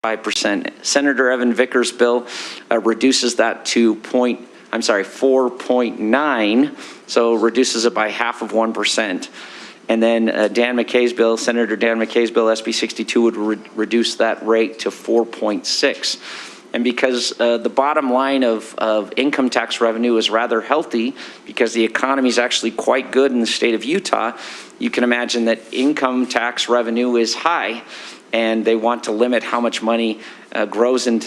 5%. Senator Evan Vickers' bill reduces that to 4.9, so reduces it by half of 1%. And then Dan McKay's bill, Senator Dan McKay's bill, SB 62, would reduce that rate to 4.6. And because the bottom line of income tax revenue is rather healthy, because the economy is actually quite good in the state of Utah, you can imagine that income tax revenue is high, and they want to limit how much money goes and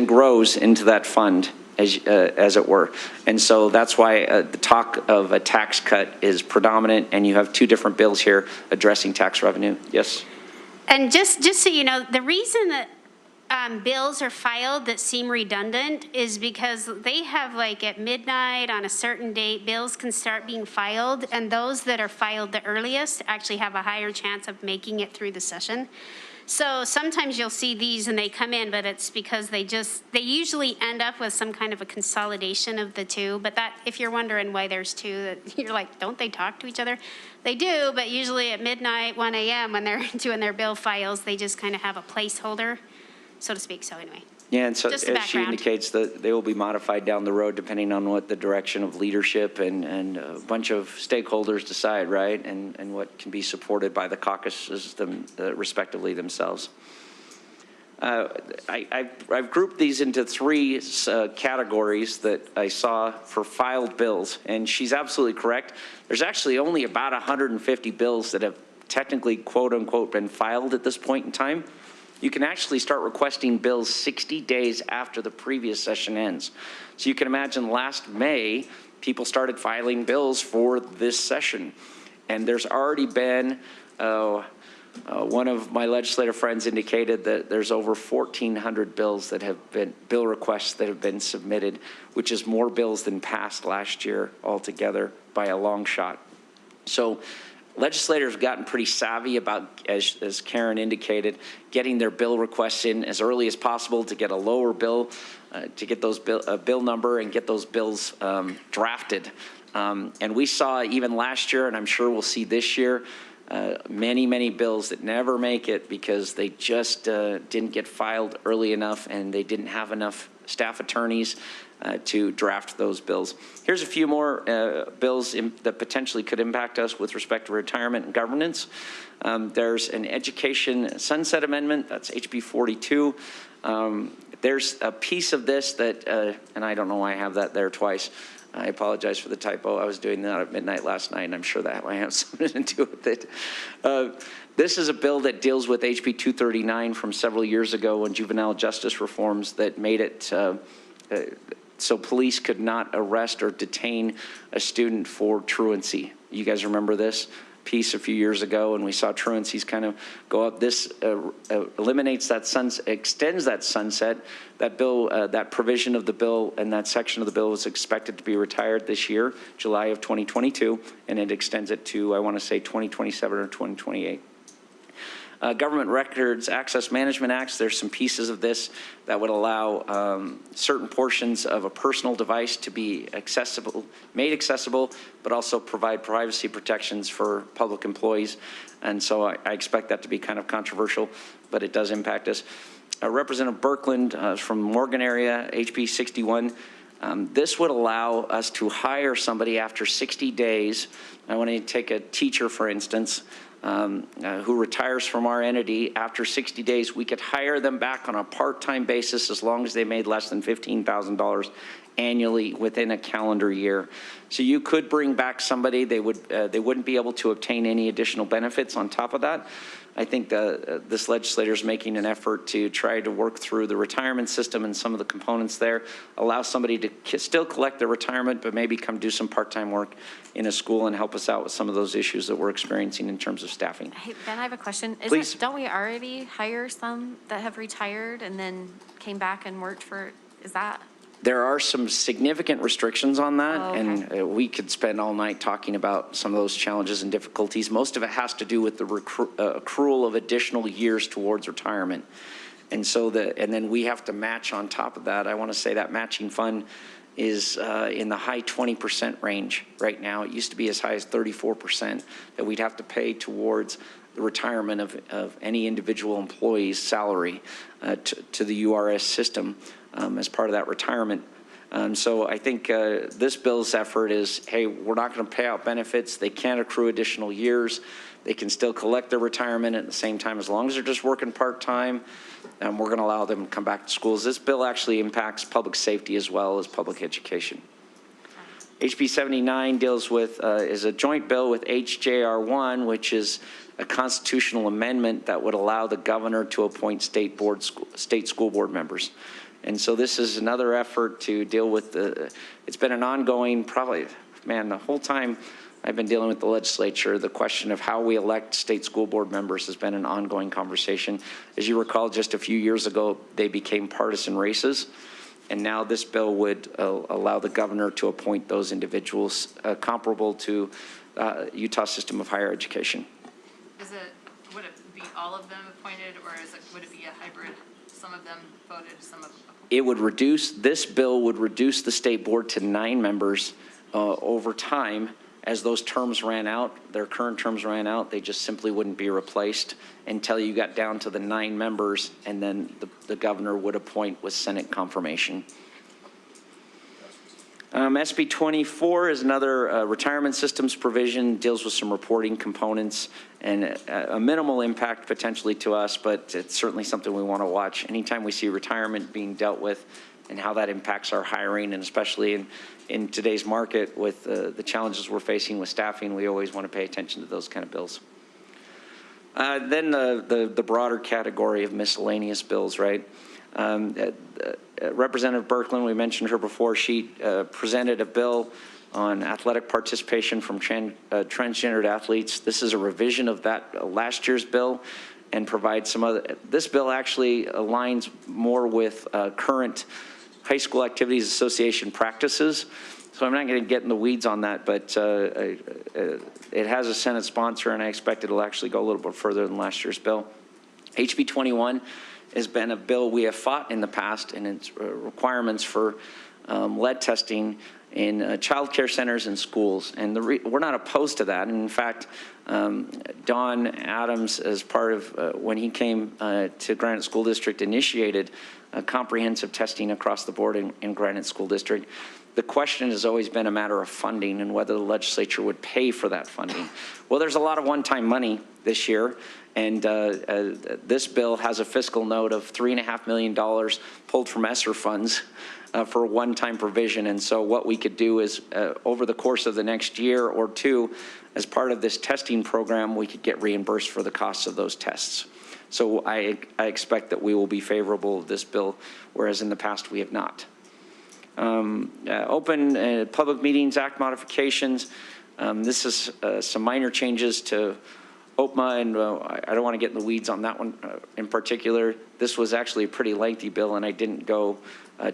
grows into that fund, as it were. And so that's why the talk of a tax cut is predominant, and you have two different bills here addressing tax revenue. Yes? And just so you know, the reason that bills are filed that seem redundant is because they have, like, at midnight on a certain date, bills can start being filed, and those that are filed the earliest actually have a higher chance of making it through the session. So sometimes you'll see these and they come in, but it's because they usually end up with some kind of a consolidation of the two. But that, if you're wondering why there's two, that you're like, don't they talk to each other? They do, but usually at midnight, 1 a.m. when they're doing their bill files, they just kind of have a placeholder, so to speak. So anyway. Yeah, and so as she indicates, that they will be modified down the road depending on what the direction of leadership and a bunch of stakeholders decide, right? And what can be supported by the caucuses respectively themselves. I've grouped these into three categories that I saw for filed bills, and she's absolutely correct. There's actually only about 150 bills that have technically, quote unquote, been filed at this point in time. You can actually start requesting bills 60 days after the previous session ends. So you can imagine last May, people started filing bills for this session. And there's already been, one of my legislative friends indicated that there's over 1,400 bills that have been, bill requests that have been submitted, which is more bills than passed last year altogether by a long shot. So legislators have gotten pretty savvy about, as Karen indicated, getting their bill requests in as early as possible to get a lower bill, to get those bill number and get those bills drafted. And we saw even last year, and I'm sure we'll see this year, many bills that never make it because they just didn't get filed early enough and they didn't have enough staff attorneys to draft those bills. Here's a few more bills that potentially could impact us with respect to retirement and governance. There's an education sunset amendment, that's HB 42. There's a piece of this that, and I don't know why I have that there twice. I apologize for the typo. I was doing that at midnight last night, and I'm sure that might have something to do with it. This is a bill that deals with HB 239 from several years ago when juvenile justice reforms that made it so police could not arrest or detain a student for truancy. You guys remember this piece a few years ago, and we saw truancies kind of go up. This eliminates that extends that sunset. That bill, that provision of the bill and that section of the bill was expected to be retired this year, July of 2022, and it extends it to, I want to say, 2027 or 2028. Government Records Access Management Acts, there's some pieces of this that would allow certain portions of a personal device to be made accessible, but also provide privacy protections for public employees. And so I expect that to be kind of controversial, but it does impact us. Representative Birkeland from Morgan area, HB 61. This would allow us to hire somebody after 60 days. I want to take a teacher, for instance, who retires from our entity. After 60 days, we could hire them back on a part-time basis as long as they made less than $15,000 annually within a calendar year. So you could bring back somebody, they wouldn't be able to obtain any additional benefits on top of that. I think this legislator is making an effort to try to work through the retirement system and some of the components there, allow somebody to still collect their retirement, but maybe come do some part-time work in a school and help us out with some of those issues that we're experiencing in terms of staffing. Hey, Ben, I have a question. Please. Don't we already hire some that have retired and then came back and worked for, is that? There are some significant restrictions on that, okay. And we could spend all night talking about some of those challenges and difficulties. Most of it has to do with the accrual of additional years towards retirement. And so and then we have to match on top of that. I want to say that matching fund is in the high 20% range right now. It used to be as high as 34% that we'd have to pay towards the retirement of any individual employee's salary to the URS system as part of that retirement. So I think this bill's effort is, hey, we're not going to pay out benefits. They can't accrue additional years. They can still collect their retirement at the same time as long as they're just working part-time. And we're going to allow them to come back to schools. This bill actually impacts public safety as well as public education. HB 79 deals with, is a joint bill with HJR 1, which is a constitutional amendment that would allow the governor to appoint state school board members. And so this is another effort to deal with it's been an ongoing, probably, man, the whole time I've been dealing with the legislature, the question of how we elect state school board members has been an ongoing conversation. As you recall, just a few years ago, they became partisan races. And now this bill would allow the governor to appoint those individuals comparable to Utah system of higher education. Would it be all of them appointed, or would it be a hybrid? Some of them voted, some of them. It would reduce, this bill would reduce the state board to 9 members over time. As those terms ran out, their current terms ran out, they just simply wouldn't be replaced until you got down to the 9 members, and then the governor would appoint with Senate confirmation. SB 24 is another retirement systems provision, deals with some reporting components and a minimal impact potentially to us, but it's certainly something we want to watch. Anytime we see retirement being dealt with and how that impacts our hiring, and especially in today's market with the challenges we're facing with staffing, we always want to pay attention to those kind of bills. Then the broader category of miscellaneous bills, right? Representative Birkeland, we mentioned her before, she presented a bill on athletic participation from transgendered athletes. This is a revision of that last year's bill and provides some other, this bill actually aligns more with current high school activities association practices. So I'm not going to get in the weeds on that, but it has a Senate sponsor, and I expect it'll actually go a little bit further than last year's bill. HB 21 has been a bill we have fought in the past, and its requirements for lead testing in child care centers and schools. And we're not opposed to that. And in fact, Don Adams, as part of when he came to Granite School District, initiated comprehensive testing across the board in Granite School District. The question has always been a matter of funding and whether the legislature would pay for that funding. Well, there's a lot of one-time money this year, and this bill has a fiscal note of $3.5 million pulled from ESSER funds for a one-time provision. And so what we could do is over the course of the next year or two, as part of this testing program, we could get reimbursed for the costs of those tests. So I expect that we will be favorable of this bill, whereas in the past we have not. Open Public Meetings Act modifications. This is some minor changes to OPMA, and I don't want to get in the weeds on that one in particular. This was actually a pretty lengthy bill, and I didn't go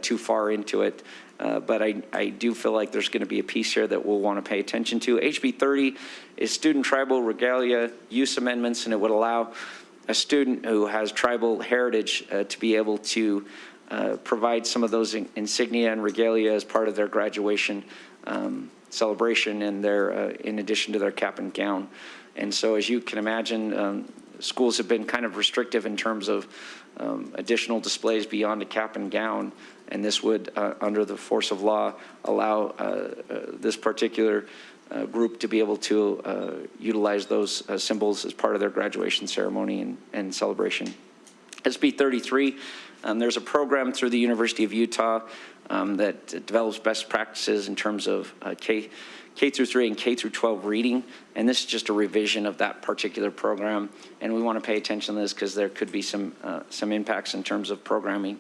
too far into it. But I do feel like there's going to be a piece here that we'll want to pay attention to. HB 30 is student tribal regalia use amendments, and it would allow a student who has tribal heritage to be able to provide some of those insignia and regalia as part of their graduation celebration, and their in addition to their cap and gown. And so, as you can imagine, schools have been kind of restrictive in terms of additional displays beyond a cap and gown, and this would, under the force of law, allow this particular group to be able to utilize those symbols as part of their graduation ceremony and celebration. SB 33, there's a program through the University of Utah that develops best practices in terms of K through 3 and K through 12 reading, and this is just a revision of that particular program, and we want to pay attention to this because there could be some impacts in terms of programming.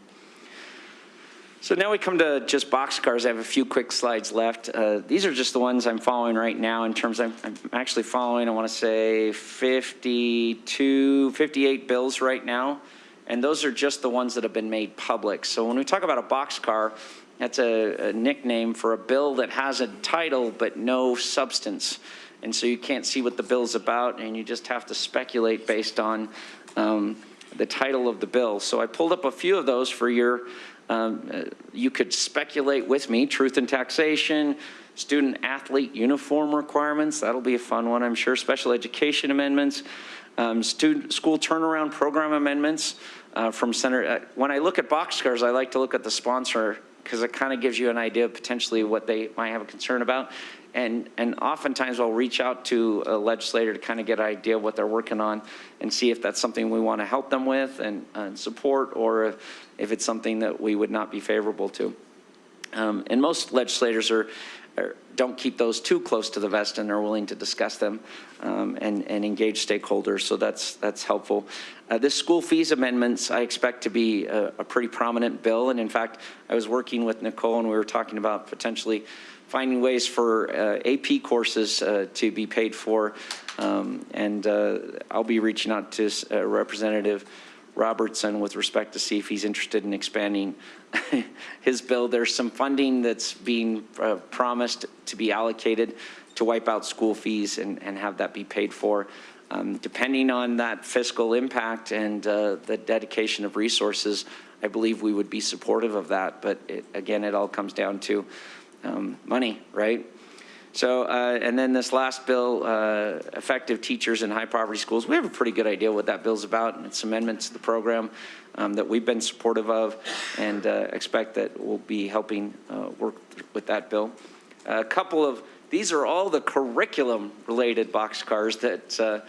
So now we come to just boxcars. I have a few quick slides left. These are just the ones I'm following right now in terms of, I'm actually following, I want to say 58 bills right now, and those are just the ones that have been made public. So when we talk about a boxcar, that's a nickname for a bill that has a title but no substance. And so you can't see what the bill's about, and you just have to speculate based on the title of the bill. So I pulled up a few of those for your, you could speculate with me. Truth in taxation, student athlete uniform requirements, that'll be a fun one, I'm sure. Special education amendments, School turnaround program amendments from Senator. When I look at boxcars, I like to look at the sponsor because it kind of gives you an idea of potentially what they might have a concern about. And oftentimes I'll reach out to a legislator to kind of get an idea of what they're working on and see if that's something we want to help them with and support, or if it's something that we would not be favorable to. And most legislators don't keep those too close to the vest and are willing to discuss them and engage stakeholders. So that's helpful. This school fees amendments, I expect to be a pretty prominent bill. And in fact, I was working with Nicole and we were talking about potentially finding ways for AP courses to be paid for. And I'll be reaching out to Representative Robertson with respect to see if he's interested in expanding his bill. There's some funding that's being promised to be allocated to wipe out school fees and have that be paid for. Depending on that fiscal impact and the dedication of resources, I believe we would be supportive of that. But again, it all comes down to money, right? So, and then this last bill, effective teachers in high poverty schools, we have a pretty good idea what that bill's about, and it's amendments to the program that we've been supportive of and expect that we'll be helping work with that bill. A couple of, these are all the curriculum related boxcars that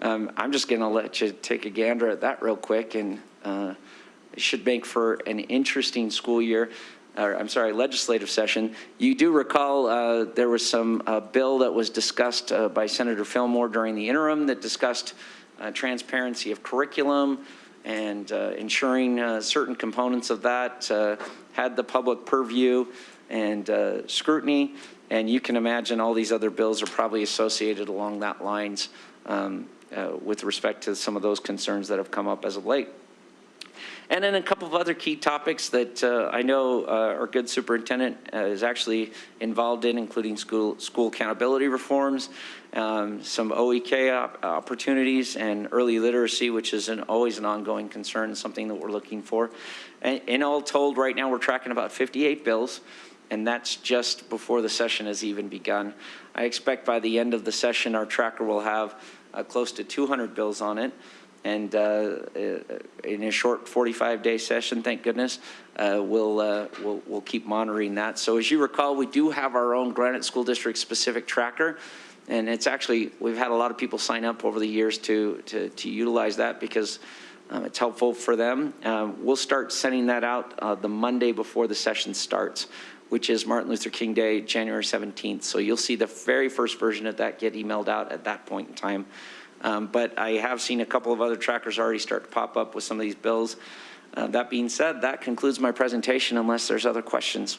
I'm just gonna let you take a gander at that real quick, and it should make for an interesting school year. Legislative session. You do recall there was some bill that was discussed by Senator Fillmore during the interim that discussed transparency of curriculum and ensuring certain components of that had the public purview and scrutiny. And you can imagine all these other bills are probably associated along that lines with respect to some of those concerns that have come up as of late. And then a couple of other key topics that I know our good superintendent is actually involved in, including school accountability reforms, some OEK opportunities, and early literacy, which is always an ongoing concern, something that we're looking for. And all told, right now we're tracking about 58 bills, and that's just before the session has even begun. I expect by the end of the session, our tracker will have close to 200 bills on it. And in a short 45-day session, thank goodness, we'll keep monitoring that. So as you recall, we do have our own Granite School District specific tracker, and it's actually, we've had a lot of people sign up over the years to utilize that because it's helpful for them. We'll start sending that out the Monday before the session starts, which is Martin Luther King Day, January 17th. So you'll see the very first version of that get emailed out at that point in time. But I have seen a couple of other trackers already start to pop up with some of these bills. That being said, that concludes my presentation unless there's other questions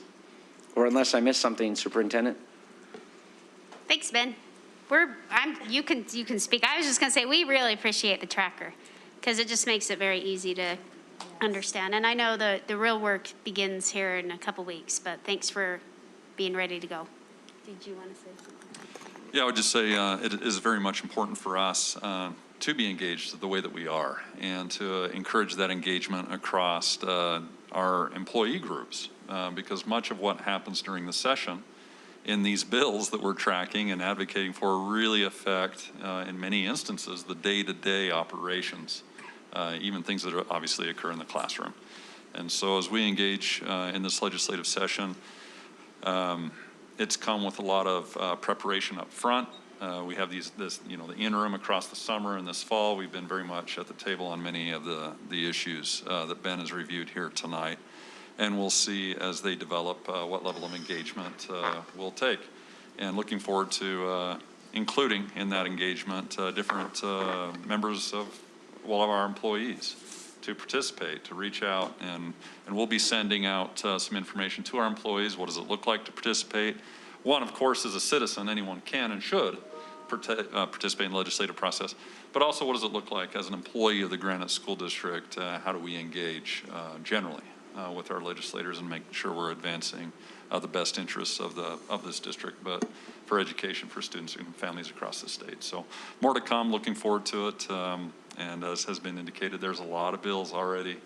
or unless I missed something, Superintendent. Thanks, Ben. You can speak. I was just going to say we really appreciate the tracker because it just makes it very easy to understand. And I know the real work begins here in a couple weeks, but thanks for being ready to go. Did you want to say something? Yeah, I would just say it is very much important for us to be engaged the way that we are and to encourage that engagement across our employee groups because much of what happens during the session in these bills that we're tracking and advocating for really affect, in many instances, the day-to-day operations, even things that obviously occur in the classroom. And so as we engage in this legislative session, it's come with a lot of preparation up front. We have the interim across the summer and this fall. We've been very much at the table on many of the issues that Ben has reviewed here tonight. And we'll see as they develop what level of engagement we'll take. And looking forward to including in that engagement different members of our employees to participate, to reach out, and we'll be sending out some information to our employees. What does it look like to participate? One, of course, as a citizen, anyone can and should participate in the legislative process, but also what does it look like as an employee of the Granite School District? How do we engage generally with our legislators and make sure we're advancing the best interests of this district, but for education for students and families across the state. So more to come, looking forward to it. And as has been indicated, there's a lot of bills already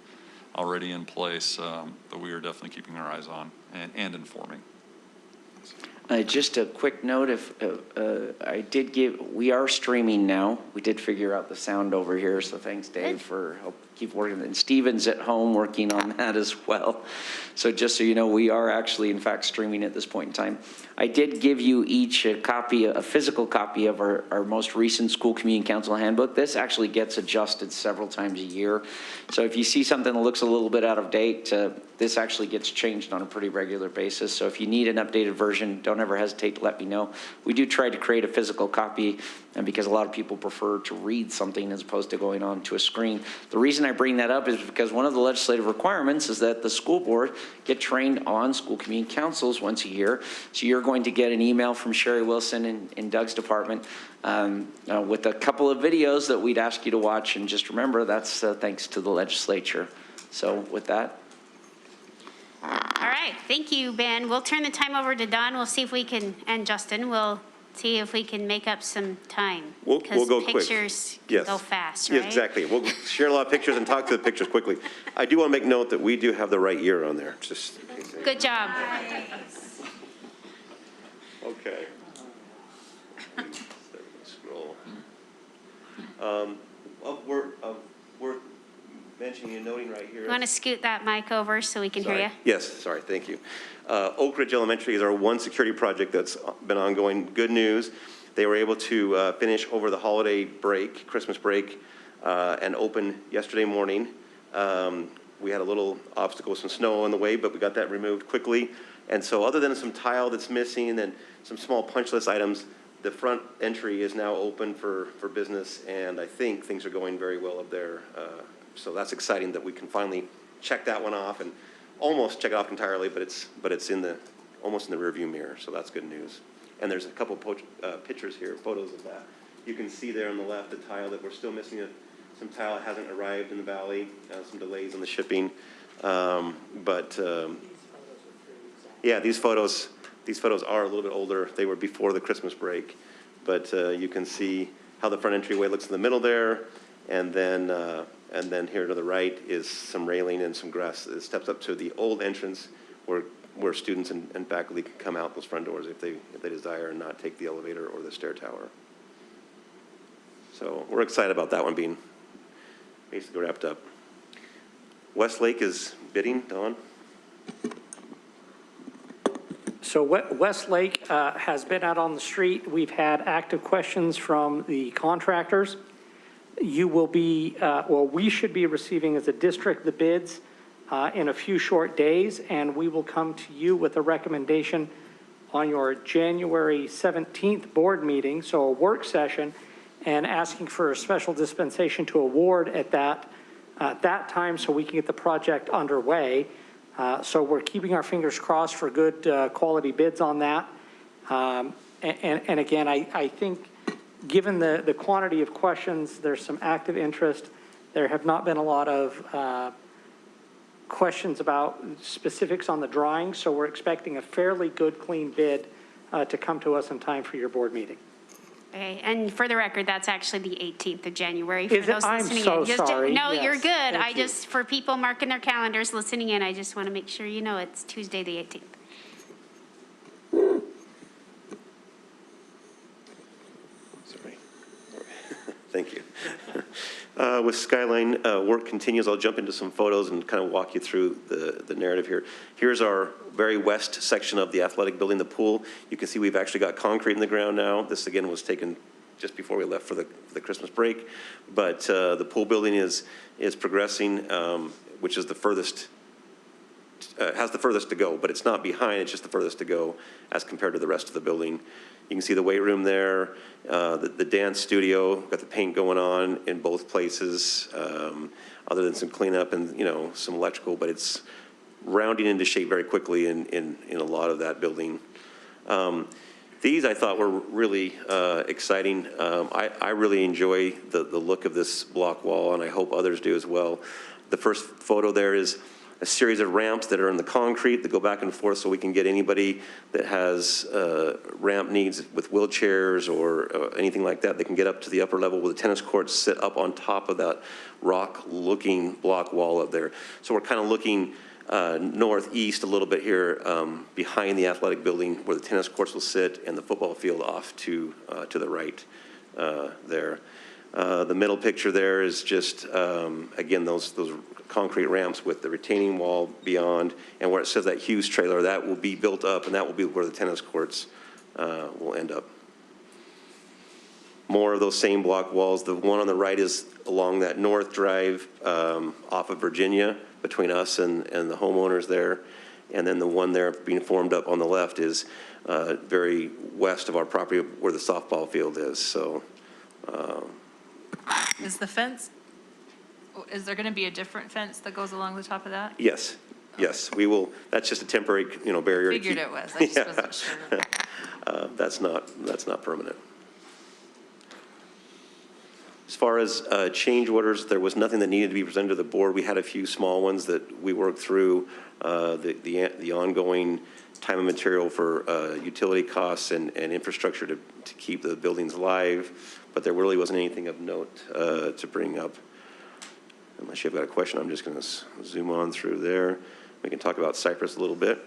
in place that we are definitely keeping our eyes on and informing. Just a quick note, we are streaming now. We did figure out the sound over here, so thanks, Dave, for help keep working. And Steven's at home working on that as well. So just so you know, we are actually, in fact, streaming at this point in time. I did give you each a physical copy of our most recent School Community Council handbook. This actually gets adjusted several times a year. So if you see something that looks a little bit out of date, this actually gets changed on a pretty regular basis. So if you need an updated version, don't ever hesitate to let me know. We do try to create a physical copy, and because a lot of people prefer to read something as opposed to going on to a screen. The reason I bring that up is because one of the legislative requirements is that the school board get trained on school community councils once a year. So you're going to get an email from Sherry Wilson in Doug's department with a couple of videos that we'd ask you to watch. And just remember, that's thanks to the legislature. So with that. All right, thank you, Ben. We'll turn the time over to Don. We'll see if we can, and Justin, we'll see if we can make up some time. We'll go quick. Because pictures Yes. go fast, right? Yes, exactly. We'll share a lot of pictures and talk to the pictures quickly. I do want to make note that we do have the right year on there. Just Good job. okay. Scroll. We're mentioning and noting right here. You want to scoot that mic over so we can hear you? Yes, sorry, thank you. Oak Ridge Elementary is our one security project that's been ongoing. Good news, they were able to finish over the holiday break, Christmas break, and open yesterday morning. We had a little obstacle with some snow on the way, but we got that removed quickly. And so other than some tile that's missing and some small punch list items, the front entry is now open for business, and I think things are going very well up there. So that's exciting that we can finally check that one off and almost check it off entirely, but it's almost in the rearview mirror, so that's good news. And there's a couple pictures here, photos of that. You can see there on the left the tile that we're still missing. Some tile that hasn't arrived in the valley, some delays in the shipping. Yeah, these photos are a little bit older. They were before the Christmas break, but you can see how the front entryway looks in the middle there, and then here to the right is some railing and some grass that steps up to the old entrance where students and faculty can come out those front doors if they desire and not take the elevator or the stair tower. So we're excited about that one being basically wrapped up. Westlake is bidding, Dawn? So Westlake has been out on the street. We've had active questions from the contractors. You will be, we should be receiving as a district the bids in a few short days, and we will come to you with a recommendation on your January 17th board meeting, so a work session, and asking for a special dispensation to award at that time so we can get the project underway. So we're keeping our fingers crossed for good quality bids on that. And again, I think given the quantity of questions, there's some active interest. There have not been a lot of questions about specifics on the drawing, so we're expecting a fairly good, clean bid to come to us in time for your board meeting. Okay, and for the record, that's actually the 18th of January. For Is it? those I'm listening so in. sorry. No, Yes, you're good. thank you. For people marking their calendars listening in, I just want to make sure you know it's Tuesday, the 18th. Sorry. Thank you. With Skyline, work continues. I'll jump into some photos and kind of walk you through the narrative here. Here's our very west section of the athletic building, the pool. You can see we've actually got concrete in the ground now. This, again, was taken just before we left for the Christmas break. But the pool building is progressing, which is the furthest, has the furthest to go. But it's not behind, it's just the furthest to go as compared to the rest of the building. You can see the weight room there, the dance studio, got the paint going on in both places, other than some cleanup and, some electrical, but it's rounding into shape very quickly in a lot of that building. These I thought were really exciting. I really enjoy the look of this block wall, and I hope others do as well. The first photo there is a series of ramps that are in the concrete that go back and forth so we can get anybody that has ramp needs with wheelchairs or anything like that. They can get up to the upper level where the tennis courts sit up on top of that rock-looking block wall up there. So we're kind of looking northeast a little bit here, behind the athletic building where the tennis courts will sit and the football field off to the right there. The middle picture there is just, again, those concrete ramps with the retaining wall beyond, and where it says that Hughes trailer, that will be built up, and that will be where the tennis courts will end up. More of those same block walls. The one on the right is along that north drive off of Virginia between us and the homeowners there. And then the one there being formed up on the left is very west of our property where the softball field is. So. Is the fence, is there going to be a different fence that goes along the top of that? Yes, yes, we will. That's just a temporary, barrier. Figured it was. I just wasn't sure. That's not permanent. As far as change orders, there was nothing that needed to be presented to the board. We had a few small ones that we worked through, the ongoing time and material for utility costs and infrastructure to keep the buildings live, but there really wasn't anything of note to bring up. Unless you've got a question, I'm just going to zoom on through there. We can talk about Cypress a little bit.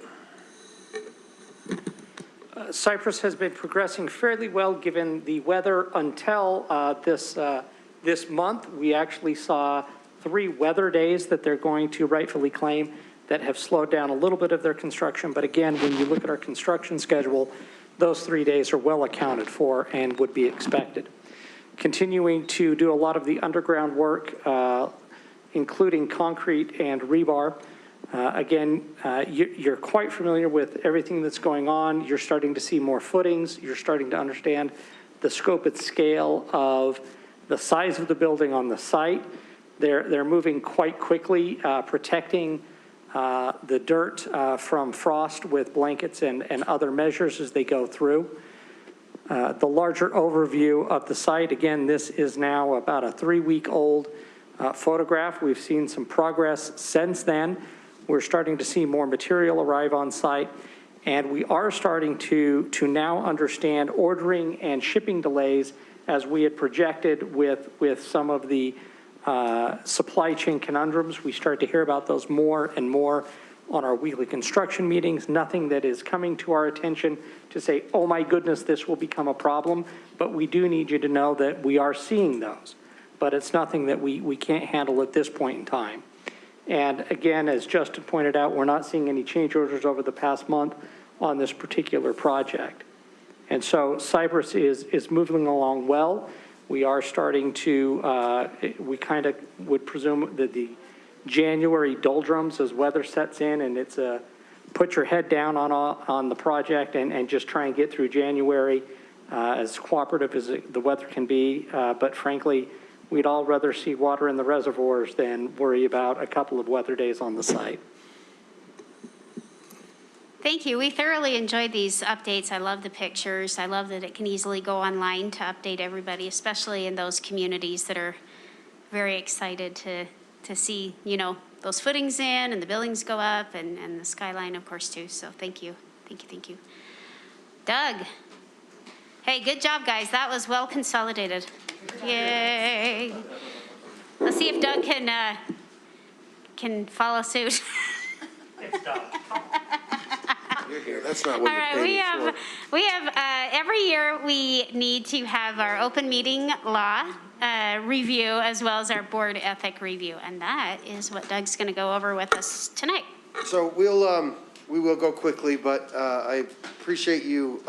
Cypress has been progressing fairly well given the weather until this month. We actually saw 3 weather days that they're going to rightfully claim that have slowed down a little bit of their construction. But again, when you look at our construction schedule, those 3 days are well accounted for and would be expected. Continuing to do a lot of the underground work, including concrete and rebar. Again, you're quite familiar with everything that's going on. You're starting to see more footings. You're starting to understand the scope and scale of the size of the building on the site. They're moving quite quickly, protecting the dirt from frost with blankets and other measures as they go through. The larger overview of the site, again, this is now about a 3-week-old photograph. We've seen some progress since then. We're starting to see more material arrive on site, and we are starting to now understand ordering and shipping delays as we had projected with some of the supply chain conundrums. We start to hear about those more and more on our weekly construction meetings. Nothing that is coming to our attention to say, oh my goodness, this will become a problem, but we do need you to know that we are seeing those. But it's nothing that we can't handle at this point in time. And again, as Justin pointed out, we're not seeing any change orders over the past month on this particular project. And so Cypress is moving along well. We are starting to, we kind of would presume that the January doldrums as weather sets in, and it's a put your head down on the project and just try and get through January as cooperative as the weather can be. But frankly, we'd all rather see water in the reservoirs than worry about a couple of weather days on the site. Thank you. We thoroughly enjoyed these updates. I love the pictures. I love that it can easily go online to update everybody, especially in those communities that are very excited to see, those footings in and the buildings go up and the skyline, of course, too. So thank you. Thank you. Thank you. Doug. Hey, good job, guys. That was well consolidated. Yay. Let's see if Doug can follow suit. It's Doug. You're here. That's not what All right, you're paying we have every year we need to have our open meeting law review as well as our board ethic review, and that is what Doug's going to go over with us tonight. So we will go quickly, but I appreciate you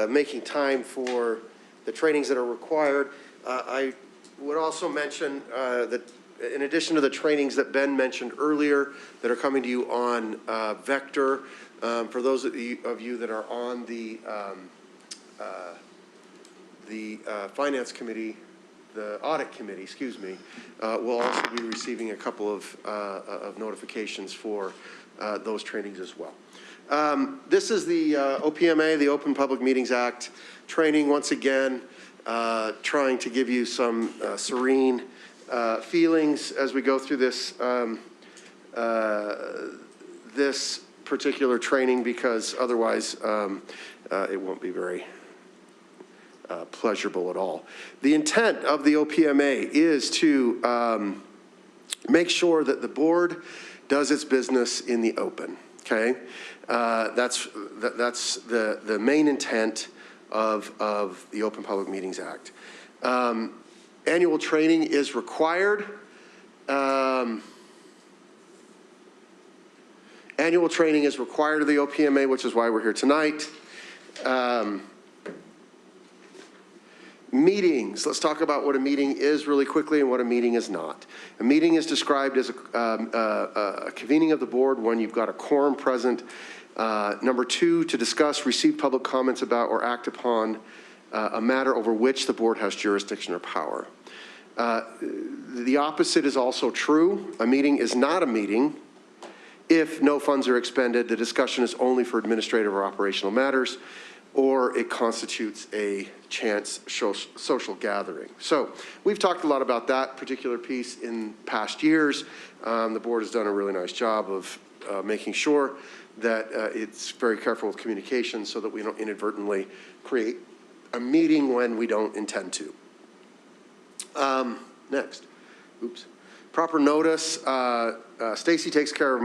making time for the trainings that are required. I would also mention that in addition to the trainings that Ben mentioned earlier that are coming to you on Vector, for those of you that are on the Finance Committee, the Audit Committee, excuse me, will also be receiving a couple of notifications for those trainings as well. This is the OPMA, the Open Public Meetings Act training, once again, trying to give you some serene feelings as we go through this this particular training, because otherwise it won't be very pleasurable at all. The intent of the OPMA is to make sure that the board does its business in the open, okay? That's the main intent of the Open Public Meetings Act. Annual training is required. Annual training is required of the OPMA, which is why we're here tonight. Meetings, let's talk about what a meeting is really quickly and what a meeting is not. A meeting is described as a convening of the board when you've got a quorum present. Number two, to discuss, receive public comments about, or act upon a matter over which the board has jurisdiction or power. The opposite is also true. A meeting is not a meeting if no funds are expended, the discussion is only for administrative or operational matters, or it constitutes a chance social gathering. So we've talked a lot about that particular piece in past years. The board has done a really nice job of making sure that it's very careful with communication so that we don't inadvertently create a meeting when we don't intend to. Next. Oops. Proper notice. Stacy takes care of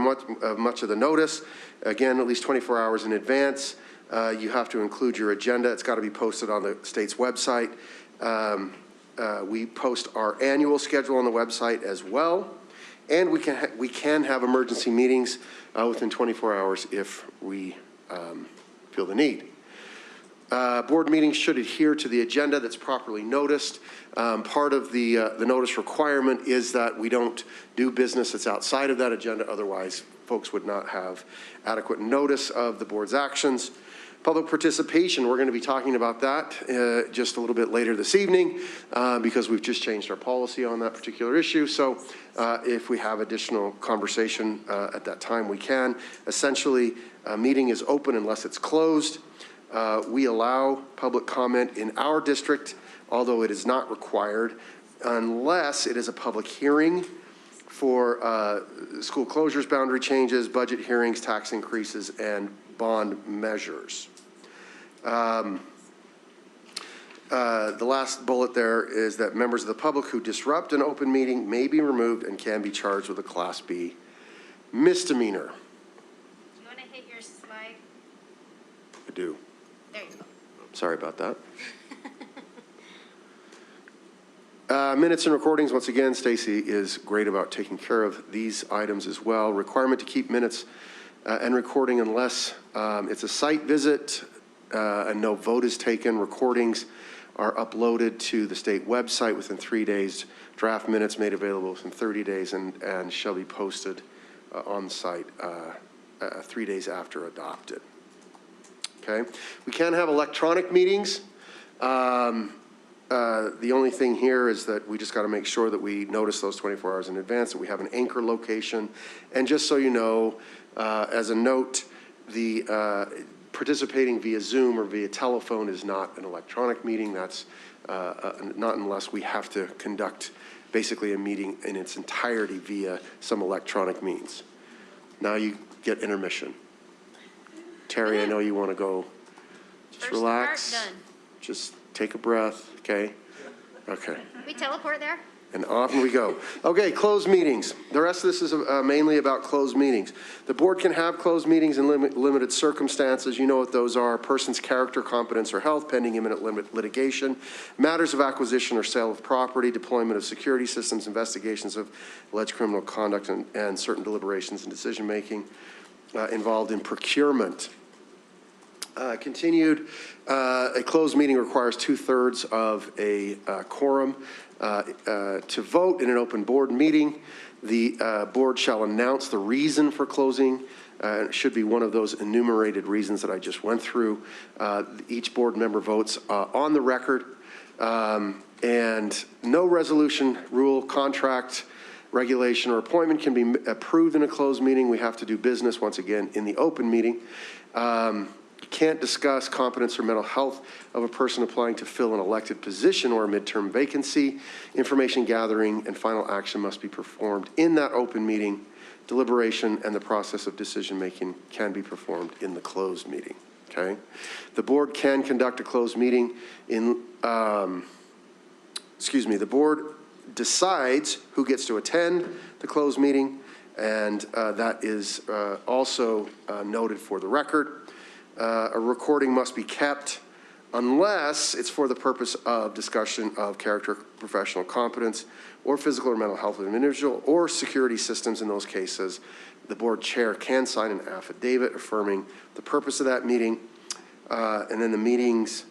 much of the notice. Again, at least 24 hours in advance. You have to include your agenda. It's got to be posted on the state's website. We post our annual schedule on the website as well. And we can have emergency meetings within 24 hours if we feel the need. Board meetings should adhere to the agenda that's properly noticed. Part of the notice requirement is that we don't do business that's outside of that agenda. Otherwise, folks would not have adequate notice of the board's actions. Public participation, we're going to be talking about that just a little bit later this evening because we've just changed our policy on that particular issue. So if we have additional conversation at that time, we can. Essentially, a meeting is open unless it's closed. We allow public comment in our district, although it is not required, unless it is a public hearing for school closures, boundary changes, budget hearings, tax increases, and bond measures. The last bullet there is that members of the public who disrupt an open meeting may be removed and can be charged with a Class B misdemeanor. Do you want to hit your slide? I do. There you go. Sorry about that. Minutes and recordings, once again, Stacy is great about taking care of these items as well. Requirement to keep minutes and recording unless it's a site visit and no vote is taken. Recordings are uploaded to the state website within 3 days. Draft minutes made available within 30 days and shall be posted on site 3 days after adopted. Okay, we can have electronic meetings. The only thing here is that we just got to make sure that we notice those 24 hours in advance, that we have an anchor location. And just so you know, as a note, the participating via Zoom or via telephone is not an electronic meeting. That's not unless we have to conduct basically a meeting in its entirety via some electronic means. Now you get intermission. Terry, I know you want to go. Just First relax. part, done. Just take a breath, okay? Okay. We teleport there? And off we go. Okay, closed meetings. The rest of this is mainly about closed meetings. The board can have closed meetings in limited circumstances. You know what those are: person's character, competence, or health, pending imminent litigation, matters of acquisition or sale of property, deployment of security systems, investigations of alleged criminal conduct, and certain deliberations and decision-making involved in procurement. Continued, a closed meeting requires 2/3 of a quorum. To vote in an open board meeting, the board shall announce the reason for closing. It should be one of those enumerated reasons that I just went through. Each board member votes on the record, and no resolution, rule, contract, regulation, or appointment can be approved in a closed meeting. We have to do business, once again, in the open meeting. You can't discuss competence or mental health of a person applying to fill an elected position or a midterm vacancy. Information gathering and final action must be performed in that open meeting. Deliberation and the process of decision-making can be performed in the closed meeting, okay? The board can conduct a closed meeting in, the board decides who gets to attend the closed meeting and that is also noted for the record. A recording must be kept unless it's for the purpose of discussion of character, professional competence, or physical or mental health of an individual, or security systems. In those cases, the board chair can sign an affidavit affirming the purpose of that meeting. And then the meetings,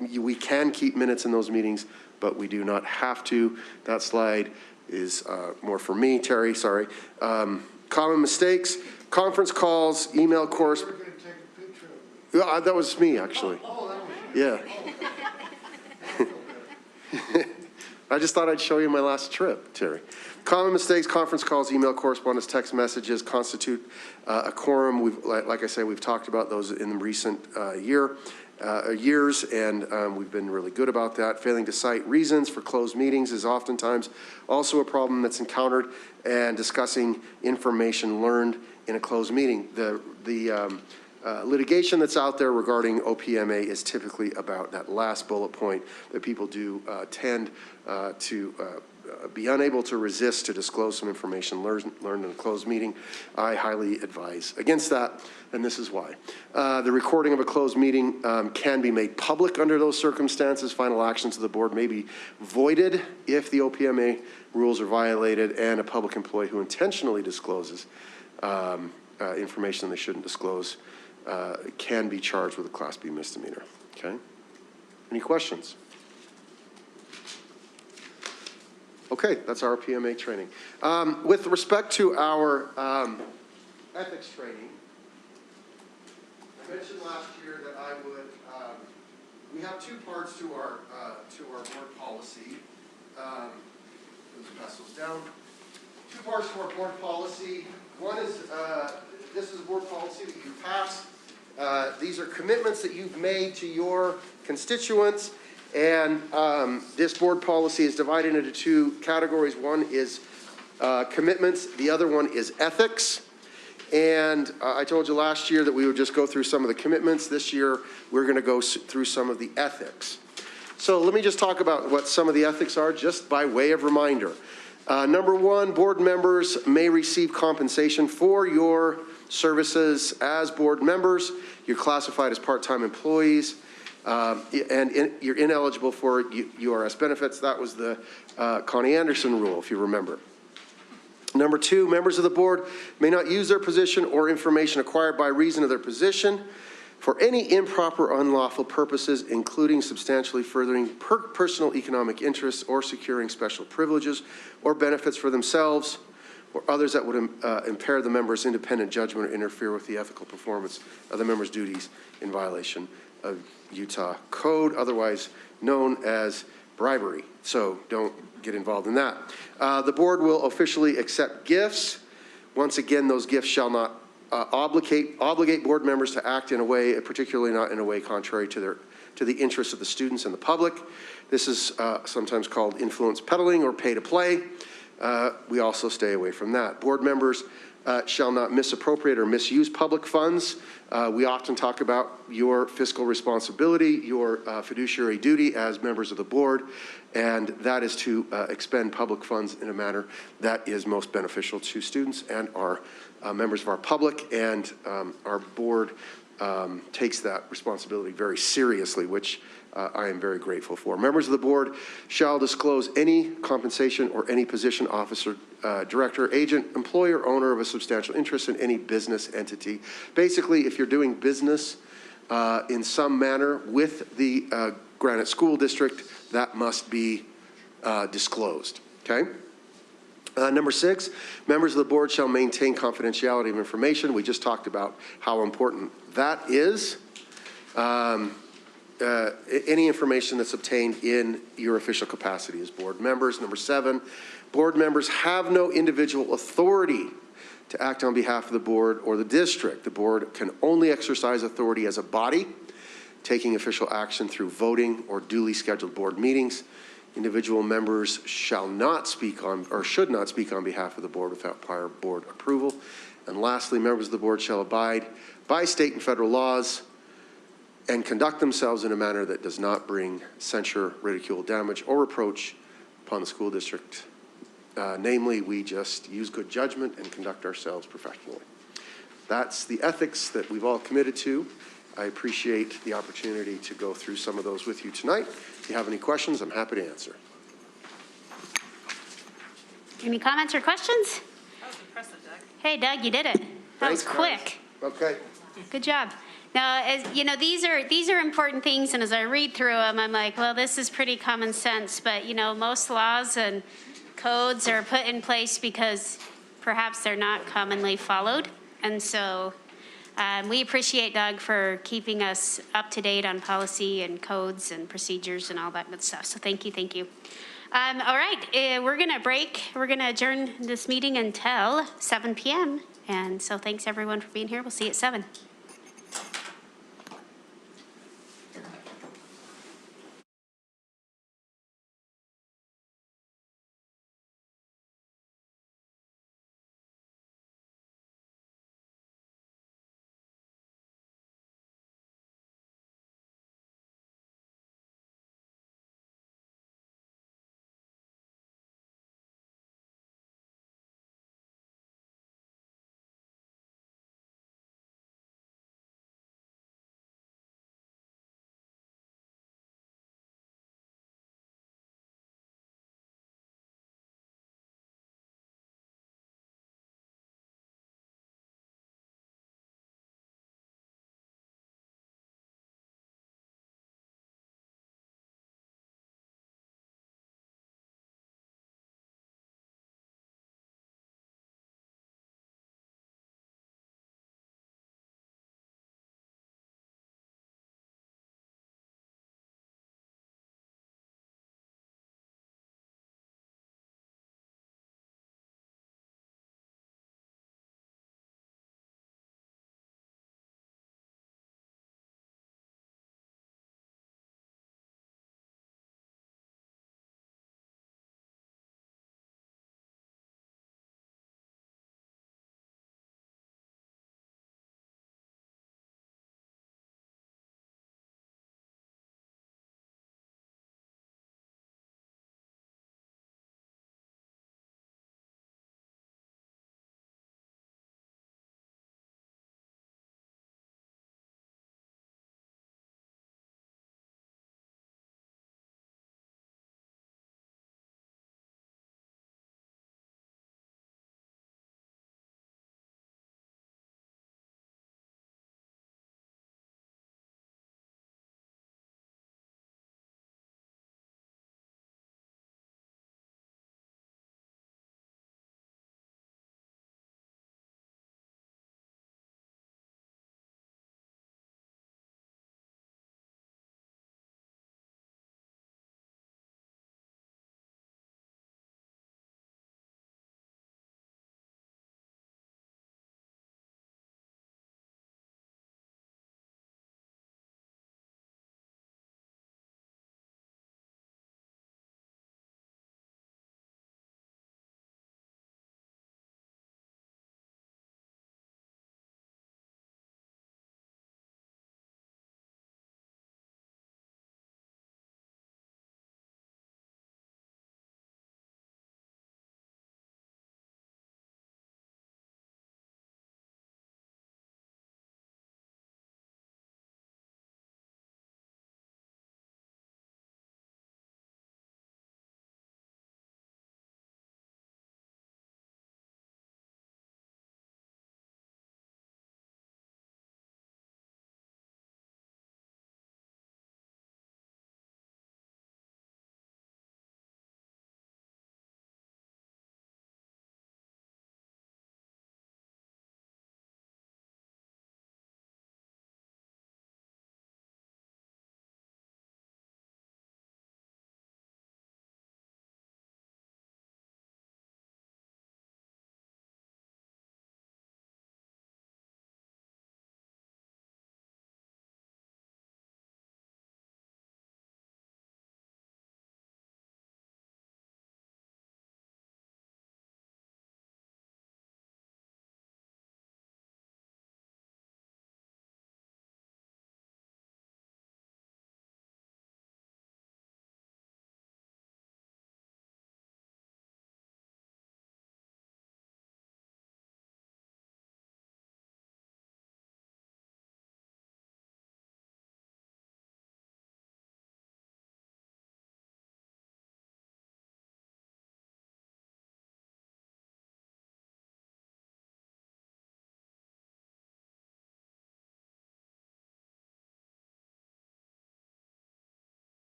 we can keep minutes in those meetings, but we do not have to. That slide is more for me, Terry, sorry. Common mistakes, conference calls, email course. Yeah, that was me, actually. Yeah. I just thought I'd show you my last trip, Terry. Common mistakes, conference calls, email correspondence, text messages constitute a quorum. Like I say, we've talked about those in the recent years, and we've been really good about that. Failing to cite reasons for closed meetings is oftentimes also a problem that's encountered, and discussing information learned in a closed meeting. The litigation that's out there regarding OPMA is typically about that last bullet point, that people do tend to be unable to resist to disclose some information learned in a closed meeting. I highly advise against that, and this is why. The recording of a closed meeting can be made public under those circumstances. Final actions of the board may be voided if the OPMA rules are violated, and a public employee who intentionally discloses information they shouldn't disclose can be charged with a Class B misdemeanor. Okay? Any questions? Okay, that's our PMA training. With respect to our ethics training, I mentioned last year that I would, we have two parts to our board policy. Let's pass those down. Two parts to our board policy. One is, this is a board policy that you passed. These are commitments that you've made to your constituents, and this board policy is divided into two categories. One is commitments, the other one is ethics. And I told you last year that we would just go through some of the commitments. This year, we're going to go through some of the ethics. So let me just talk about what some of the ethics are, just by way of reminder. Number one, board members may receive compensation for your services as board members. You're classified as part-time employees, and you're ineligible for URS benefits. That was the Connie Anderson rule, if you remember. Number two, members of the board may not use their position or information acquired by reason of their position for any improper or unlawful purposes, including substantially furthering personal economic interests or securing special privileges or benefits for themselves or others that would impair the member's independent judgment or interfere with the ethical performance of the member's duties in violation of Utah code, otherwise known as bribery. So don't get involved in that. The board will officially accept gifts. Once again, those gifts shall not obligate board members to act in a way, particularly not in a way contrary to the interests of the students and the public. This is sometimes called influence peddling or pay to play. We also stay away from that. Board members shall not misappropriate or misuse public funds. We often talk about your fiscal responsibility, your fiduciary duty as members of the board, and that is to expend public funds in a manner that is most beneficial to students and our members of our public, and our board takes that responsibility very seriously, which I am very grateful for. Members of the board shall disclose any compensation or any position, officer, director, agent, employer, owner of a substantial interest in any business entity. Basically, if you're doing business in some manner with the Granite School District, that must be disclosed, okay? Number six, members of the board shall maintain confidentiality of information. We just talked about how important that is. Any information that's obtained in your official capacity as board members. Number seven, board members have no individual authority to act on behalf of the board or the district. The board can only exercise authority as a body, taking official action through voting or duly scheduled board meetings. Individual members shall not speak on, or should not speak on behalf of the board without prior board approval. And lastly, members of the board shall abide by state and federal laws and conduct themselves in a manner that does not bring censure, ridicule, damage, or reproach upon the school district Namely, we just use good judgment and conduct ourselves professionally. That's the ethics that we've all committed to. I appreciate the opportunity to go through some of those with you tonight. If you have any questions, I'm happy to answer. Any comments or questions? That was impressive, Doug. Hey, Doug, you did it. That was Thanks, quick. guys. Okay. Good job. Now, as you know, these are important things, and as I read through them, I'm like, well, this is pretty common sense. But you know, most laws and codes are put in place because perhaps they're not commonly followed, and so we appreciate Doug for keeping us up to date on policy and codes and procedures and all that good stuff. So thank you, thank you. All right, we're gonna break. We're gonna adjourn this meeting until 7 p.m. And so thanks everyone for being here. We'll see you at 7.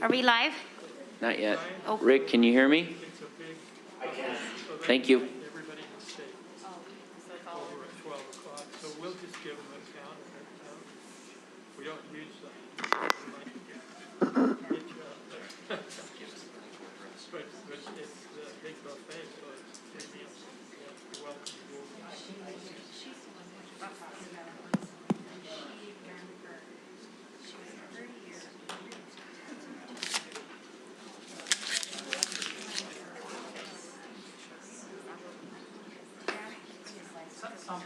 Are we live? Not yet. Oh. Rick, can you hear me? Thank you. Everybody in the state over at 12 o'clock, so we'll just give them a count and their count. We don't use that. Get you out there. But it's the big buffet, so it's you're welcome to go.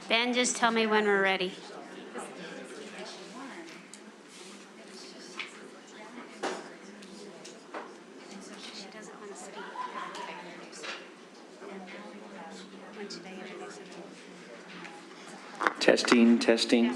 Ben, just tell me when we're ready. She doesn't want to speak. Testing, testing.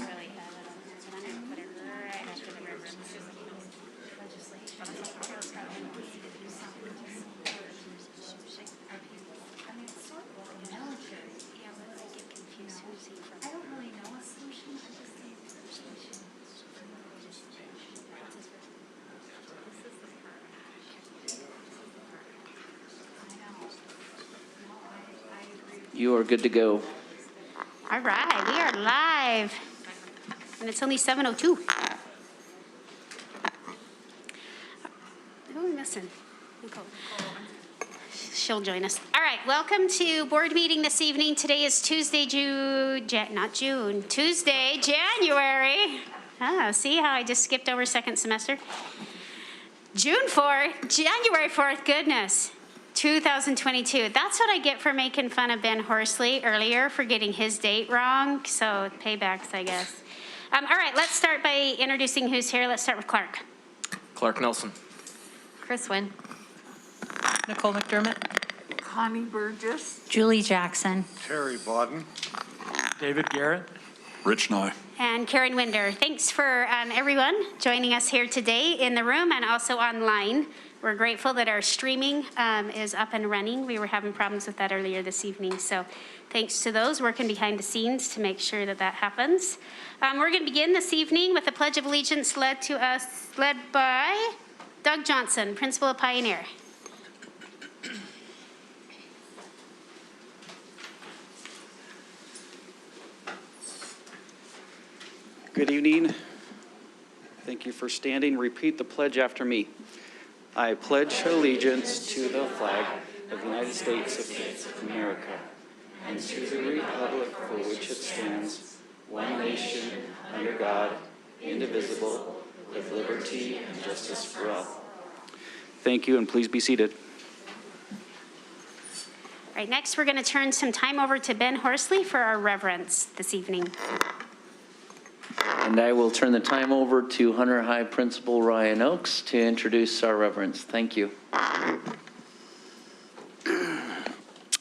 You are good to go. All right, we are live. And it's only 7:02. Who are we missing? Nicole. She'll join us. All right, welcome to board meeting this evening. Today is Tuesday, Tuesday, January. Oh, see how I just skipped over second semester? January 4th, goodness. 2022. That's what I get for making fun of Ben Horsley earlier for getting his date wrong. So paybacks, I guess. All right, let's start by introducing who's here. Let's start with Clark. Clark Nelson. Chris Wynn. Nicole McDermott. Connie Burgess. Julie Jackson. Terry Bodden. David Garrett. Rich Nye. And Karen Winder. Thanks for everyone joining us here today in the room and also online. We're grateful that our streaming is up and running. We were having problems with that earlier this evening. So thanks to those working behind the scenes to make sure that that happens. We're going to begin this evening with a Pledge of Allegiance led by Doug Johnson, Principal of Pioneer. Good evening. Thank you for standing. Repeat the pledge after me. I pledge allegiance to the flag of the United States of America and to the republic for which it stands, one nation, under God, indivisible, with liberty and justice for all. Thank you, and please be seated. All right, next we're going to turn some time over to Ben Horsley for our reverence this evening. And I will turn the time over to Hunter High Principal Ryan Oakes to introduce our reverends. Thank you.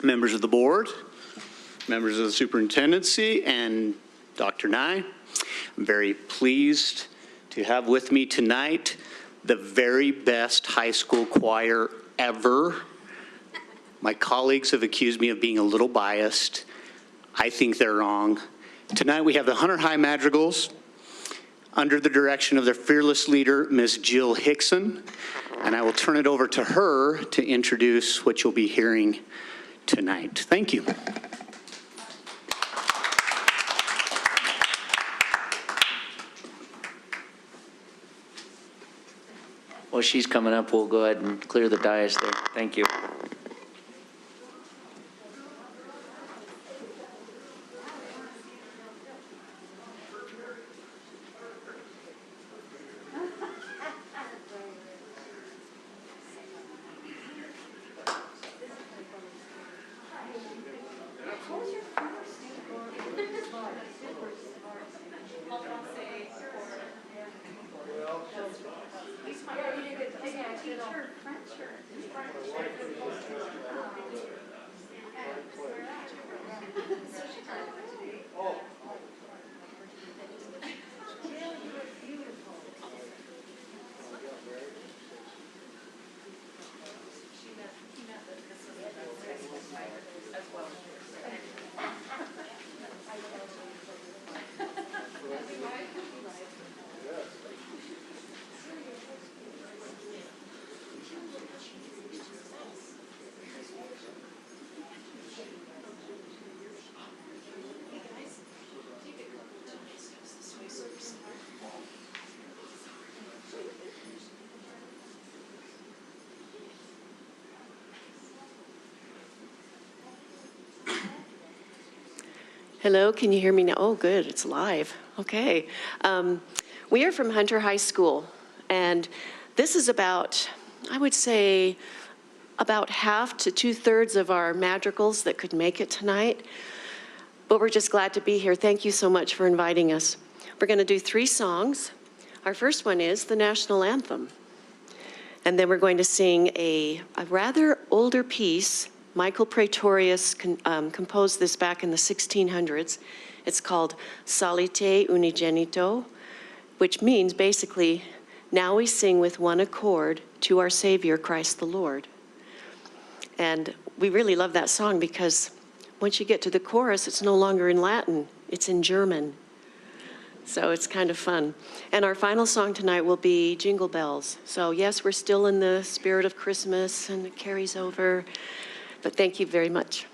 Members of the board, members of the superintendency, and Dr. Nye, I'm very pleased to have with me tonight the very best high school choir ever. My colleagues have accused me of being a little biased. I think they're wrong. Tonight we have the Hunter High Madrigals under the direction of their fearless leader, Ms. Jill Hickson, and I will turn it over to her to introduce what you'll be hearing tonight. Thank you. While she's coming up, we'll go ahead and clear the dais there. Thank you. Hello, can you hear me now? Oh, good, it's live. Okay. We are from Hunter High School, and this is about, I would say, about half to 2/3 of our Madrigals that could make it tonight. But we're just glad to be here. Thank you so much for inviting us. We're going to do 3 songs. Our first one is the National Anthem. And then we're going to sing a rather older piece. Michael Praetorius composed this back in the 1600s. It's called Salite Unigenito, which means basically, now we sing with one accord to our Savior, Christ the Lord. And we really love that song because once you get to the chorus, it's no longer in Latin, it's in German. So it's kind of fun. And our final song tonight will be Jingle Bells. So yes, we're still in the spirit of Christmas and it carries over, but thank you very much.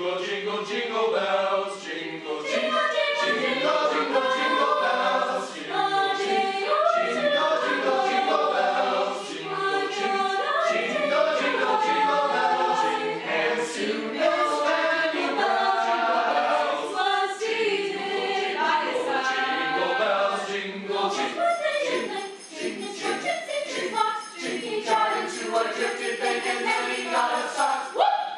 Jingle, jingle, jingle bells, jingle, jingle, jingle, jingle, jingle, jingle bells, jingle, jingle, jingle, jingle, jingle bells, jingle, jingle, jingle, jingle, jingle bells, and soon those many bells was seated by his side. Jingle bells, jingle, jingle, jingle, jingle, jingle, jingle, jar into a drifted bank, and then he got a sock.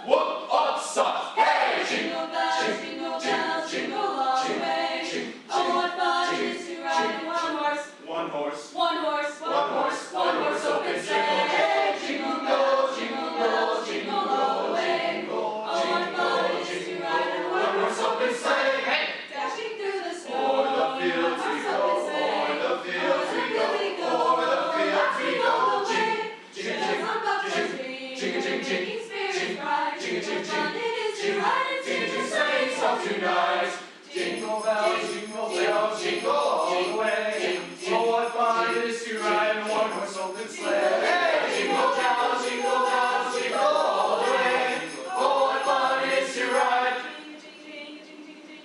Whoop, up, sock. Hey, jingle bells, jingle bells, jingle all the way. Oh, what fun it is to ride in one horse. One horse. One horse. One horse. One horse open sleigh. Jingle bells, jingle bells, jingle all the way. Oh, what fun it is to ride in one horse open sleigh. Hey, dashing through the snow. O'er the fields we go. O'er the fields we go. O'er the fields we go. Jing, jing, jing, jing, jing, jing, jing, jing, jing, jing. Jingle sleighs all tonight. Jingle bells, jingle all the way. Oh, what fun it is to ride in one horse open sleigh. Jingle bells, jingle bells, jingle all the way. Oh, what fun it is to ride.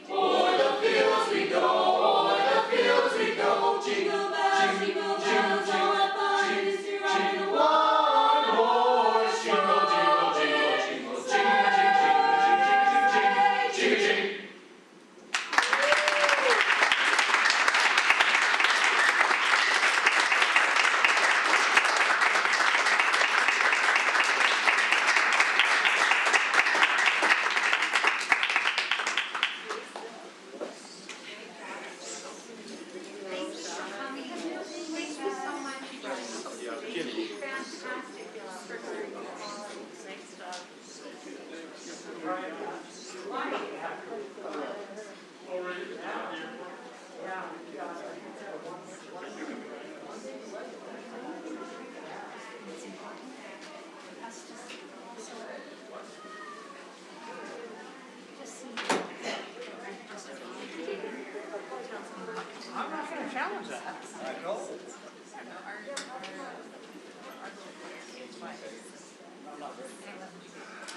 O'er the fields we go, o'er the fields we go. Jingle bells, jingle bells, oh, what fun it is to ride in one horse. Jingle, jingle, jingle, jingle, jingle, jingle, jingle, jingle, jingle.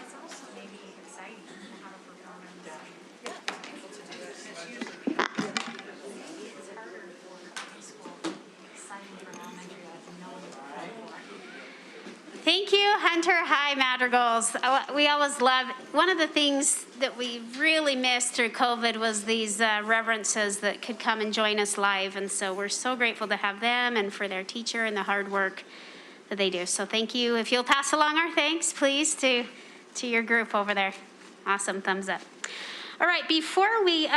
It's also maybe exciting to have a performance. It's harder for high school, exciting for elementary, knowing what Thank you, Hunter High Madrigals. We always love, one of the things that we really missed through COVID was these reverences that could come and join us live. And so we're so grateful to have them and for their teacher and the hard work that they do. So thank you. If you'll pass along our thanks, please, to your group over there. Awesome, thumbs up. All right, before we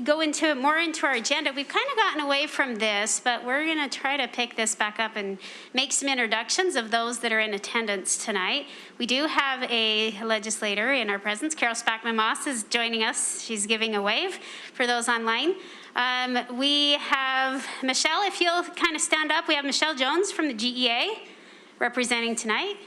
go into more into our agenda, we've kind of gotten away from this, but we're going to try to pick this back up and make some introductions of those that are in attendance tonight. We do have a legislator in our presence. Carol Spackman-Moss is joining us. She's giving a wave for those online. We have Michelle, if you'll kind of stand up. We have Michelle Jones from the GEA representing tonight.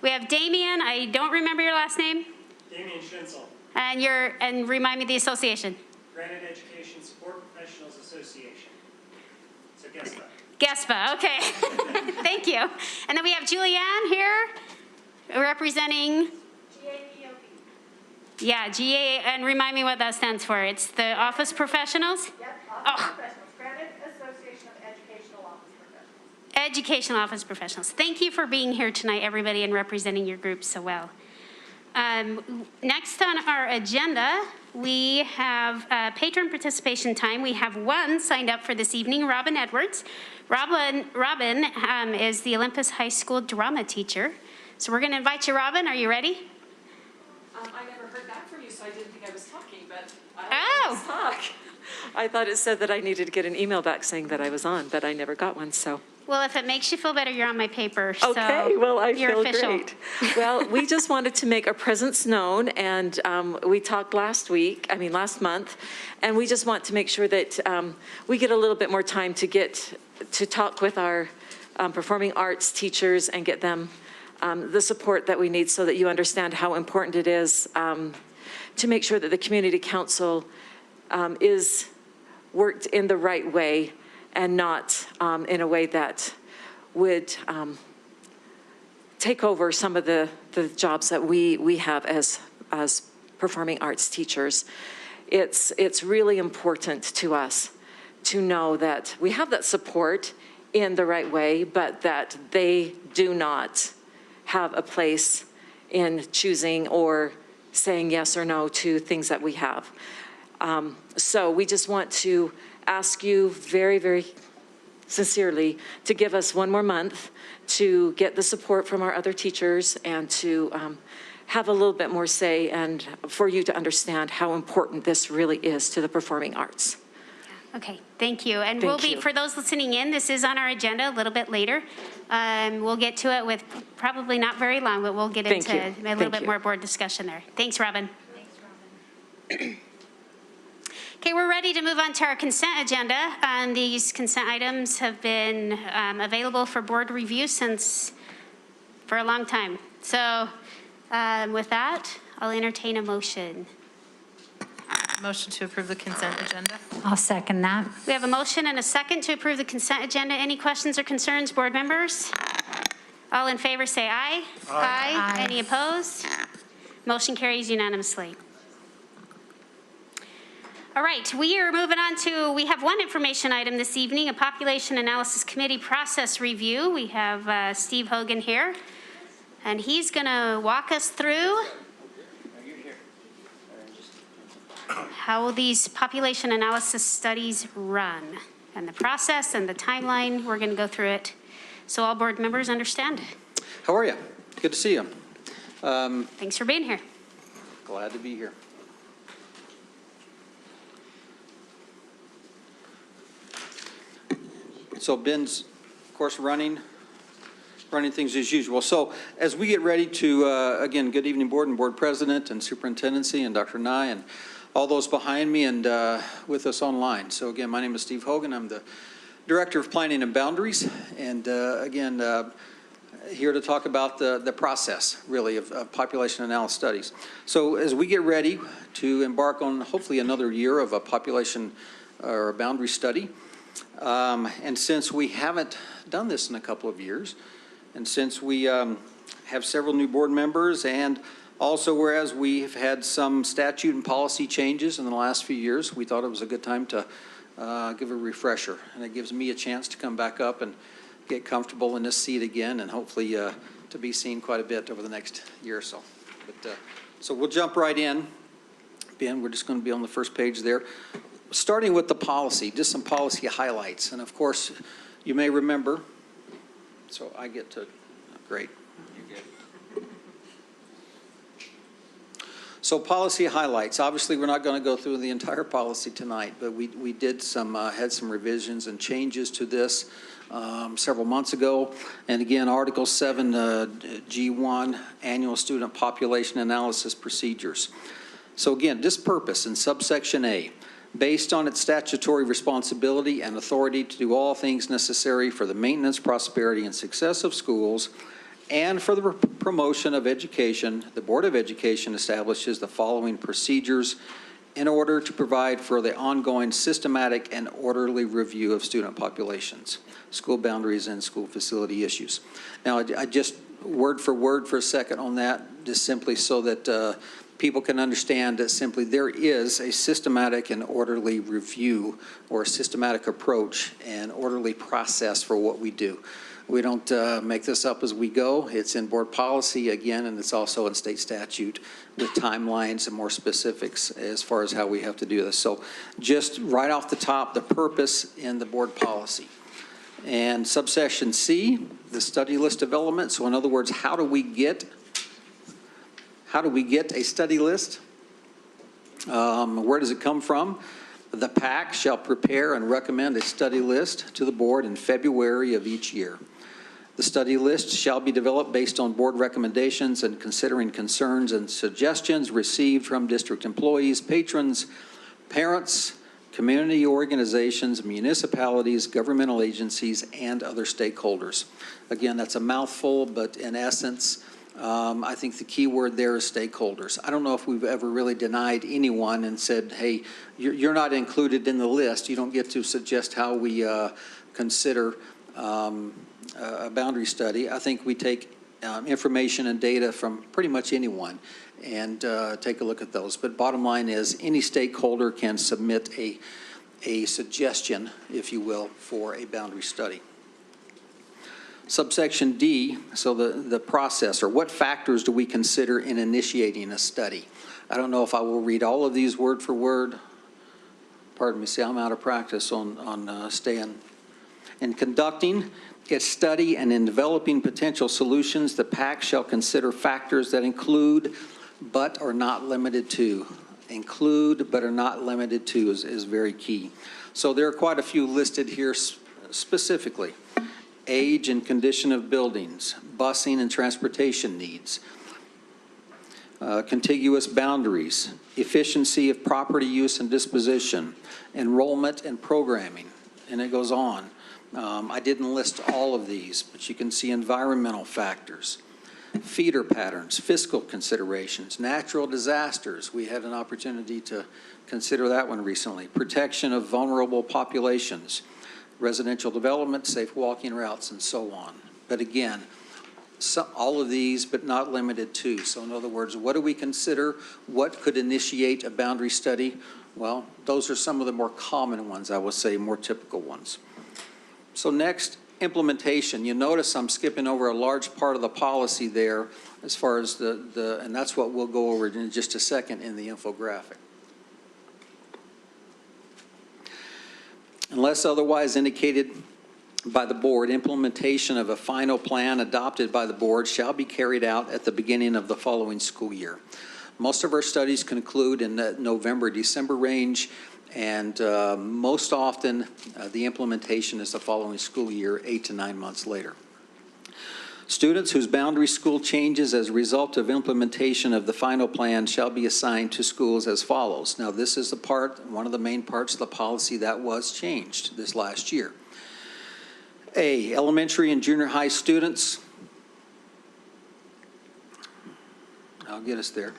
We have Damien, I don't remember your last name. Damien Schinzel. And remind me the association. Granite Education Support Professionals Association. So GESPA. GESPA, okay. Thank you. And then we have Julianne here representing. GAPOP. Yeah, GA, and remind me what that stands for. It's the Office Professionals? Yep, Office Professionals. Granite Association of Educational Office Professionals. Educational Office Professionals. Thank you for being here tonight, everybody, and representing your group so well. Next on our agenda, we have patron participation time. We have one signed up for this evening, Robin Edwards. Robin is the Olympus High School drama teacher. So we're going to invite you, Robin. Are you ready? I never heard back from you, so I didn't think I was talking, but I was talk. I thought it said that I needed to get an email back saying that I was on, but I never got one, so. Well, if it makes you feel better, you're on my paper. Okay, so well, I you're feel official. great. Well, we just wanted to make our presence known, and we talked last month, and we just want to make sure that we get a little bit more time to talk with our performing arts teachers and get them the support that we need so that you understand how important it is to make sure that the community council is worked in the right way and not in a way that would take over some of the jobs that we have as performing arts teachers. It's really important to us to know that we have that support in the right way, but that they do not have a place in choosing or saying yes or no to things that we have. So we just want to ask you very, very sincerely to give us one more month to get the support from our other teachers and to have a little bit more say, and for you to understand how important this really is to the performing arts. Okay, thank you. And Thank we'll be, you. for those listening in, this is on our agenda a little bit later. We'll get to it with probably not very long, but we'll get Thank into you. a little Thank bit you. more board discussion there. Thanks, Robin. Okay, we're ready to move on to our consent agenda. These consent items have been available for board review for a long time. So with that, I'll entertain a motion. Motion to approve the consent agenda. I'll second that. We have a motion and a second to approve the consent agenda. Any questions or concerns, board members? All in favor say aye. Aye. Any opposed? Motion carries unanimously. All right, we are moving on to, we have one information item this evening, a Population Analysis Committee process review. We have Steve Hogan here, and he's going to walk us through how these population analysis studies run and the process and the timeline. We're going to go through it so all board members understand. How are you? Good to see you. Thanks for being here. Glad to be here. So Ben's, of course, running things as usual. So as we get ready to, again, good evening, board and board president and superintendency and Dr. Nye and all those behind me and with us online. So again, my name is Steve Hogan. I'm the Director of Planning and Boundaries. And again, here to talk about the process, really, of population analysis studies. So as we get ready to embark on hopefully another year of a population or a boundary study, and since we haven't done this in a couple of years, and since we have several new board members, and also whereas we've had some statute and policy changes in the last few years, we thought it was a good time to give a refresher. And it gives me a chance to come back up and get comfortable in this seat again, and hopefully to be seen quite a bit over the next year or so. But, so we'll jump right in. Ben, we're just going to be on the first page there. Starting with the policy, just some policy highlights. And of course, you may remember, so I get to, great. You get. So policy highlights. Obviously, we're not going to go through the entire policy tonight, but we did had some revisions and changes to this several months ago. And again, Article 7, G1, Annual Student Population Analysis Procedures. So again, this purpose in Subsection A, based on its statutory responsibility and authority to do all things necessary for the maintenance, prosperity, and success of schools, and for the promotion of education, the Board of Education establishes the following procedures in order to provide for the ongoing systematic and orderly review of student populations, school boundaries, and school facility issues. Now, I just word for a second on that, just simply so that people can understand that simply there is a systematic and orderly review or a systematic approach and orderly process for what we do. We don't make this up as we go. It's in board policy again, and it's also in state statute with timelines and more specifics as far as how we have to do this. So just right off the top, the purpose in the board policy. And subsection C, the study list development. So in other words, how do we get a study list? Where does it come from? The PAC shall prepare and recommend a study list to the board in February of each year. The study list shall be developed based on board recommendations and considering concerns and suggestions received from district employees, patrons, parents, community organizations, municipalities, governmental agencies, and other stakeholders. Again, that's a mouthful, but in essence, I think the key word there is stakeholders. I don't know if we've ever really denied anyone and said, hey, you're not included in the list. You don't get to suggest how we consider a boundary study. I think we take information and data from pretty much anyone. and take a look at those. But bottom line is, any stakeholder can submit a suggestion, if you will, for a boundary study. Subsection D, so the process, or what factors do we consider in initiating a study? I don't know if I will read all of these word for word. Pardon me, see, I'm out of practice on staying. In conducting its study and in developing potential solutions, the PAC shall consider factors that include but are not limited to. Include but are not limited to is very key. So there are quite a few listed here specifically. Age and condition of buildings, busing and transportation needs, contiguous boundaries, efficiency of property use and disposition, enrollment and programming, and it goes on. I didn't list all of these, but you can see environmental factors, feeder patterns, fiscal considerations, natural disasters. We had an opportunity to consider that one recently. Protection of vulnerable populations, residential development, safe walking routes, and so on. But again, all of these, but not limited to. So in other words, what do we consider? What could initiate a boundary study? Well, those are some of the more common ones, I would say, more typical ones. So next, implementation. You notice I'm skipping over a large part of the policy there as far as and that's what we'll go over in just a second in the infographic. Unless otherwise indicated by the board, implementation of a final plan adopted by the board shall be carried out at the beginning of the following school year. Most of our studies conclude in the November, December range, and most often the implementation is the following school year, 8 to 9 months later. Students whose boundary school changes as a result of implementation of the final plan shall be assigned to schools as follows. Now, this is the part, one of the main parts of the policy that was changed this last year. A, elementary and junior high students. I'll get us there.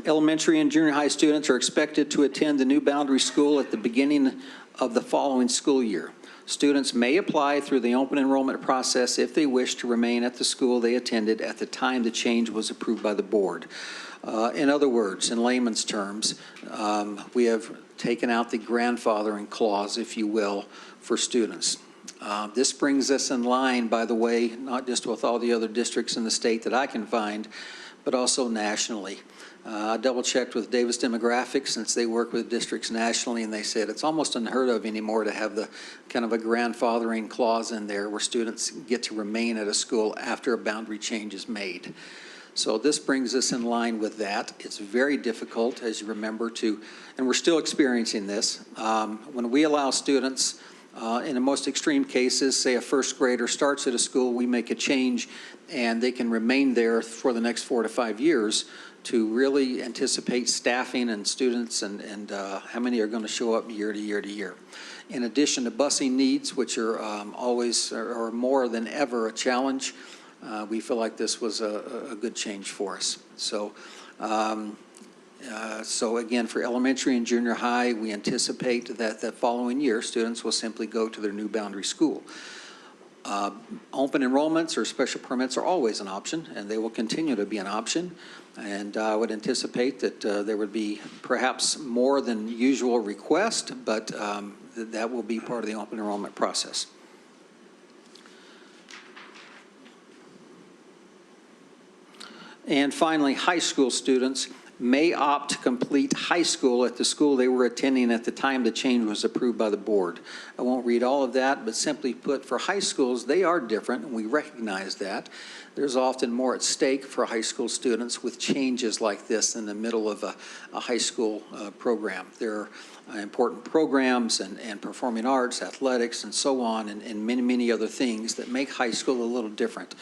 Elementary and junior high students are expected to attend the new boundary school at the beginning of the following school year. Students may apply through the open enrollment process if they wish to remain at the school they attended at the time the change was approved by the board. In other words, in layman's terms, we have taken out the grandfathering clause, if you will, for students. This brings us in line, by the way, not just with all the other districts in the state that I can find, but also nationally. I double-checked with Davis Demographics, since they work with districts nationally, and they said it's almost unheard of anymore to have the kind of a grandfathering clause in there where students get to remain at a school after a boundary change is made. So this brings us in line with that. It's very difficult, as you remember, and we're still experiencing this. When we allow students, in the most extreme cases, say a first grader starts at a school, we make a change, and they can remain there for the next 4 to 5 years to really anticipate staffing and students and how many are going to show up year to year to year. In addition to busing needs, which are always or more than ever a challenge, we feel like this was a good change for us. So, so again, for elementary and junior high, we anticipate that the following year, students will simply go to their new boundary school. Open enrollments or special permits are always an option, and they will continue to be an option. And I would anticipate that there would be perhaps more than usual request, but that will be part of the open enrollment process. And finally, high school students may opt to complete high school at the school they were attending at the time the change was approved by the board. I won't read all of that, but simply put, for high schools, they are different, and we recognize that. There's often more at stake for high school students with changes like this in the middle of a high school program. There are important programs and performing arts, athletics, and so on, and many, many other things that make high school a little different.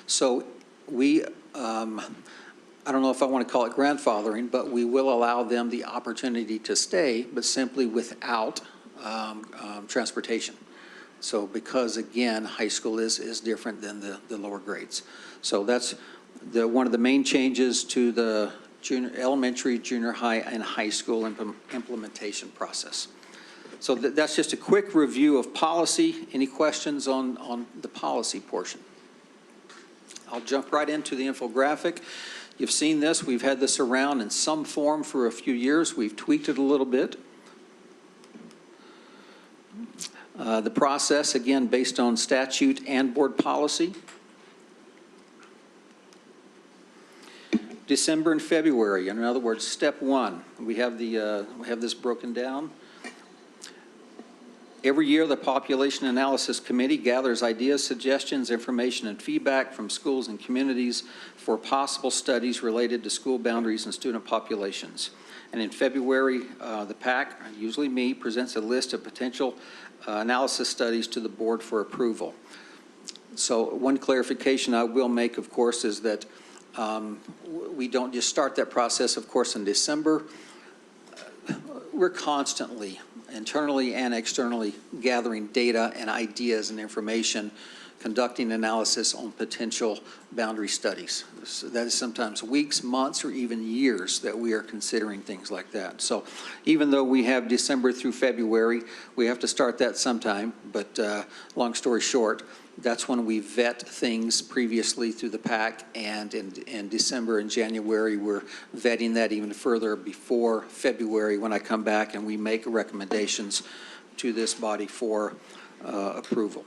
So we, I don't know if I want to call it grandfathering, but we will allow them the opportunity to stay, but simply without transportation. So because, again, high school is different than the lower grades. So that's one of the main changes to the elementary, junior high, and high school implementation process. So that's just a quick review of policy. Any questions on the policy portion? I'll jump right into the infographic. You've seen this. We've had this around in some form for a few years. We've tweaked it a little bit. The process, again, based on statute and board policy. December and February, in other words, step one, we have this broken down. Every year, the Population Analysis Committee gathers ideas, suggestions, information, and feedback from schools and communities for possible studies related to school boundaries and student populations. And in February, the PAC, usually me, presents a list of potential analysis studies to the board for approval. So one clarification I will make, of course, is that we don't just start that process, of course, in December. We're constantly, internally and externally, gathering data and ideas and information, conducting analysis on potential boundary studies. So that is sometimes weeks, months, or even years that we are considering things like that. So even though we have December through February, we have to start that sometime, but long story short, that's when we vet things previously through the PAC, and in December and January, we're vetting that even further before February when I come back and we make recommendations to this body for approval.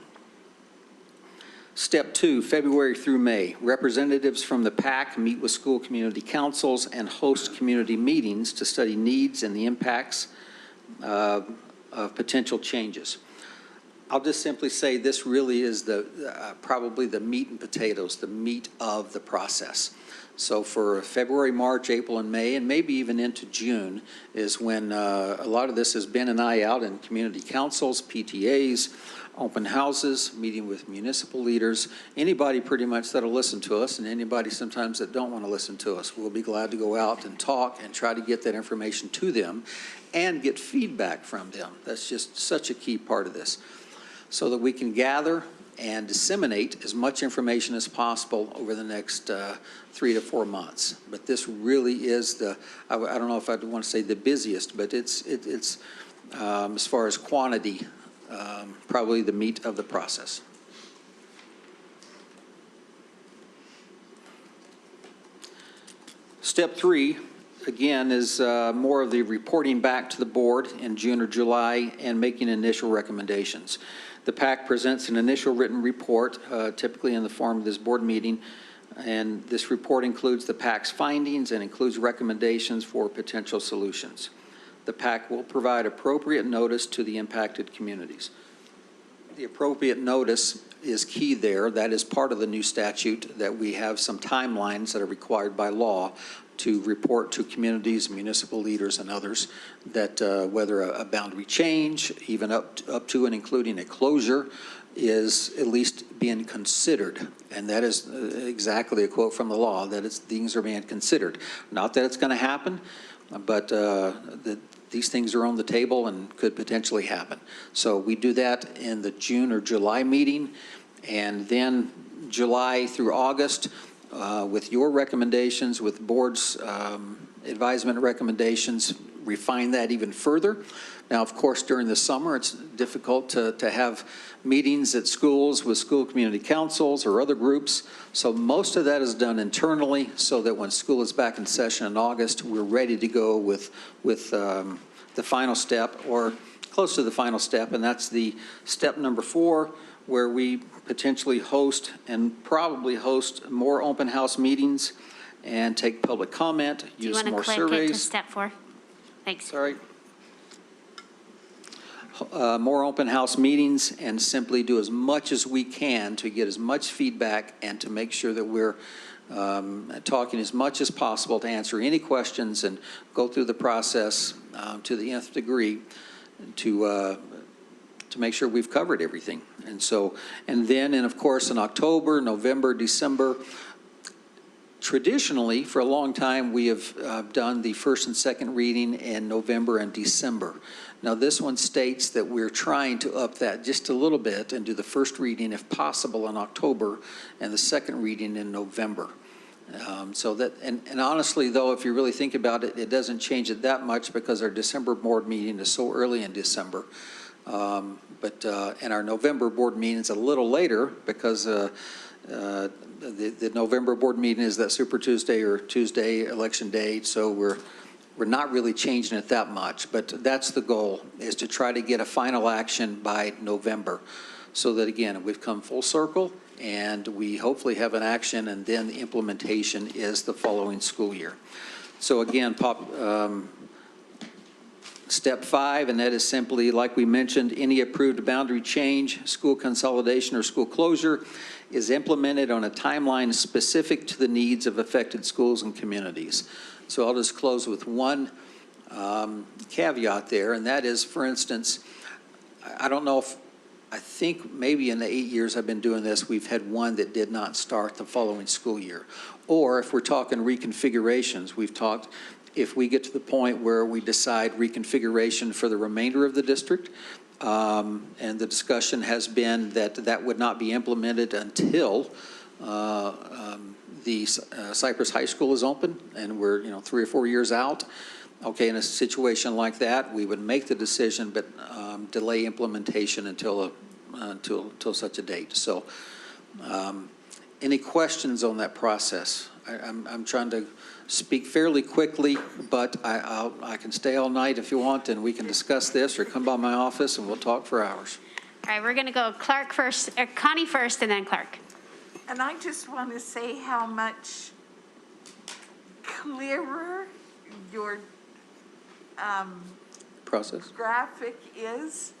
Step two, February through May. Representatives from the PAC meet with school community councils and host community meetings to study needs and the impacts of potential changes. I'll just simply say this really is probably the meat and potatoes, the meat of the process. So for February, March, April, and May, and maybe even into June, is when a lot of this has been an eye out in community councils, PTAs, open houses, meeting with municipal leaders, anybody pretty much that'll listen to us, and anybody sometimes that don't want to listen to us. We'll be glad to go out and talk and try to get that information to them and get feedback from them. That's just such a key part of this, so that we can gather and disseminate as much information as possible over the next 3 to 4 months. But this really is I don't know if I'd want to say the busiest, but it's as far as quantity, probably the meat of the process. Step three, again, is more of the reporting back to the board in June or July and making initial recommendations. The PAC presents an initial written report, typically in the form of this board meeting, and this report includes the PAC's findings and includes recommendations for potential solutions. The PAC will provide appropriate notice to the impacted communities. The appropriate notice is key there. That is part of the new statute, that we have some timelines that are required by law to report to communities, municipal leaders, and others that whether a boundary change, even up to and including a closure, is at least being considered. And that is exactly a quote from the law, that things are being considered. Not that it's going to happen, but these things are on the table and could potentially happen. So we do that in the June or July meeting, and then July through August, with your recommendations, with board's advisement recommendations, refine that even further. Now, of course, during the summer, it's difficult to have meetings at schools with school community councils or other groups. So most of that is done internally, so that when school is back in session in August, we're ready to go with the final step, or close to the final step, and that's the step number 4, where we potentially host and probably host more open house meetings and take public comment, use more surveys. Do you want to click it to step 4? Thanks. Sorry. More open house meetings, and simply do as much as we can to get as much feedback and to make sure that we're talking as much as possible to answer any questions and go through the process to the nth degree to make sure we've covered everything. And so, and then, and of course, in October, November, December, traditionally, for a long time, we have done the first and second reading in November and December. Now, this one states that we're trying to up that just a little bit and do the first reading, if possible, in October and the second reading in November. So that, and honestly, though, if you really think about it, it doesn't change it that much because our December board meeting is so early in December. And our November board meeting is a little later because the November board meeting is that Super Tuesday or Tuesday election day, so we're not really changing it that much, but that's the goal, is to try to get a final action by November, so that, again, we've come full circle, and we hopefully have an action, and then the implementation is the following school year. So again, Step 5, and that is simply, like we mentioned, any approved boundary change, school consolidation, or school closure is implemented on a timeline specific to the needs of affected schools and communities. So I'll just close with one caveat there, and that is, for instance, I don't know if, I think maybe in the 8 years I've been doing this, we've had one that did not start the following school year. Or if we're talking reconfigurations, we've talked, if we get to the point where we decide reconfiguration for the remainder of the district, and the discussion has been that that would not be implemented until the Cypress High School is open, and we're 3 or 4 years out. Okay, in a situation like that, we would make the decision, but delay implementation until such a date. So, any questions on that process? I'm trying to speak fairly quickly, but I can stay all night if you want, and we can discuss this, or come by my office and we'll talk for hours. All right, we're going to go Clark first, Connie first, and then Clark. And I just want to say how much clearer your Process. graphic is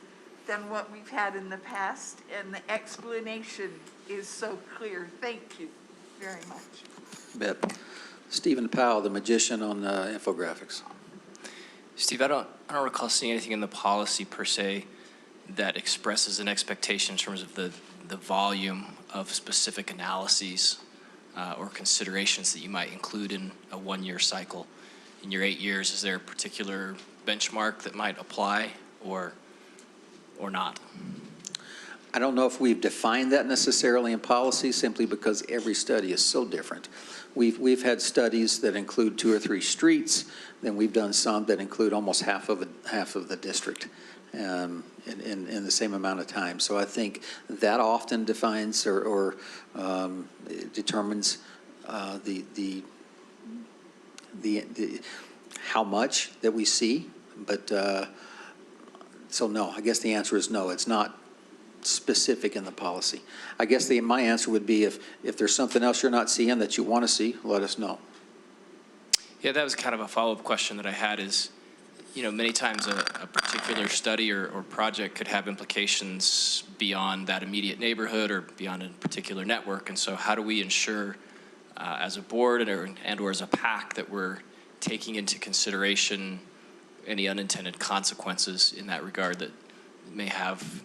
than what we've had in the past, and the explanation is so clear. Thank you very much. Bet. Stephen Powell, the magician on infographics. Steve, I don't recall seeing anything in the policy per se that expresses an expectation in terms of the volume of specific analyses or considerations that you might include in a one-year cycle. In your 8 years, is there a particular benchmark that might apply or not? I don't know if we've defined that necessarily in policy, simply because every study is so different. We've had studies that include 2 or 3 streets, then we've done some that include almost half of the district in the same amount of time. So I think that often defines or determines the how much that we see. But so no, I guess the answer is no. It's not specific in the policy. I guess my answer would be, if there's something else you're not seeing that you want to see, let us know. Yeah, that was kind of a follow-up question that I had is, many times a particular study or project could have implications beyond that immediate neighborhood or beyond a particular network. And so how do we ensure as a board and or as a PAC that we're taking into consideration any unintended consequences in that regard that may have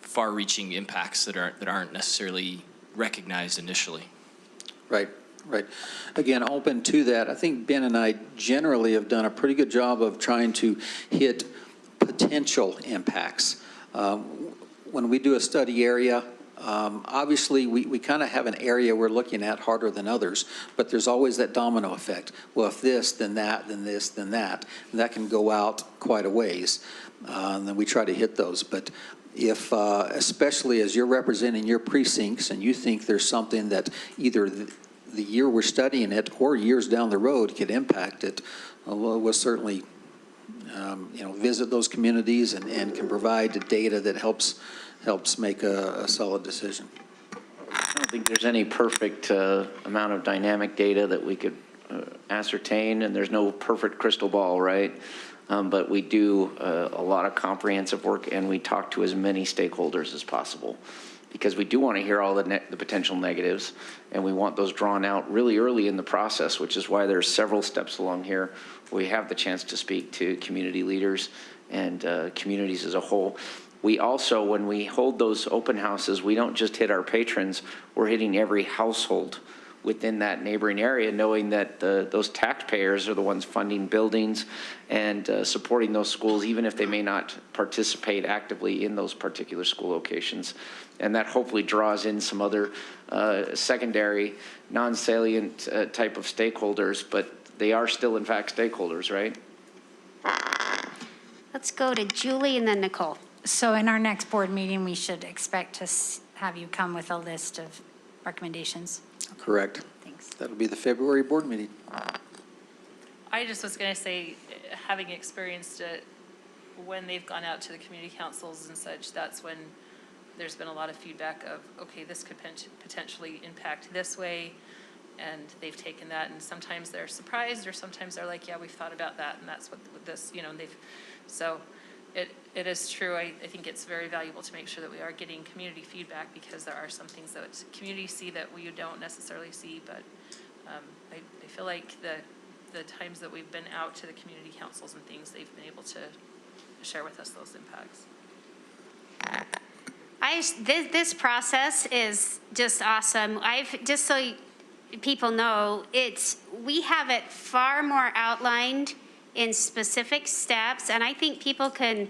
far-reaching impacts that aren't necessarily recognized initially? Right. Again, open to that. I think Ben and I generally have done a pretty good job of trying to hit potential impacts. When we do a study area, obviously we kind of have an area we're looking at harder than others, but there's always that domino effect. Well, if this, then that, then this, then that. And that can go out quite a ways. And then we try to hit those. But if, especially as you're representing your precincts and you think there's something that either the year we're studying it or years down the road could impact it, we'll certainly visit those communities and can provide the data that helps make a solid decision. I don't think there's any perfect amount of dynamic data that we could ascertain, and there's no perfect crystal ball, right? But we do a lot of comprehensive work, and we talk to as many stakeholders as possible, because we do want to hear all the potential negatives, and we want those drawn out really early in the process, which is why there's several steps along here where we have the chance to speak to community leaders and communities as a whole. We also, when we hold those open houses, we don't just hit our patrons, we're hitting every household within that neighboring area, knowing that those taxpayers are the ones funding buildings and supporting those schools, even if they may not participate actively in those particular school locations. And that hopefully draws in some other secondary, non-salient type of stakeholders, but they are still in fact stakeholders, right? Let's go to Julie and then Nicole. So in our next board meeting, we should expect to have you come with a list of recommendations. Correct. Thanks. That'll be the February board meeting. I just was going to say, having experienced it, when they've gone out to the community councils and such, that's when there's been a lot of feedback of, okay, this could potentially impact this way, and they've taken that, and sometimes they're surprised, or sometimes they're like, yeah, we've thought about that, and that's what this, you know, and they've, so it is true. I think it's very valuable to make sure that we are getting community feedback, because there are some things that communities see that we don't necessarily see, but I feel like the times that we've been out to the community councils and things, they've been able to share with us those impacts. This process is just awesome. Just so people know, we have it far more outlined in specific steps, and I think people can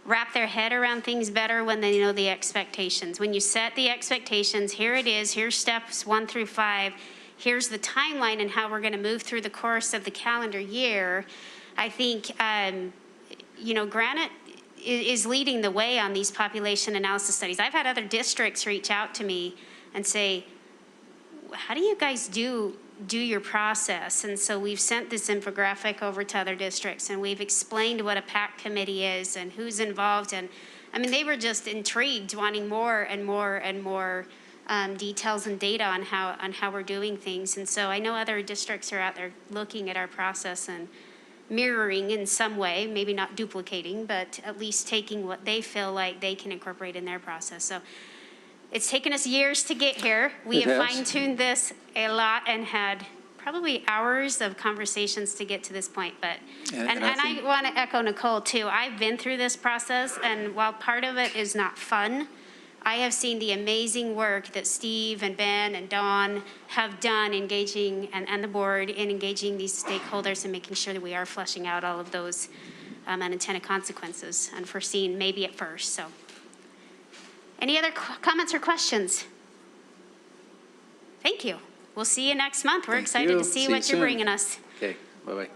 wrap their head around things better when they know the expectations. When you set the expectations, here it is, here's steps 1 through 5, here's the timeline and how we're going to move through the course of the calendar year. I think, Granite is leading the way on these population analysis studies. I've had other districts reach out to me and say, how do you guys do your process? And so we've sent this infographic over to other districts, and we've explained what a PAC committee is and who's involved. And I mean, they were just intrigued, wanting more and more and more details and data on how we're doing things. And so I know other districts are out there looking at our process and mirroring in some way, maybe not duplicating, but at least taking what they feel like they can incorporate in their process. So it's taken us years to get here. We have fine-tuned this a lot and had probably hours of conversations to get to this point. But and I want to echo Nicole too. I've been through this process, and while part of it is not fun, I have seen the amazing work that Steve and Ben and Dawn have done engaging, and the board in engaging these stakeholders and making sure that we are fleshing out all of those unintended consequences, unforeseen maybe at first. So, any other comments or questions? Thank you. We'll see you next month. We're excited to see what you're bringing us. Okay, bye-bye.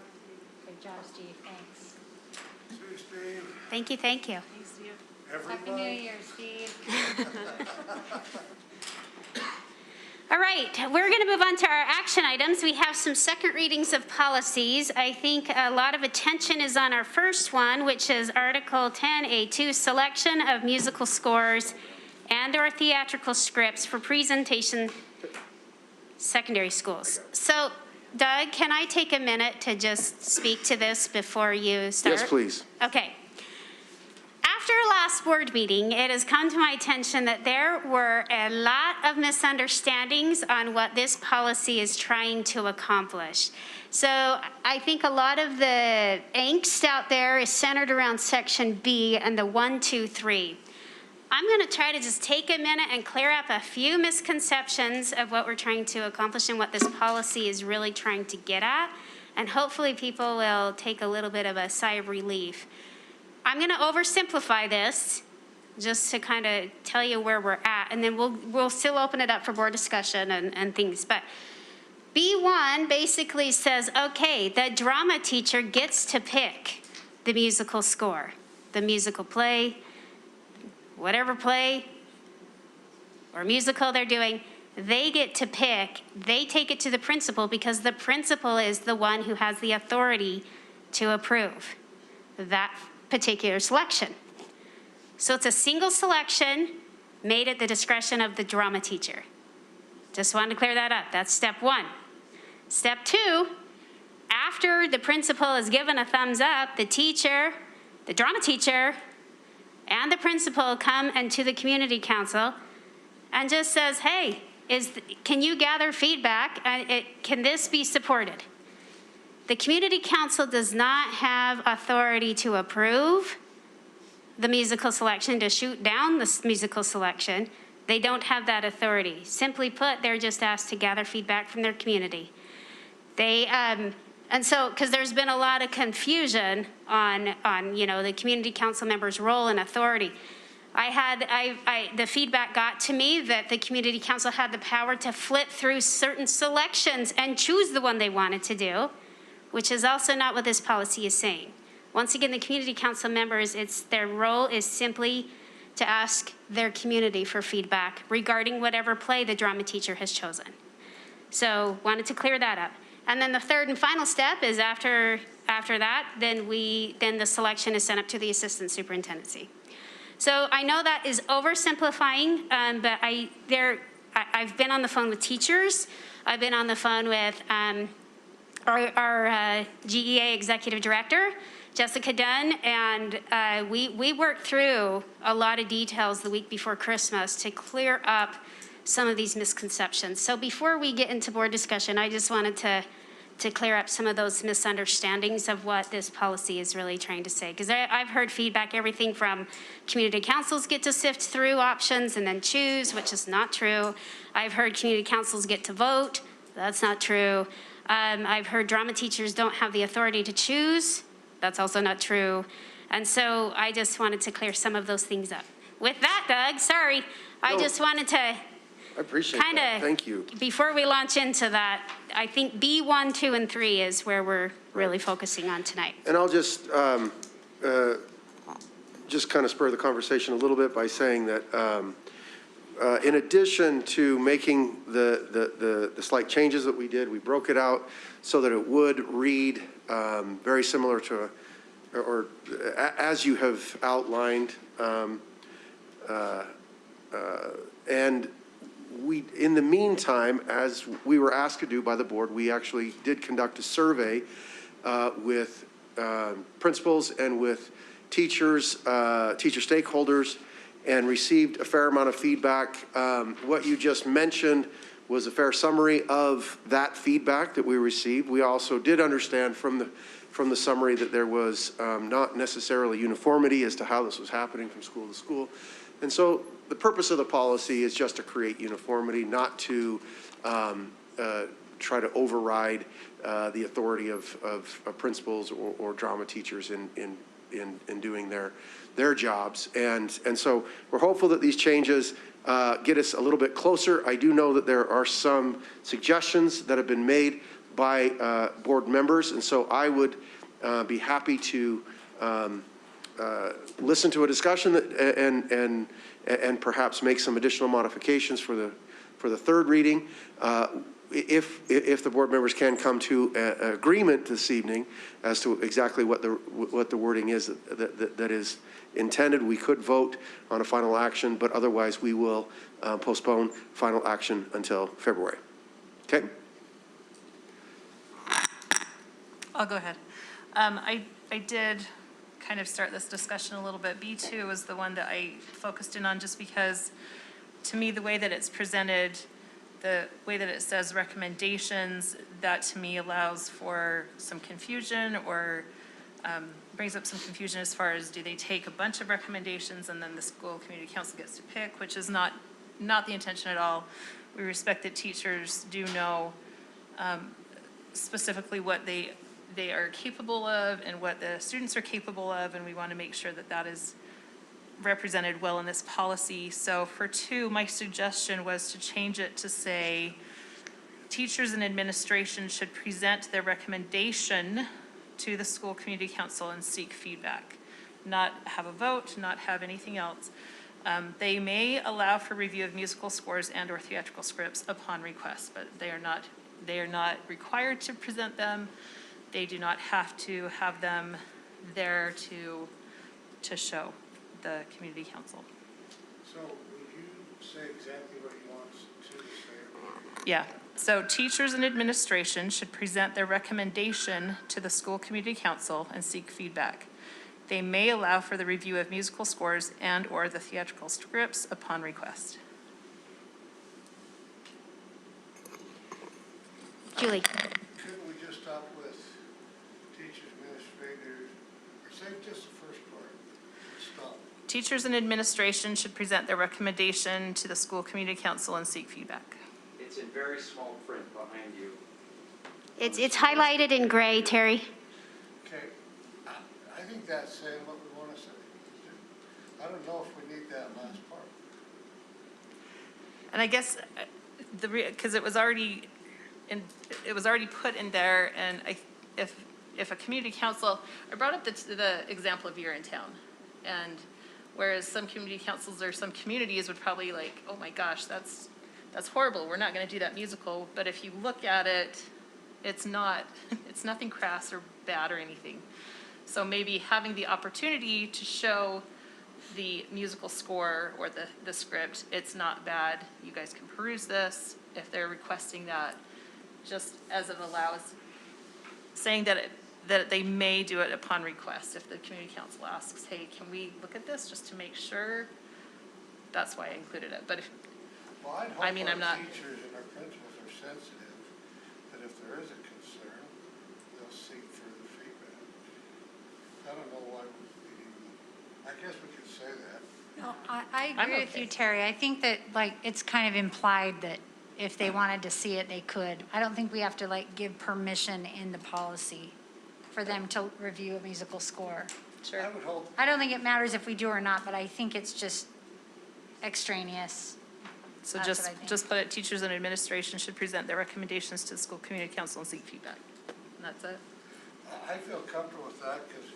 Good job, Steve. Thanks. Thank you, thank you. Happy New Year, Steve. All right, we're going to move on to our action items. We have some second readings of policies. I think a lot of attention is on our first one, which is Article 10A2, selection of musical scores and/or theatrical scripts for presentation secondary schools. So, Doug, can I take a minute to just speak to this before you start? Yes, please. Okay. After last board meeting, it has come to my attention that there were a lot of misunderstandings on what this policy is trying to accomplish. So I think a lot of the angst out there is centered around Section B and the 1, 2, 3. I'm going to try to just take a minute and clear up a few misconceptions of what we're trying to accomplish and what this policy is really trying to get at. And hopefully people will take a little bit of a sigh of relief. I'm going to oversimplify this just to kind of tell you where we're at, and then we'll still open it up for board discussion and things. But B1 basically says, okay, the drama teacher gets to pick the musical score, the musical play, whatever play or musical they're doing, they get to pick. They take it to the principal because the principal is the one who has the authority to approve that particular selection. So it's a single selection made at the discretion of the drama teacher. Just wanted to clear that up. That's step 1. Step 2, after the principal is given a thumbs up, the teacher, the drama teacher, and the principal come into the community council and just says, hey, can you gather feedback? Can this be supported? The community council does not have authority to approve the musical selection, to shoot down the musical selection. They don't have that authority. Simply put, they're just asked to gather feedback from their community. And so, because there's been a lot of confusion on the community council members' role and authority. The feedback got to me that the community council had the power to flip through certain selections and choose the one they wanted to do, which is also not what this policy is saying. Once again, the community council members, their role is simply to ask their community for feedback regarding whatever play the drama teacher has chosen. So wanted to clear that up. And then the third and final step is after that, then the selection is sent up to the assistant superintendency. So I know that is oversimplifying, but I've been on the phone with teachers. I've been on the phone with our GEA executive director, Jessica Dunn, and we worked through a lot of details the week before Christmas to clear up some of these misconceptions. So before we get into board discussion, I just wanted to clear up some of those misunderstandings of what this policy is really trying to say. Because I've heard feedback, everything from community councils get to sift through options and then choose, which is not true. I've heard community councils get to vote. That's not true. I've heard drama teachers don't have the authority to choose. That's also not true. And so I just wanted to clear some of those things up. With that, Doug, sorry, I just wanted to I appreciate that. Thank you. before we launch into that, I think B1, 2, and 3 is where we're really focusing on tonight. And I'll just kind of spur the conversation a little bit by saying that in addition to making the slight changes that we did, we broke it out so that it would read very similar to, or as you have outlined. And we, in the meantime, as we were asked to do by the board, we actually did conduct a survey with principals and with teachers, teacher stakeholders, and received a fair amount of feedback. What you just mentioned was a fair summary of that feedback that we received. We also did understand from the summary that there was not necessarily uniformity as to how this was happening from school to school. And so the purpose of the policy is just to create uniformity, not to try to override the authority of principals or drama teachers in doing their jobs. And so we're hopeful that these changes get us a little bit closer. I do know that there are some suggestions that have been made by board members, and so I would be happy to listen to a discussion that, and perhaps make some additional modifications for the third reading. If the board members can come to an agreement this evening as to exactly what the wording is that is intended, we could vote on a final action, but otherwise we will postpone final action until February. Okay? I'll go ahead. I did kind of start this discussion a little bit. B2 was the one that I focused in on just because, to me, the way that it's presented, the way that it says recommendations, that to me allows for some confusion or brings up some confusion as far as do they take a bunch of recommendations and then the school community council gets to pick, which is not the intention at all. We respect that teachers do know specifically what they are capable of and what the students are capable of, and we want to make sure that that is represented well in this policy. So for 2, my suggestion was to change it to say, teachers and administration should present their recommendation to the school community council and seek feedback. Not have a vote, not have anything else. They may allow for review of musical scores and or theatrical scripts upon request, but they are not required to present them. They do not have to have them there to show the community council. So will you say exactly what he wants to say? Yeah, so teachers and administration should present their recommendation to the school community council and seek feedback. They may allow for the review of musical scores and or the theatrical scripts upon request. Julie. Couldn't we just stop with teachers, administrators, or say just the first part? Stop. Teachers and administration should present their recommendation to the school community council and seek feedback. It's in very small print behind you. It's highlighted in gray, Terry. Okay, I think that's saying what we want to say. I don't know if we need that last part. And I guess because it was already put in there, and if a community council, I brought up the example of You're in Town, and Whereas some community councils or some communities would probably like, oh my gosh, that's horrible, we're not gonna do that musical. But if you look at it, it's not, it's nothing crass or bad or anything. So maybe having the opportunity to show the musical score or the script, it's not bad, you guys can peruse this, if they're requesting that, just as it allows, saying that they may do it upon request. If the community council asks, hey, can we look at this just to make sure? That's why I included it, but if, Well, I'd I mean, hope I'm our not, teachers and our principals are sensitive, that if there is a concern, they'll seek further feedback. I don't know why I guess we could say that. No, I I'm agree with okay. you, Terry. I think that, like, it's kind of implied that if they wanted to see it, they could. I don't think we have to, like, give permission in the policy for them to review a musical score. sure. I would hope, I don't think it matters if we do or not, but I think it's just extraneous. So That's what I think. just put it, teachers and administration should present their recommendations to the school community council and seek feedback. And that's it. I feel comfortable with that, because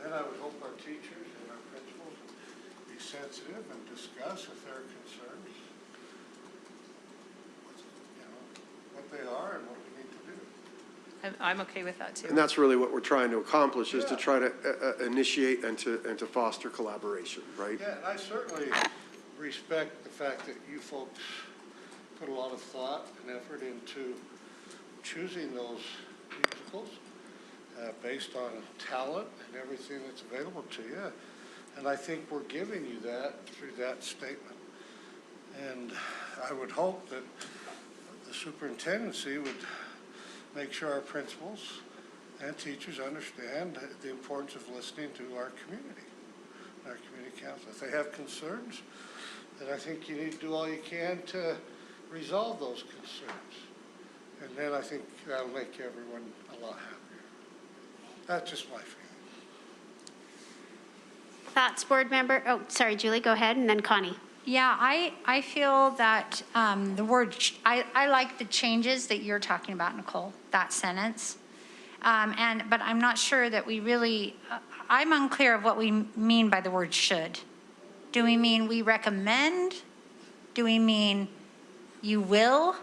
then I would hope our teachers and our principals would be sensitive and discuss if there are concerns, what they are and what we need to do. I'm okay with that too. And that's really what we're trying to accomplish, is to try to initiate and to foster collaboration, right? Yeah, and I certainly respect the fact that you folks put a lot of thought and effort into choosing those musicals based on talent and everything that's available to you. And I think we're giving you that through that statement. And I would hope that the superintendency would make sure our principals and teachers understand the importance of listening to our community, our community council. If they have concerns, then I think you need to do all you can to resolve those concerns. And then I think that'll make everyone a lot happier. That's just my feeling. Thoughts, board member? Oh, sorry, Julie, go ahead, and then Connie. Yeah, I feel that the word, I like the changes that you're talking about, Nicole, that sentence. But I'm not sure that we really, I'm unclear of what we mean by the word should. Do we mean we recommend? Do we mean you will?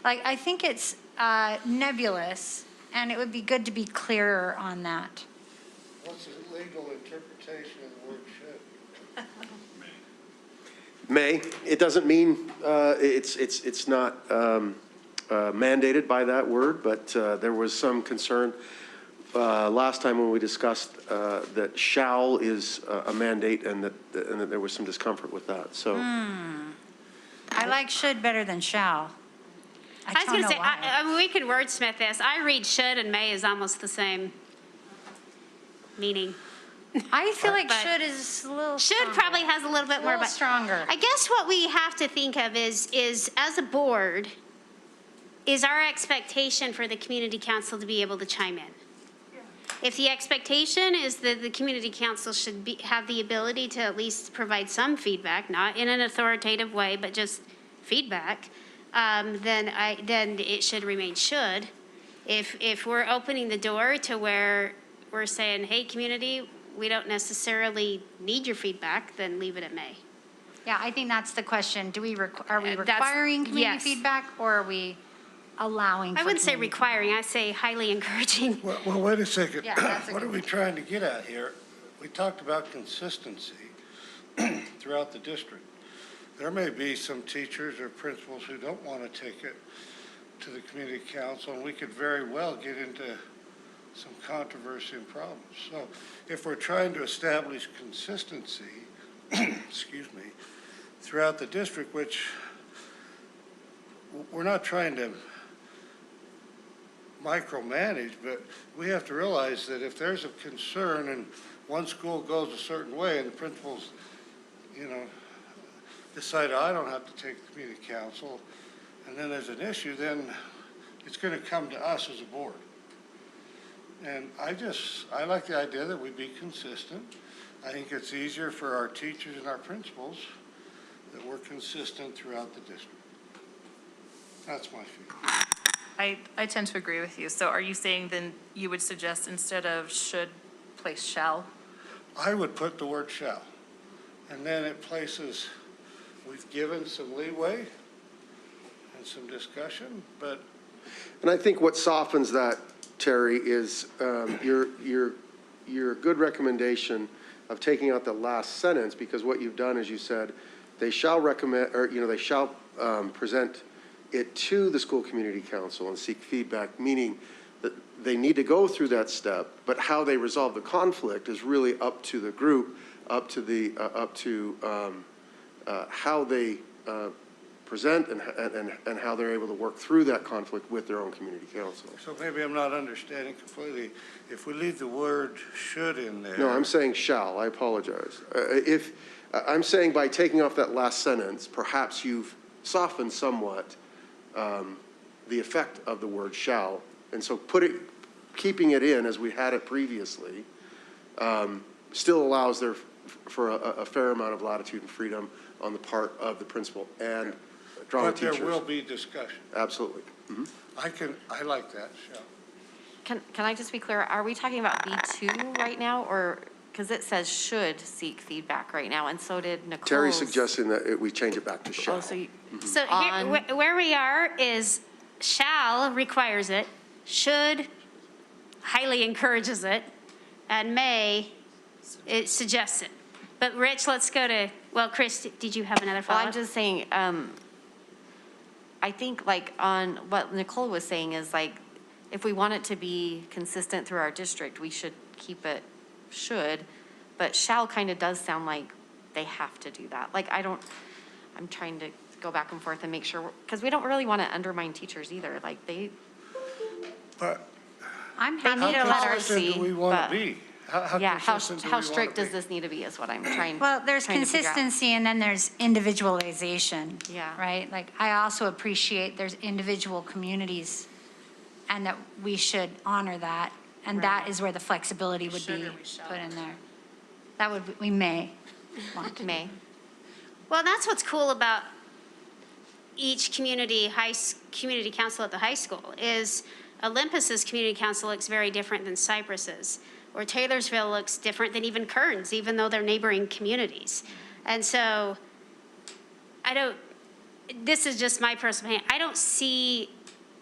Like, I think it's nebulous, and it would be good to be clearer on that. What's the legal interpretation of the word should? May, it doesn't mean, it's not mandated by that word, but there was some concern last time when we discussed that shall is a mandate, and that there was some discomfort with that, so. I like should better than shall. I was going to say, I mean, we could wordsmith this. I read should and may is almost the same meaning. I feel like But should is a little Should stronger. probably has a little bit A more, little but stronger. I guess what we have to think of is as a board, is our expectation for the community council to be able to chime in. If the expectation is that the community council should have the ability to at least provide some feedback, not in an authoritative way, but just feedback, then it should remain should. If we're opening the door to where we're saying, hey, community, we don't necessarily need your feedback, then leave it at may. Yeah, I think that's the question. Are we That's- requiring community yes. feedback, or are we allowing? I for wouldn't say community requiring, I say highly encouraging. Well, wait a second. Yeah, that's a What are good we trying to get at here? We talked about consistency throughout the district. There may be some teachers or principals who don't want to take it to the community council, and we could very well get into some controversy and problems. So if we're trying to establish consistency, excuse me, throughout the district, which we're not trying to micromanage, but we have to realize that if there's a concern and one school goes a certain way and the principals, decide, I don't have to take the community council, and then there's an issue, then it's going to come to us as a board. And I like the idea that we be consistent. I think it's easier for our teachers and our principals that we're consistent throughout the district. That's my feeling. I tend to agree with you. So are you saying then you would suggest instead of should, place shall? I would put the word shall. And then it places, we've given some leeway and some discussion, but And I think what softens that, Terry, is your good recommendation of taking out the last sentence, because what you've done is you said, they shall recommend, or, they shall present it to the school community council and seek feedback, meaning that they need to go through that step, but how they resolve the conflict is really up to the group, up to how they present and how they're able to work through that conflict with their own community council. so maybe I'm not understanding completely. If we leave the word should in there. No, I'm saying shall, I apologize. I'm saying by taking off that last sentence, perhaps you've softened somewhat the effect of the word shall. And so keeping it in as we had it previously, still allows there for a fair amount of latitude and freedom on the part of the principal and drama teachers. But there will be discussion. Absolutely. Mhm. I like that, shall. Can I just be clear? Are we talking about B2 right now, or, because it says should seek feedback right now, and so did Nicole's. Terry's suggesting that we change it back to shall. Oh, so you, So here, where we are is shall requires it, should highly encourages it, and may it suggests it. But Rich, let's go to, well, Chris, did you have another well, follow-up? I'm just saying, I think like on what Nicole was saying is like, if we want it to be consistent through our district, we should keep it should, but shall kind of does sound like they have to do that. Like, I'm trying to go back and forth and make sure, because we don't really want to undermine teachers either. Like But I'm they happy need to to let let her us consistent see. do we want but- to be? How Yeah, consistent do we how want to strict be? does this need to be is what I'm trying. Well, there's trying to figure out. consistency and then there's individualization. Yeah. Right? Like, I also appreciate there's individual communities and that we should honor that. And that is where the flexibility would be put in there. That would, we may want to. May. Well, that's what's cool about each community council at the high school is Olympus's community council looks very different than Cypress's, or Taylorsville looks different than even Kearns, even though they're neighboring communities. And so this is just my personal opinion.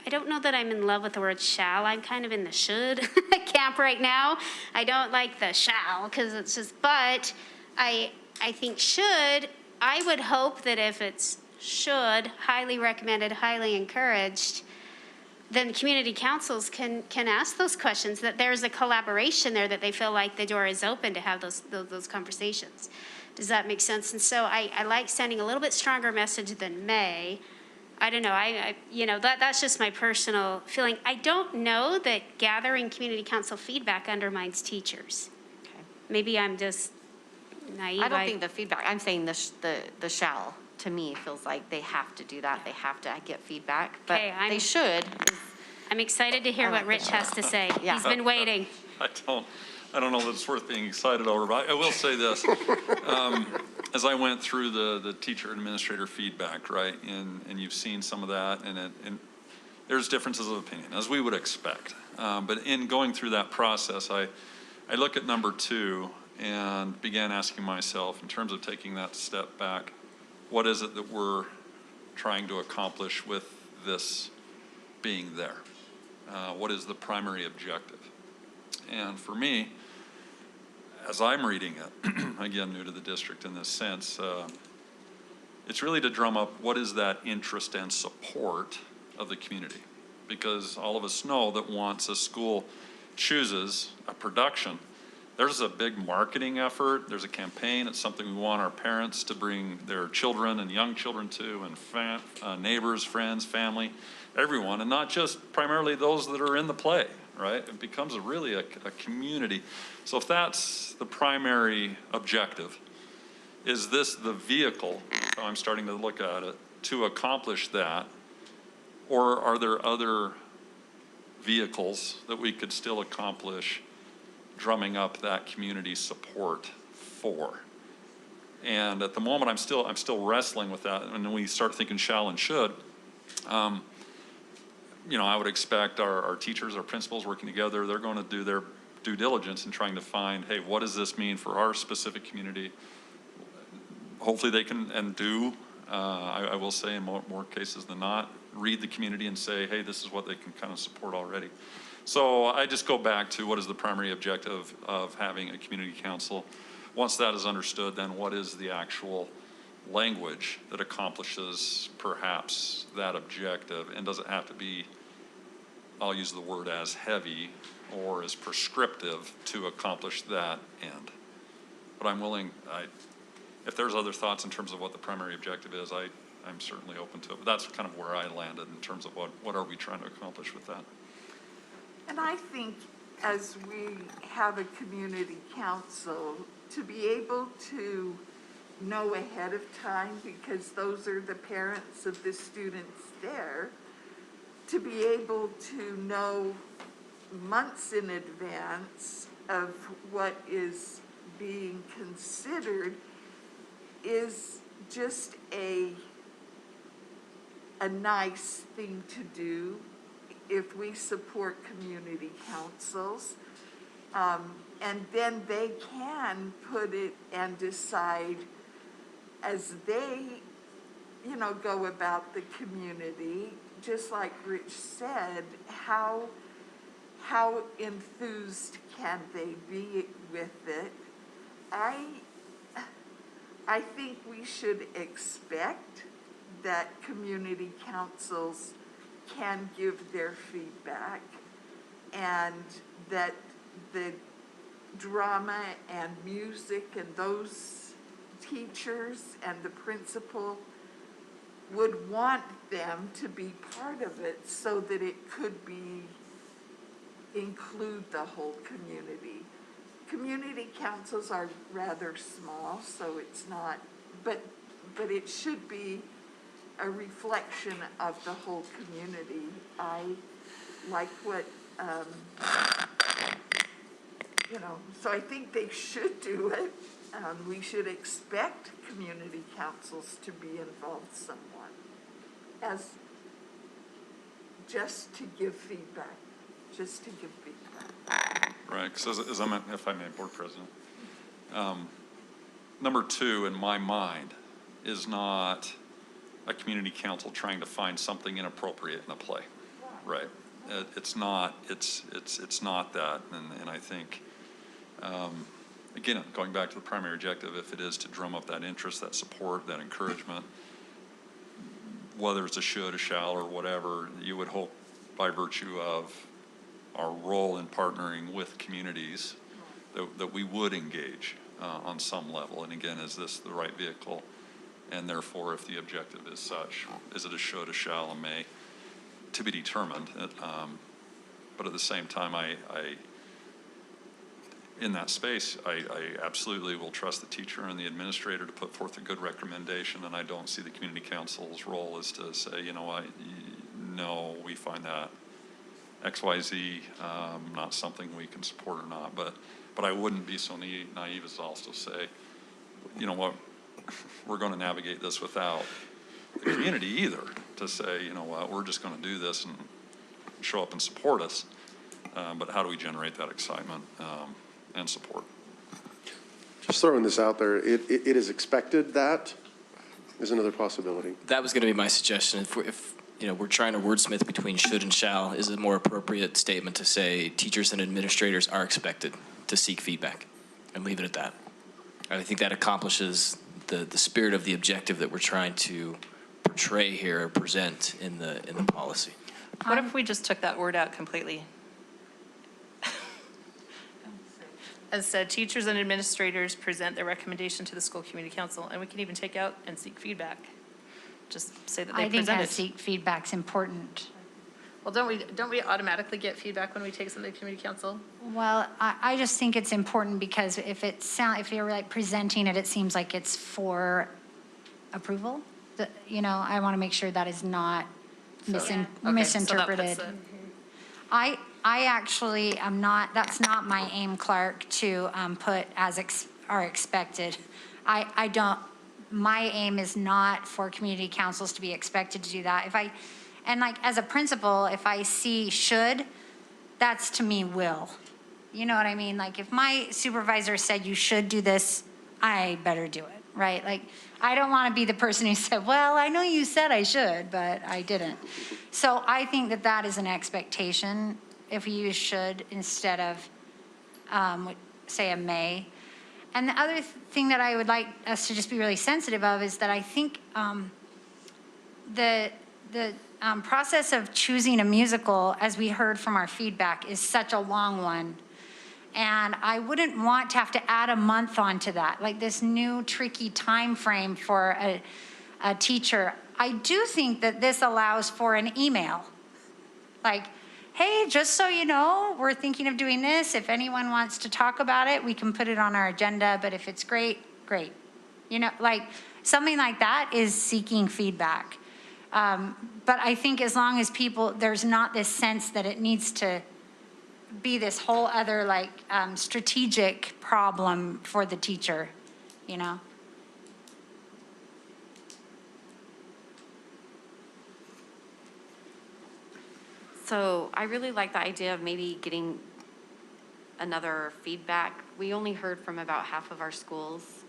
I don't know that I'm in love with the word shall. I'm kind of in the should camp right now. I don't like the shall because it's just, but I think should, I would hope that if it's should, highly recommended, highly encouraged, then community councils can ask those questions, that there's a collaboration there, that they feel like the door is open to have those conversations. Does that make sense? And so I like sending a little bit stronger message than may. I don't know, that's just my personal feeling. I don't know that gathering community council feedback undermines teachers. Okay. Maybe I'm just naive. I don't think the feedback, I'm saying the shall, to me, feels like they have to do that. They have to get feedback, but they should. I'm excited to hear what Rich has to say. Yeah. He's been waiting. I don't know that it's worth being excited over, but I will say this. As I went through the teacher administrator feedback, right, and you've seen some of that, and there's differences of opinion, as we would expect. But in going through that process, I look at number 2 and began asking myself, in terms of taking that step back, what is it that we're trying to accomplish with this being there? What is the primary objective? And for me, as I'm reading it, again, new to the district in this sense, it's really to drum up what is that interest and support of the community. Because all of us know that once a school chooses a production, there's a big marketing effort, there's a campaign, it's something we want our parents to bring their children and young children to, and neighbors, friends, family, everyone, and not just primarily those that are in the play, right? It becomes really a community. So if that's the primary objective, is this the vehicle, so I'm starting to look at it, to accomplish that, or are there other vehicles that we could still accomplish drumming up that community support for? And at the moment, I'm still wrestling with that. And when we start thinking shall and should, I would expect our teachers, our principals working together, they're going to do their due diligence in trying to find, hey, what does this mean for our specific community? hopefully they can and do, I will say in more cases than not, read the community and say, hey, this is what they can kind of support already. So I just go back to what is the primary objective of having a community council. Once that is understood, then what is the actual language that accomplishes perhaps that objective? And does it have to be, I'll use the word as heavy or as prescriptive to accomplish that end? But I'm willing, if there's other thoughts in terms of what the primary objective is, I'm certainly open to it. But that's kind of where I landed in terms of what are we trying to accomplish with that. And I think as we have a community council, to be able to know ahead of time, because those are the parents of the students there, to be able to know months in advance of what is being considered is just a nice thing to do if we support community councils. And then they can put it and decide as they, go about the community, just like Rich said, how enthused can they be with it? I think we should expect that community councils can give their feedback, and that the drama and music and those teachers and the principal would want them to be part of it so that it could include the whole community. Community councils are rather small, so it's not, but it should be a reflection of the whole community. I like what, so I think they should do it. We should expect community councils to be involved somewhat, as just to give feedback. Right, because if I may, Board President, number two in my mind is not a community council trying to find something inappropriate in a play, right? It's not that, and I think, again, going back to the primary objective, if it is to drum up that interest, that support, that encouragement, whether it's a should, a shall, or whatever, you would hope by virtue of our role in partnering with communities that we would engage on some level. And again, is this the right vehicle? And therefore, if the objective is such, is it a should, a shall, a may, to be determined. But at the same time, in that space, I absolutely will trust the teacher and the administrator to put forth a good recommendation, and I don't see the community council's role is to say, no, we find that XYZ not something we can support or not. But I wouldn't be so naive as to also say, you know what, we're going to navigate this without the community either, to say, you know what, we're just going to do this and show up and support us. But how do we generate that excitement and support? Just throwing this out there, it is expected that is another possibility. That was going to be my suggestion. If we're trying to wordsmith between should and shall, is a more appropriate statement to say teachers and administrators are expected to seek feedback, and leave it at that. I think that accomplishes the spirit of the objective that we're trying to portray here or present in the policy. What if we just took that word out completely? As said, teachers and administrators present their recommendation to the school community council, and we can even take out and seek feedback. Just say that they I think presented. that seek feedback's important. Well, don't we automatically get feedback when we take something to community council? Well, I just think it's important because if you're like presenting it, it seems like it's for approval. I want to make sure that is not misinterpreted. I actually am not, that's not my aim, Clark, to put as are expected. I don't, my aim is not for community councils to be expected to do that. And like as a principal, if I see should, that's to me will. You know what I mean? Like if my supervisor said you should do this, I better do it. right? Like, I don't want to be the person who said, well, I know you said I should, but I didn't. So I think that that is an expectation if we use should instead of, say, a may. And the other thing that I would like us to just be really sensitive of is that I think the process of choosing a musical, as we heard from our feedback, is such a long one. And I wouldn't want to have to add a month onto that, like this new tricky time frame for a teacher. I do think that this allows for an email. Like, hey, just so you know, we're thinking of doing this. If anyone wants to talk about it, we can put it on our agenda. But if it's great, great. You know, like something like that is seeking feedback. But I think as long as there's not this sense that it needs to be this whole other like strategic problem for the teacher, you know? So I really like the idea of maybe getting another feedback. We only heard from about half of our schools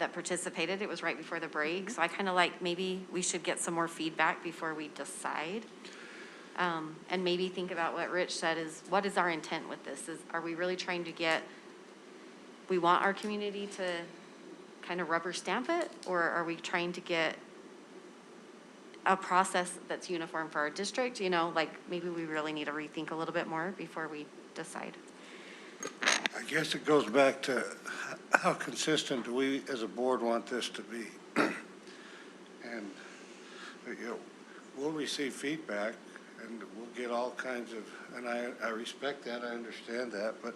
that participated. It was right before the break. So I kind of like maybe we should get some more feedback before we decide. And maybe think about what Rich said is, what is our intent with this? Are we really trying to we want our community to kind of rubber stamp it? Or are we trying to get a process that's uniform for our district? You know, like maybe we really need to rethink a little bit more before we decide. I guess it goes back to how consistent do we as a board want this to be? And, you know, we'll receive feedback and we'll get all kinds of, and I respect that, I understand that, but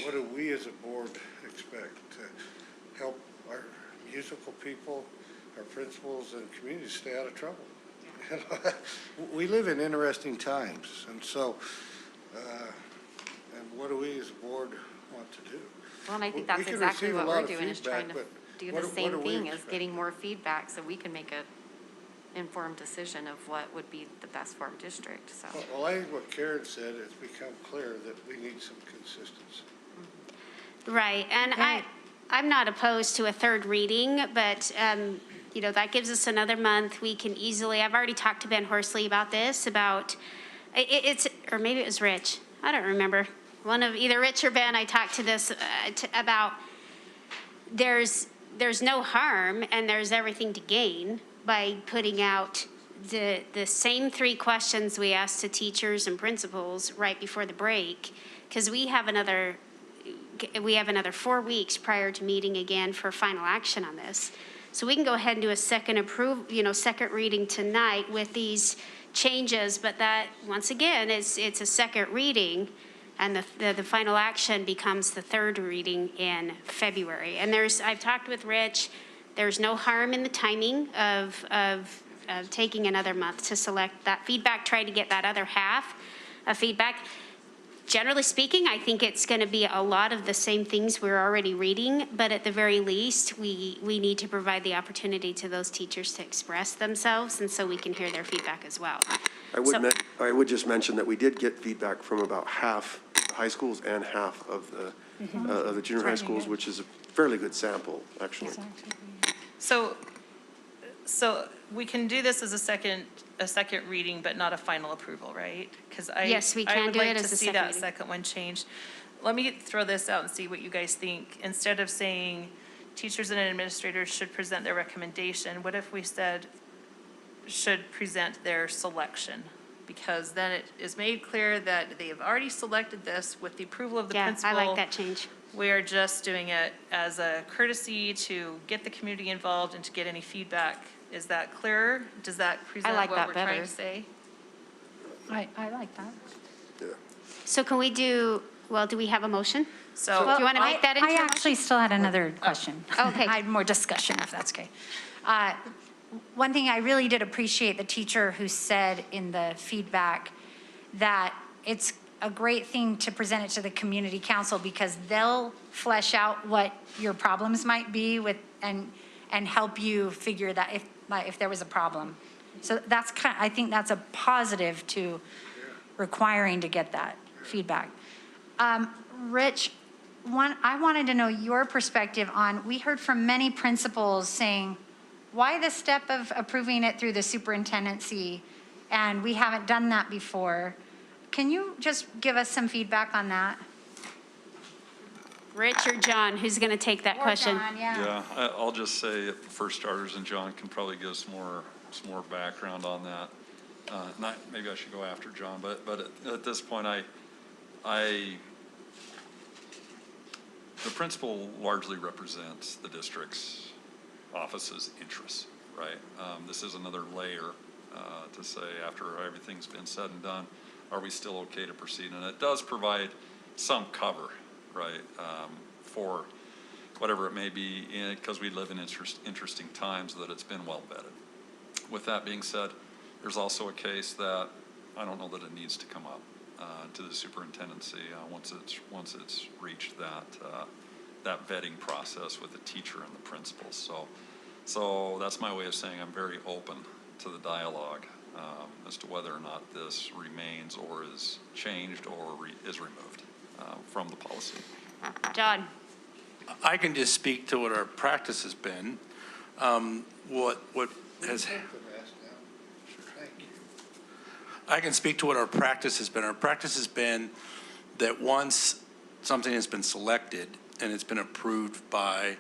what do we as a board expect? To help our musical people, our principals and communities stay out of trouble? We live in interesting times, and so, and what do we as a board want to do? Well, and I think that's exactly what we're doing, is trying to do the same thing as getting more feedback so we can make a informed decision of what would be the best for our district, so. Well, I think what Karen said, it's become clear that we need some consistency. Right, and I'm not opposed to a third reading, but, you know, that gives us another month. We can easily, I've already talked to Ben Horsley about this, or maybe it was Rich, I don't remember. One of either Rich or Ben, I talked to this about there's no harm and there's everything to gain by putting out the same 3 questions we asked to teachers and principals right before the break, because we have another 4 weeks prior to meeting again for final action on this. So we can go ahead and do a second reading tonight with these changes, but that, once again, it's a second reading, and the final action becomes the third reading in February. And I've talked with Rich, there's no harm in the timing of taking another month to select that feedback, try to get that other half of feedback. Generally speaking, I think it's going to be a lot of the same things we're already reading, but at the very least, we need to provide the opportunity to those teachers to express themselves, and so we can hear their feedback as well. I would just mention that we did get feedback from about half the high schools and half of the junior high schools, which is a fairly good sample, actually. So we can do this as a second reading, but not a final approval, right? Because Yes, we can do it as a second I would like to see that reading. second one changed. Let me throw this out and see what you guys think. Instead of saying teachers and administrators should present their recommendation, what if we said should present their selection? Because then it is made clear that they have already selected this with the approval of the principal. Yeah, I like that change. We are just doing it as a courtesy to get the community involved and to get any feedback. Is that clearer? Does that present like what that we're trying better. to say? I like that. So can we do we have a motion? So do you want to make that into a I motion? actually still had another question. Okay. I had more discussion, if that's okay. One thing I really did appreciate the teacher who said in the feedback that it's a great thing to present it to the community council because they'll flesh out what your problems might be and help you figure that if there was a problem. So that's I think that's a positive to requiring to get that feedback. Rich, I wanted to know your perspective on, we heard from many principals saying, why the step of approving it through the superintendency? And we haven't done that before. Can you just give us some feedback on that? Rich or John, who's going to take that question? John, Yeah, I'll just say for starters, and John can probably give us some more background on that. Maybe I should go after John, but at this point, the principal largely represents the district's office's interests, right? This is another layer to say after everything's been said and done, are we still okay to proceed? And it does provide some cover, right, for whatever it may be, because we live in interesting times, that it's been well vetted. With that being said, there's also a case that I don't know that it needs to come up to the superintendency once it's reached that vetting process with the teacher and the principal. So that's my way of saying I'm very open to the dialogue as to whether or not this remains or is changed or is removed from the policy. John. I can just speak to what our practice has been. I can speak to what our practice has been. Our practice has been that once something has been selected and it's been approved by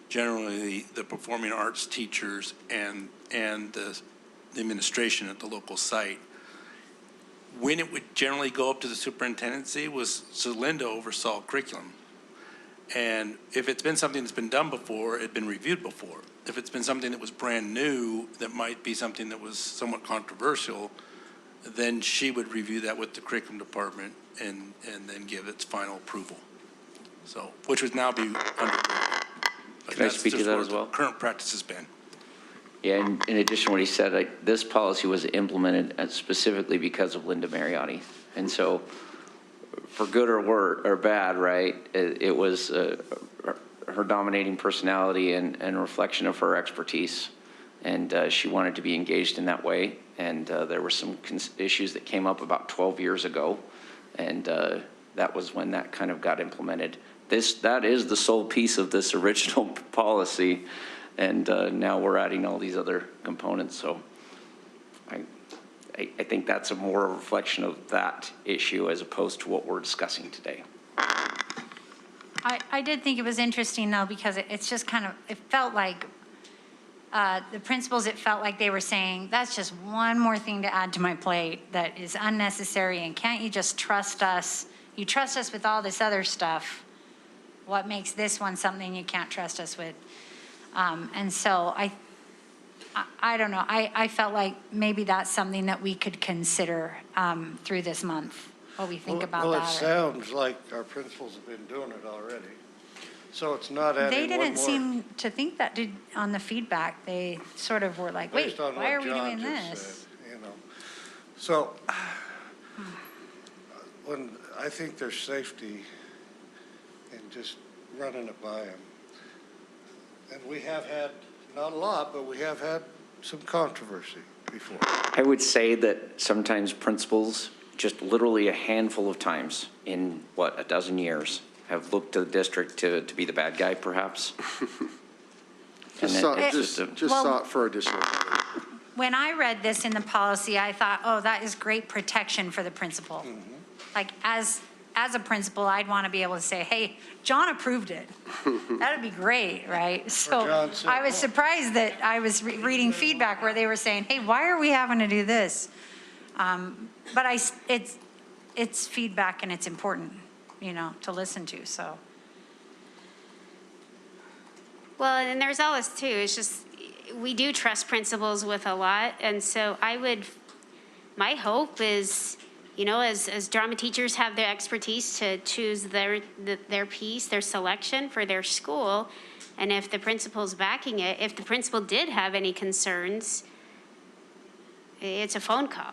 generally the performing arts teachers and the administration at the local site, when it would generally go up to the superintendency was so Linda oversaw curriculum. And if it's been something that's been done before, it'd been reviewed before. If it's been something that was brand new, that might be something that was somewhat controversial, then she would review that with the curriculum department and then give its final approval. So, which would now be under. Can I speak to that as well? Current practice has been. Yeah, and in addition to what he said, this policy was implemented specifically because of Linda Mariotti. And so, for good or bad, right, it was her dominating personality and reflection of her expertise. And she wanted to be engaged in that way. And there were some issues that came up about 12 years ago. And that was when that kind of got implemented. That is the sole piece of this original policy. And now we're adding all these other components. So I think that's a more reflection of that issue as opposed to what we're discussing today. I did think it was interesting though, because it's just kind of, it felt like the principals, it felt like they were saying, that's just one more thing to add to my plate that is unnecessary, and can't you just trust us? You trust us with all this other stuff. What makes this one something you can't trust us with? And so I don't know. I felt like maybe that's something that we could consider through this month, what we think about that. Well, it sounds like our principals have been doing it already. So it's not adding They didn't one more. seem to think that on the feedback. They sort of were like, wait, Based on why what are we John doing just this? said, you know. So when I think there's safety in just running it by them. And we have had, not a lot, but we have had some controversy before. I would say that sometimes principals, just literally a handful of times in, a dozen years, have looked to the district to be the bad guy, perhaps. Just saw it for additional. When I read this in the policy, I thought, oh, that is great protection for the principal. Like, as a principal, I'd want to be able to say, hey, John approved it. That'd be great, right? So I was surprised that I was reading feedback where they were saying, hey, why are we having to do this? But it's feedback and it's important, to listen to, so. Well, and there's always too, it's just, we do trust principals with a lot. And so my hope is, as drama teachers have their expertise to choose their piece, their selection for their school, and if the principal's backing it, if the principal did have any concerns, it's a phone call.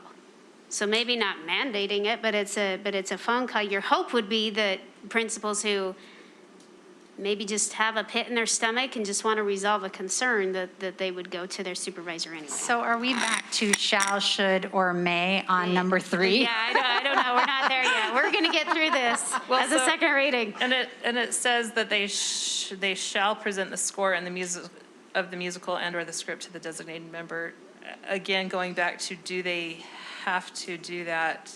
So maybe not mandating it, but it's a phone call. Your hope would be that principals who maybe just have a pit in their stomach and just want to resolve a concern, that they would go to their supervisor anyway. So are we back to shall, should, or may on number 3? Yeah, I don't know. We're not there yet. We're going to get through this as a second reading. And it says that they shall present the score and the music of the musical and/or the script to the designated member. Again, going back to, do they have to do that,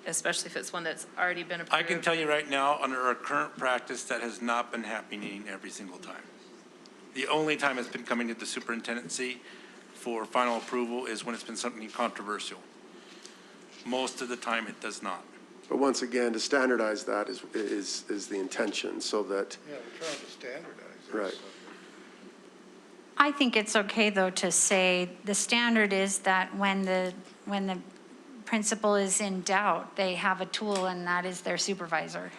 especially if it's one that's already been approved? I can tell you right now, under our current practice, that has not been happening every single time. The only time it's been coming to the superintendency for final approval is when it's been something controversial. Most of the time, it does not. But once again, to standardize that is the intention, so that, Yeah, we're trying to standardize it. right. I think it's okay, though, to say the standard is that when the principal is in doubt, they have a tool, and that is their supervisor.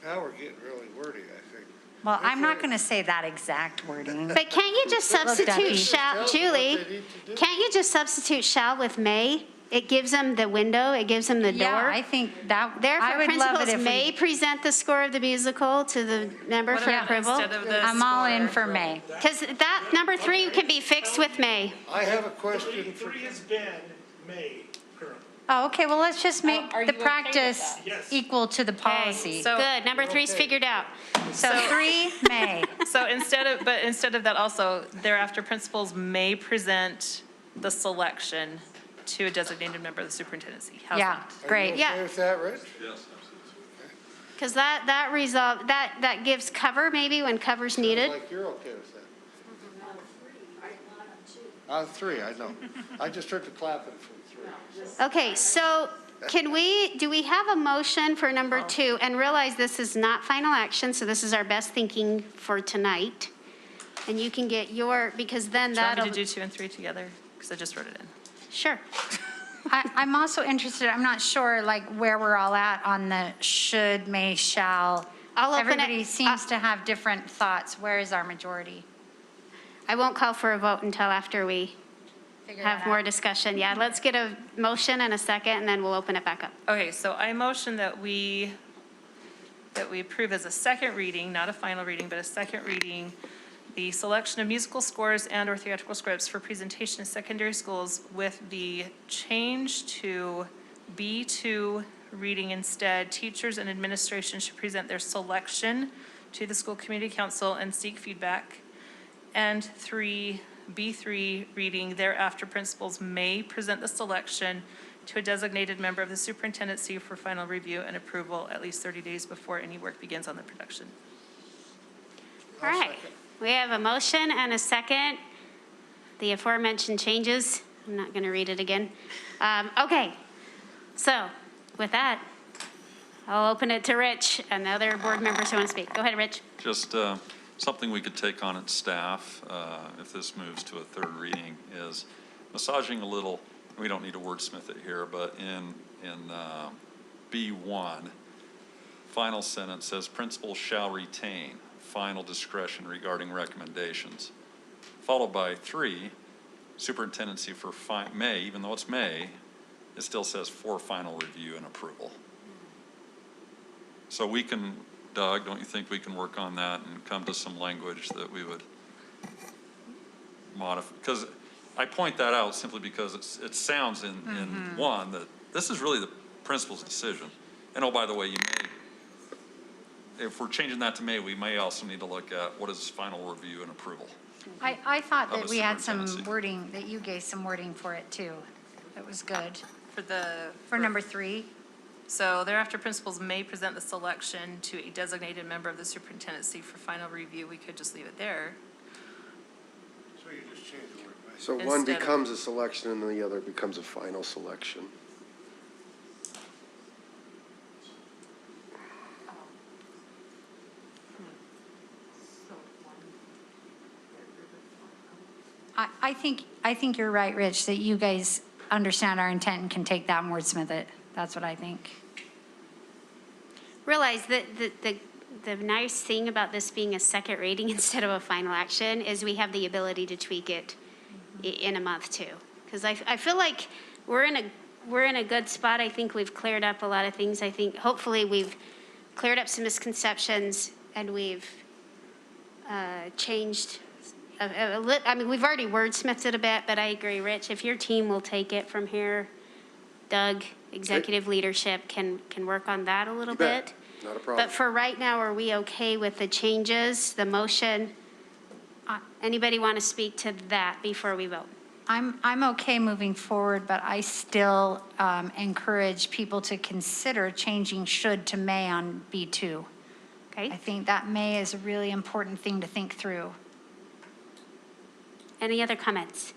Now we're getting really wordy, I think. Well, I'm not going to say that exact wording. But can't you just Look, substitute Duffy. shall, Julie, can't you just substitute shall with may? It gives them the window, it gives them the door. Yeah, I think that, I Therefore, would love it principals if may we, present the score of the musical to the member What for about approval. instead of the I'm all in score? for may. Because that, number 3 can be fixed with may. I have a question for, 3 has been May currently. Oh, okay, well, let's just make are the you okay with practice that? Yes. equal to the policy. So- Good, number 3's figured out. So 3, may. So instead of that also, thereafter, principals may present the selection to a designated member of the superintendency. How's Yeah, that? great. are you Yeah. okay with that, Rich? Yes, Because that gives cover maybe when cover's needed. Like you're okay with that? On 3, I know. I just heard the clapping from 3. Okay, so do we have a motion for number 2? And realize this is not final action, so this is our best thinking for tonight. And you can get because then Do you want me that'll. to do 2 and 3 together? Because I just wrote it in. Sure. I'm also interested, I'm not sure like where we're all at on the should, may, shall. I'll open it- Everybody seems to have different thoughts. Where is our majority? I won't call for a vote until after we Figure have that more out. discussion. Yeah, let's get a motion and a second, and then we'll open it back up. Okay, so I motion that we approve as a second reading, not a final reading, but a second reading, the selection of musical scores and/or theatrical scripts for presentation in secondary schools with the change to B2 reading instead. Teachers and administration should present their selection to the school community council and seek feedback. And 3, B3 reading, thereafter principals may present the selection to a designated member of the superintendency for final review and approval at least 30 days before any work begins on the production. All right, we have a motion and a second. The aforementioned changes, I'm not going to read it again. Okay, so with that, I'll open it to Rich and the other board members who want to speak. Go ahead, Rich. just something we could take on at staff, if this moves to a third reading, is massaging a little, we don't need to wordsmith it here, but in B1, final sentence says, principals shall retain final discretion regarding recommendations. Followed by 3, superintendency for may, even though it's may, it still says for final review and approval. So we can, Doug, don't you think we can work on that and come to some language that we would modify? Because I point that out simply because it sounds in 1 that this is really the principal's decision. And oh, by the way, you may, if we're changing that to may, we may also need to look at what is final review and approval. I thought Of that a we had some superintendency. wording, that you gave some wording for it too. That was good. For For number 3, So thereafter, principals may present the selection to a designated member of the superintendency for final review. We could just leave it there. So you just change the word may. So one Instead of- becomes a selection and the other becomes a final selection. I think you're right, Rich, that you guys understand our intent and can take that and wordsmith it. That's what I think. Realize that the nice thing about this being a second reading instead of a final action is we have the ability to tweak it in a month too. Because I feel like we're in a good spot. I think we've cleared up a lot of things. I think hopefully we've cleared up some misconceptions. we've changed, I mean, we've already wordsmithed it a bit, but I agree, Rich, if your team will take it from here, Doug, executive leadership can work on that a little You bet. bit. Not a problem. But for right now, are we okay with the changes, the motion? Anybody want to speak to that before we vote? I'm okay moving forward, but I still encourage people to consider changing should to may on B2. Okay. I think that may is a really important thing to think through. Any other comments?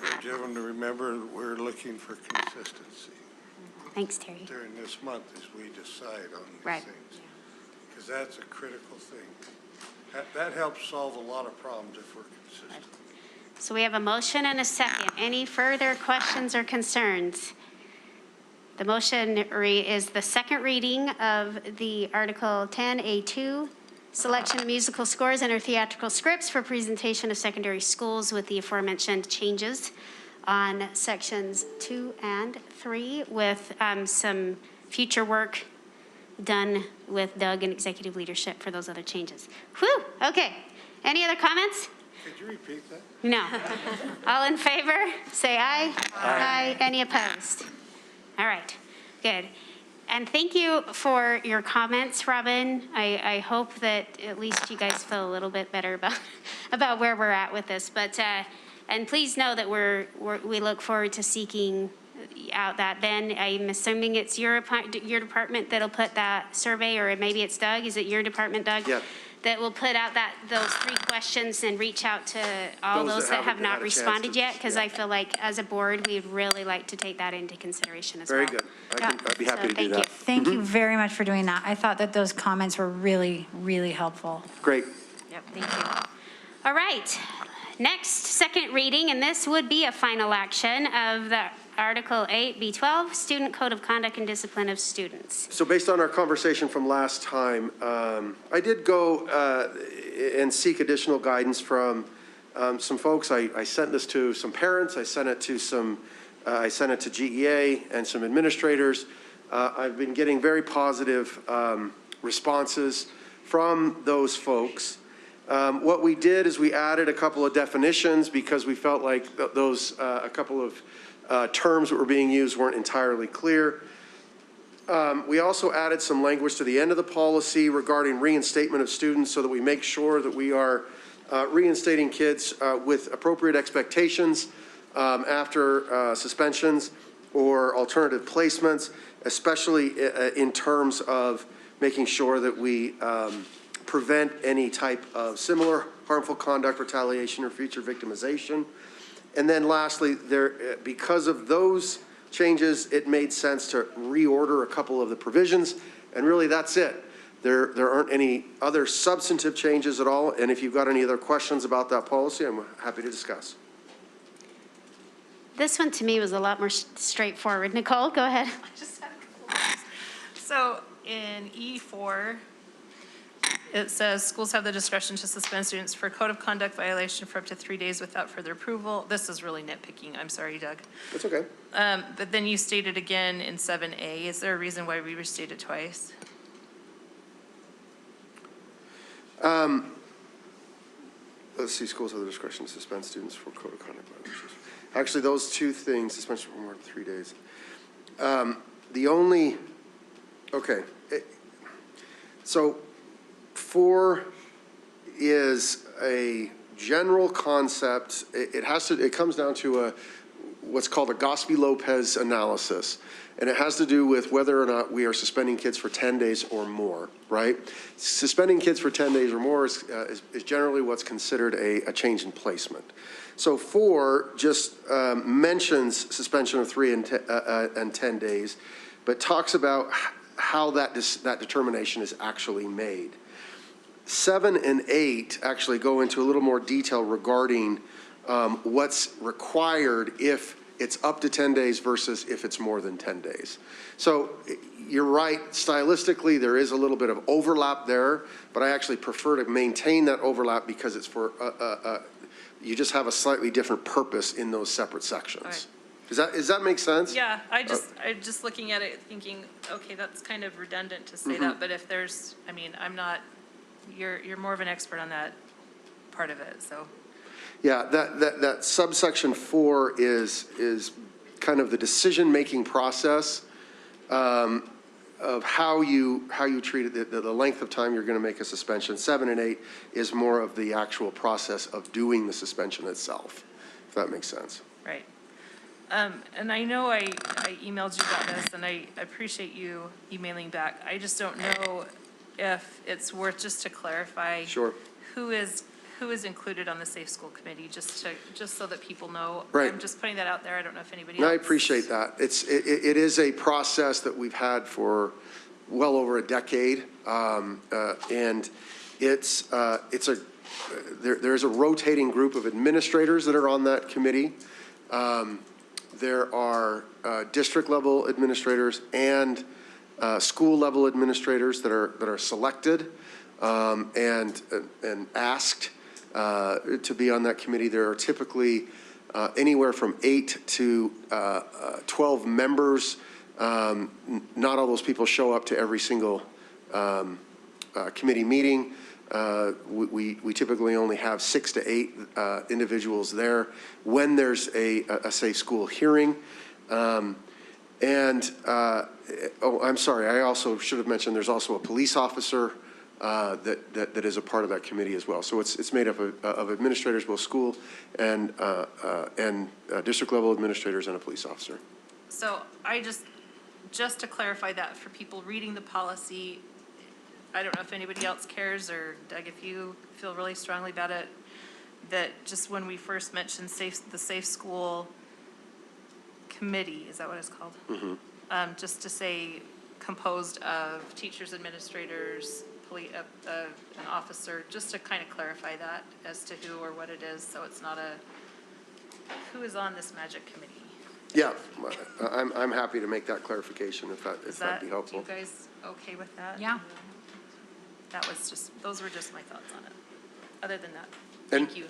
Urge everyone to remember that we're looking for consistency Thanks, Terry. during this month as we decide on these Right. things. Because that's a critical thing. That helps solve a lot of problems if we're consistent. So we have a motion and a second. Any further questions or concerns? The motion is the second reading of the Article 10A2, selection of musical scores and or theatrical scripts for presentation of secondary schools with the aforementioned changes on sections 2 and 3 with some future work done with Doug and executive leadership for those other changes. Whew, okay. Any other comments? Could you repeat that? No. All in favor, say aye. Aye. Any opposed? All right, good. And thank you for your comments, Robin. I hope that at least you guys feel a little bit better about where we're at with this. But, and please know that we look forward to seeking out that. Ben, I'm assuming it's your department that'll put that survey, or maybe it's Doug. Is it your department, Doug? Yeah. That will put out those 3 questions and reach out to all those that have not responded yet? Because I feel like as a board, we'd really like to take that into consideration as well. Very good. I'd be happy to do thank that. you. Thank you very much for doing that. I thought that those comments were really, really helpful. Great. Yep, thank you. All right, next, second reading, and this would be a final action of the Article 8B12, Student Code of Conduct and Discipline of Students. So based on our conversation from last time, I did go and seek additional guidance from some folks. I sent this to some parents. I sent it to GEA and some administrators. I've been getting very positive responses from those folks. What we did is we added a couple of definitions because we felt like a couple of terms that were being used weren't entirely clear. We also added some language to the end of the policy regarding reinstatement of students so that we make sure that we are reinstating kids with appropriate expectations after suspensions or alternative placements, especially in terms of making sure that we prevent any type of similar harmful conduct, retaliation, or future victimization. And then lastly, because of those changes, it made sense to reorder a couple of the provisions, and really that's it. There aren't any other substantive changes at all, and if you've got any other questions about that policy, I'm happy to discuss. This one to me was a lot more straightforward. Nicole, go ahead. I just had a couple things. So in E4, it says schools have the discretion to suspend students for code of conduct violation for up to 3 days without further approval. This is really nitpicking. I'm sorry, Doug. That's okay. But then you stated again in 7A. Is there a reason why we restated twice? Let's see, schools have the discretion to suspend students for code of conduct violations. Actually, those two things, suspension for more than 3 days. So 4 is a general concept. It comes down to what's called a Gospi-Lopez analysis. And it has to do with whether or not we are suspending kids for 10 days or more, right? Suspending kids for 10 days or more is generally what's considered a change in placement. So 4 just mentions suspension of 3 and 10 days, but talks about how that determination is actually made. 7 and 8 actually go into a little more detail regarding what's required if it's up to 10 days versus if it's more than 10 days. So you're right, stylistically there is a little bit of overlap there, but I actually prefer to maintain that overlap because it's for, you just have a slightly different purpose in those separate sections. All right. Does that make sense? Yeah, I'm just looking at it thinking, okay, that's kind of redundant to say that, but if there's, I mean, I'm not, you're more of an expert on that part of it, so. Yeah, that subsection 4 is kind of the decision-making process of how you treat it, the length of time you're going to make a suspension. 7 and 8 is more of the actual process of doing the suspension itself, if that makes sense. Right. And I know I emailed you about this, and I appreciate you emailing back. I just don't know if it's worth just to clarify. Sure. Who is included on the Safe School Committee, just so that people know. Right. I'm just putting that out there. I don't know if anybody No, else. I appreciate that. It is a process that we've had for well over a decade, and there's a rotating group of administrators that are on that committee. There are district-level administrators and school-level administrators that are selected and asked to be on that committee. There are typically anywhere from 8 to 12 members. Not all those people show up to every single committee meeting. We typically only have 6 to 8 individuals there when there's a safe school hearing. Oh, I'm sorry, I also should have mentioned there's also a police officer that is a part of that committee as well. So it's made up of administrators, both school and district level administrators and a police officer. So I just to clarify that for people reading the policy, I don't know if anybody else cares, or Doug, if you feel really strongly about it, that just when we first mentioned the Safe School Committee, is that what it's called? Mm-hmm. Just to say composed of teachers, administrators, an officer, just to kind of clarify that as to who or what it is, so it's not who is on this magic committee. Yeah, I'm happy to make that clarification if that'd be helpful. You guys okay with that? Yeah. Those were just my thoughts on it. Other than that, And, thank you.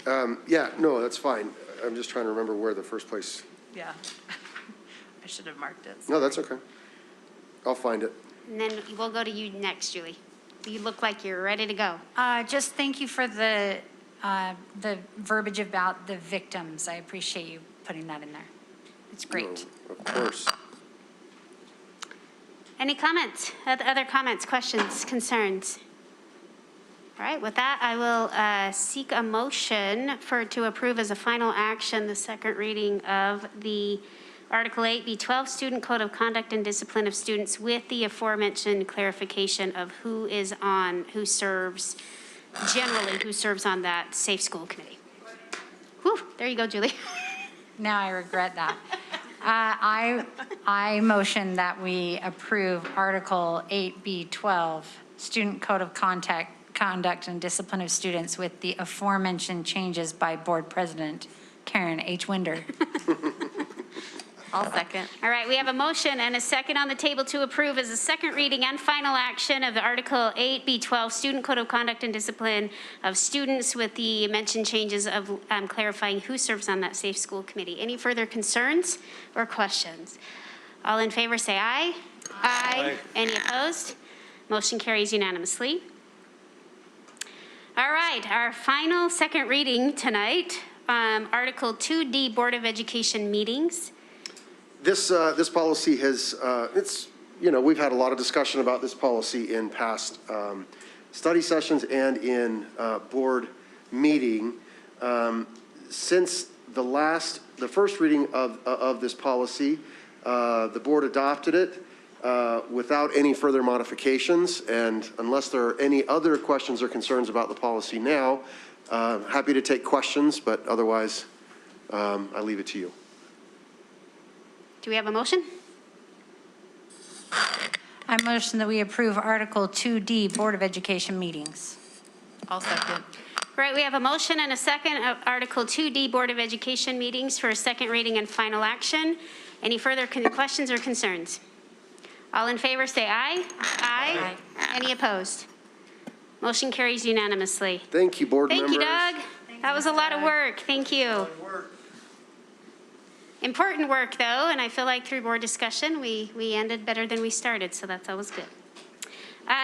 yeah, no, that's fine. I'm just trying to remember where the first place. Yeah. I should have marked it. No, that's okay. I'll find it. And then we'll go to you next, Julie. You look like you're ready to go. Just thank you for the verbiage about the victims. I appreciate you putting that in there. It's great. No, of course. Any comments? Other comments, questions, concerns? All right, with that, I will seek a motion to approve as a final action the second reading of the Article 8B12 Student Code of Conduct and Discipline of Students with the aforementioned clarification of who serves on that Safe School Committee. Whew, there you go, Julie. Now I regret that. I motion that we approve Article 8B12, Student Code of Conduct and Discipline of Students with the aforementioned changes by Board President Karen H. Winder. I'll second. All right, we have a motion and a second on the table to approve as a second reading and final action of the Article 8B12 Student Code of Conduct and Discipline of Students with the mentioned changes of clarifying who serves on that Safe School Committee. Any further concerns or questions? All in favor say aye. Aye. Any opposed? Motion carries unanimously. All right, our final second reading tonight, Article 2D Board of Education meetings. This policy has, we've had a lot of discussion about this policy in past study sessions and in board meeting. Since the first reading of this policy, the board adopted it without any further modifications. And unless there are any other questions or concerns about the policy now, happy to take questions, but otherwise, I leave it to you. Do we have a motion? I motion that we approve Article 2D Board of Education meetings. I'll second. Right, we have a motion and a second of Article 2D Board of Education meetings for a second reading and final action. Any further questions or concerns? All in favor say aye. Aye. Any opposed? Motion carries unanimously. Thank you, board members. Thank you, Doug. That was a lot of work. Thank you. Important work, though, and I feel like through more discussion, we ended better than we started, so that's always good.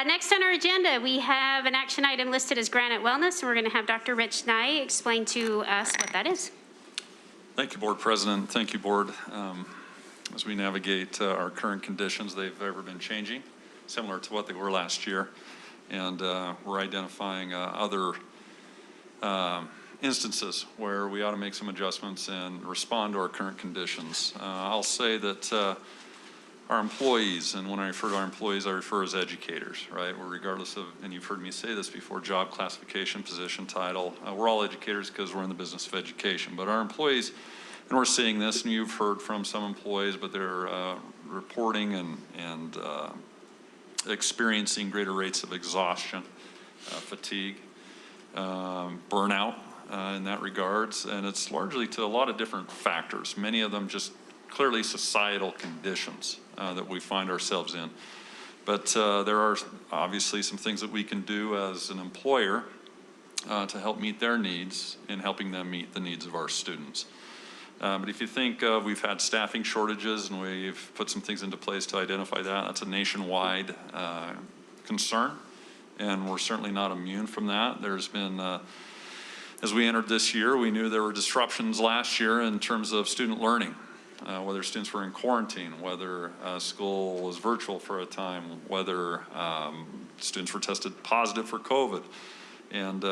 Next on our agenda, we have an action item listed as Granite Wellness, and we're going to have Dr. Rich Nye explain to us what that is. Thank you, Board President. Thank you, Board. As we navigate our current conditions, they've ever been changing, similar to what they were last year. And we're identifying other instances where we ought to make some adjustments and respond to our current conditions. I'll say that our employees, and when I refer to our employees, I refer as educators, right? We're regardless of, and you've heard me say this before, job classification, position, title. We're all educators because we're in the business of education. But our employees, and we're seeing this, and you've heard from some employees, but they're reporting and experiencing greater rates of exhaustion, fatigue, burnout in that regards. And it's largely to a lot of different factors, many of them just clearly societal conditions that we find ourselves in. But there are obviously some things that we can do as an employer to help meet their needs and helping them meet the needs of our students. But if you think we've had staffing shortages and we've put some things into place to identify that, that's a nationwide concern, and we're certainly not immune from that. There's been, as we entered this year, we knew there were disruptions last year in terms of student learning. Whether students were in quarantine, whether school was virtual for a time, whether students were tested positive for COVID. And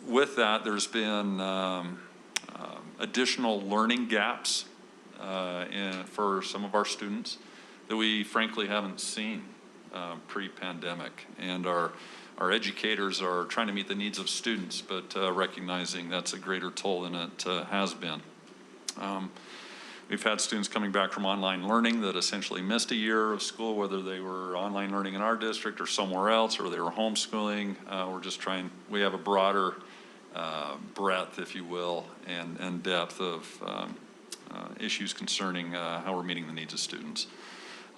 with that, there's been additional learning gaps for some of our students that we frankly haven't seen pre-pandemic. And our educators are trying to meet the needs of students, but recognizing that's a greater toll than it has been. We've had students coming back from online learning that essentially missed a year of school, whether they were online learning in our district or somewhere else, or they were homeschooling. We're just trying, we have a broader breadth, if you will, and depth of issues concerning how we're meeting the needs of students.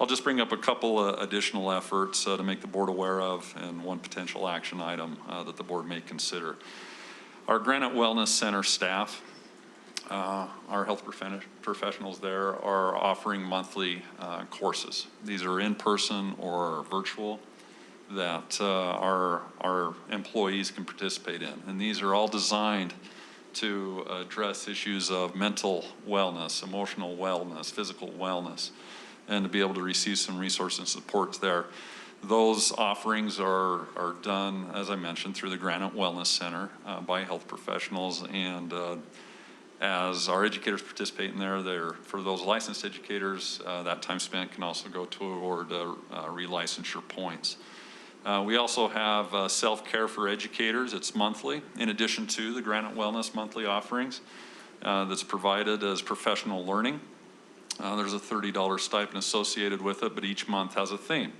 I'll just bring up a couple additional efforts to make the board aware of, and one potential action item that the board may consider. Our Granite Wellness Center staff, our health professionals there are offering monthly courses. These are in-person or virtual that our employees can participate in. And these are all designed to address issues of mental wellness, emotional wellness, physical wellness, and to be able to receive some resources and supports there. Those offerings are done, as I mentioned, through the Granite Wellness Center by health professionals, and as our educators participate in there, for those licensed educators, that time spent can also go toward relicensure points. We also have self-care for educators. It's monthly, in addition to the Granite Wellness monthly offerings that's provided as professional learning. There's a $30 stipend associated with it, but each month has a theme.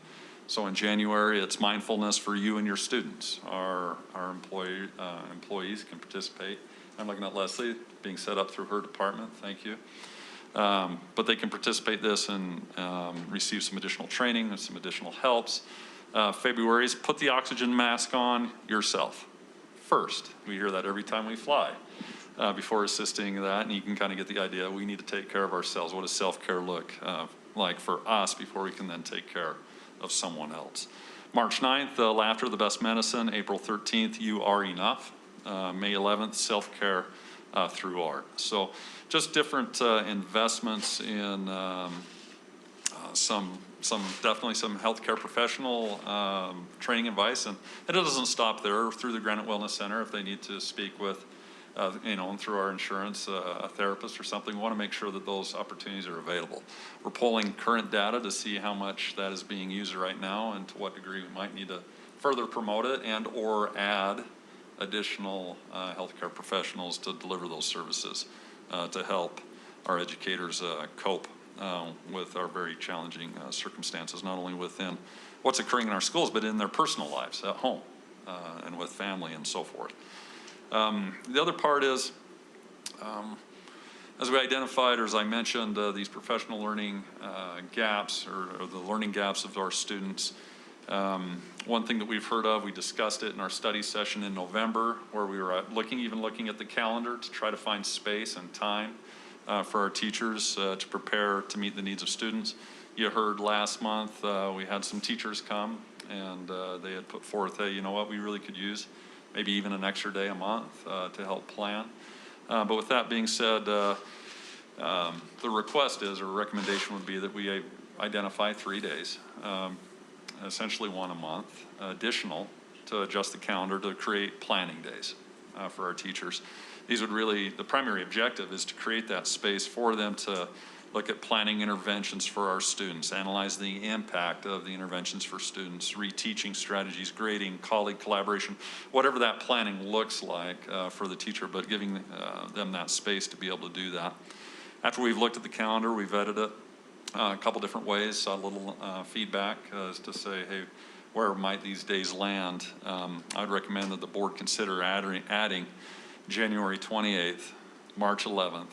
So in January, it's mindfulness for you and your students. Our employees can participate. I'm looking at Leslie being set up through her department. Thank you. But they can participate this and receive some additional training and some additional helps. February is put the oxygen mask on yourself first. We hear that every time we fly before assisting that, and you can kind of get the idea. We need to take care of ourselves. What does self-care look like for us before we can then take care of someone else? March 9th, laughter, the best medicine. April 13th, you are enough. May 11th, self-care through art. So just different investments in definitely some healthcare professional training advice. And it doesn't stop there. Through the Granite Wellness Center, if they need to speak with, and through our insurance, a therapist or something, we want to make sure that those opportunities are available. We're pulling current data to see how much that is being used right now and to what degree we might need to further promote it and or add additional healthcare professionals to deliver those services to help our educators cope with our very challenging circumstances, not only within what's occurring in our schools, but in their personal lives at home and with family and so forth. The other part is, as we identified, or as I mentioned, these professional learning gaps or the learning gaps of our students. One thing that we've heard of, we discussed it in our study session in November, where we were looking at the calendar to try to find space and time for our teachers to prepare to meet the needs of students. You heard last month, we had some teachers come and they had put forth, hey, you know what, we really could use maybe even an extra day a month to help plan. But with that being said, the request is, or recommendation would be that we identify 3 days, essentially one a month, additional to adjust the calendar to create planning days for our teachers. These would really, the primary objective is to create that space for them to look at planning interventions for our students, analyze the impact of the interventions for students, reteaching strategies, grading, colleague collaboration, whatever that planning looks like for the teacher, but giving them that space to be able to do that. After we've looked at the calendar, we vetted it a couple different ways, saw a little feedback as to say, hey, where might these days land? I would recommend that the board consider adding January 28th, March 11th,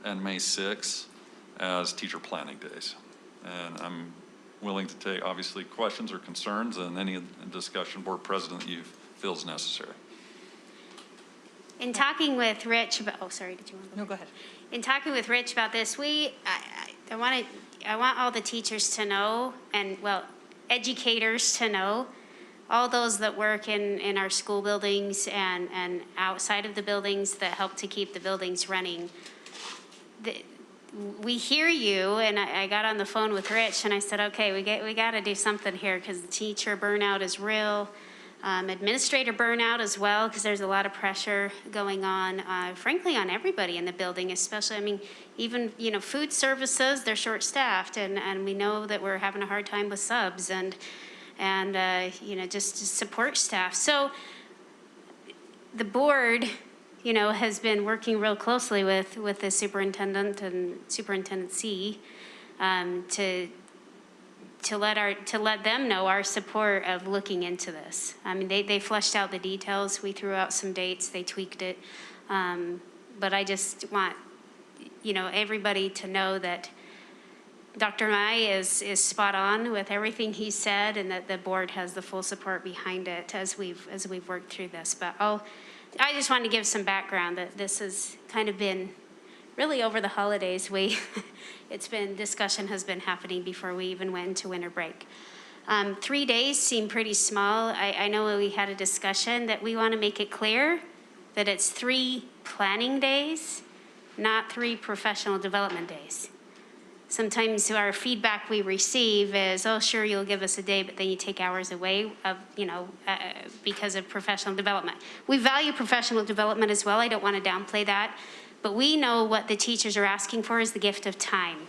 and May 6th as teacher planning days. And I'm willing to take, obviously, questions or concerns and any discussion, board president, that you feel is necessary. In talking with Rich about, oh, sorry, did you want to? No, go ahead. In talking with Rich about this, I want all the teachers to know, and well, educators to know, all those that work in our school buildings and outside of the buildings that help to keep the buildings running. We hear you, and I got on the phone with Rich and I said, okay, we got to do something here because the teacher burnout is real. Administrator burnout as well, because there's a lot of pressure going on, frankly, on everybody in the building, especially, I mean, even, food services, they're short-staffed, and we know that we're having a hard time with subs and just support staff. So the board, has been working real closely with the superintendent and superintendency to let them know our support of looking into this. I mean, they fleshed out the details. We threw out some dates. They tweaked it. But I just want, everybody to know that Dr. Mai is spot on with everything he said, and that the board has the full support behind it as we've worked through this. But I just wanted to give some background that this has kind of been really over the holidays. Discussion has been happening before we even went into winter break. 3 days seem pretty small. I know we had a discussion that we want to make it clear that it's 3 planning days, not 3 professional development days. Sometimes our feedback we receive is, oh, sure, you'll give us a day, but then you take hours away of, because of professional development. We value professional development as well. I don't want to downplay that. But we know what the teachers are asking for is the gift of time.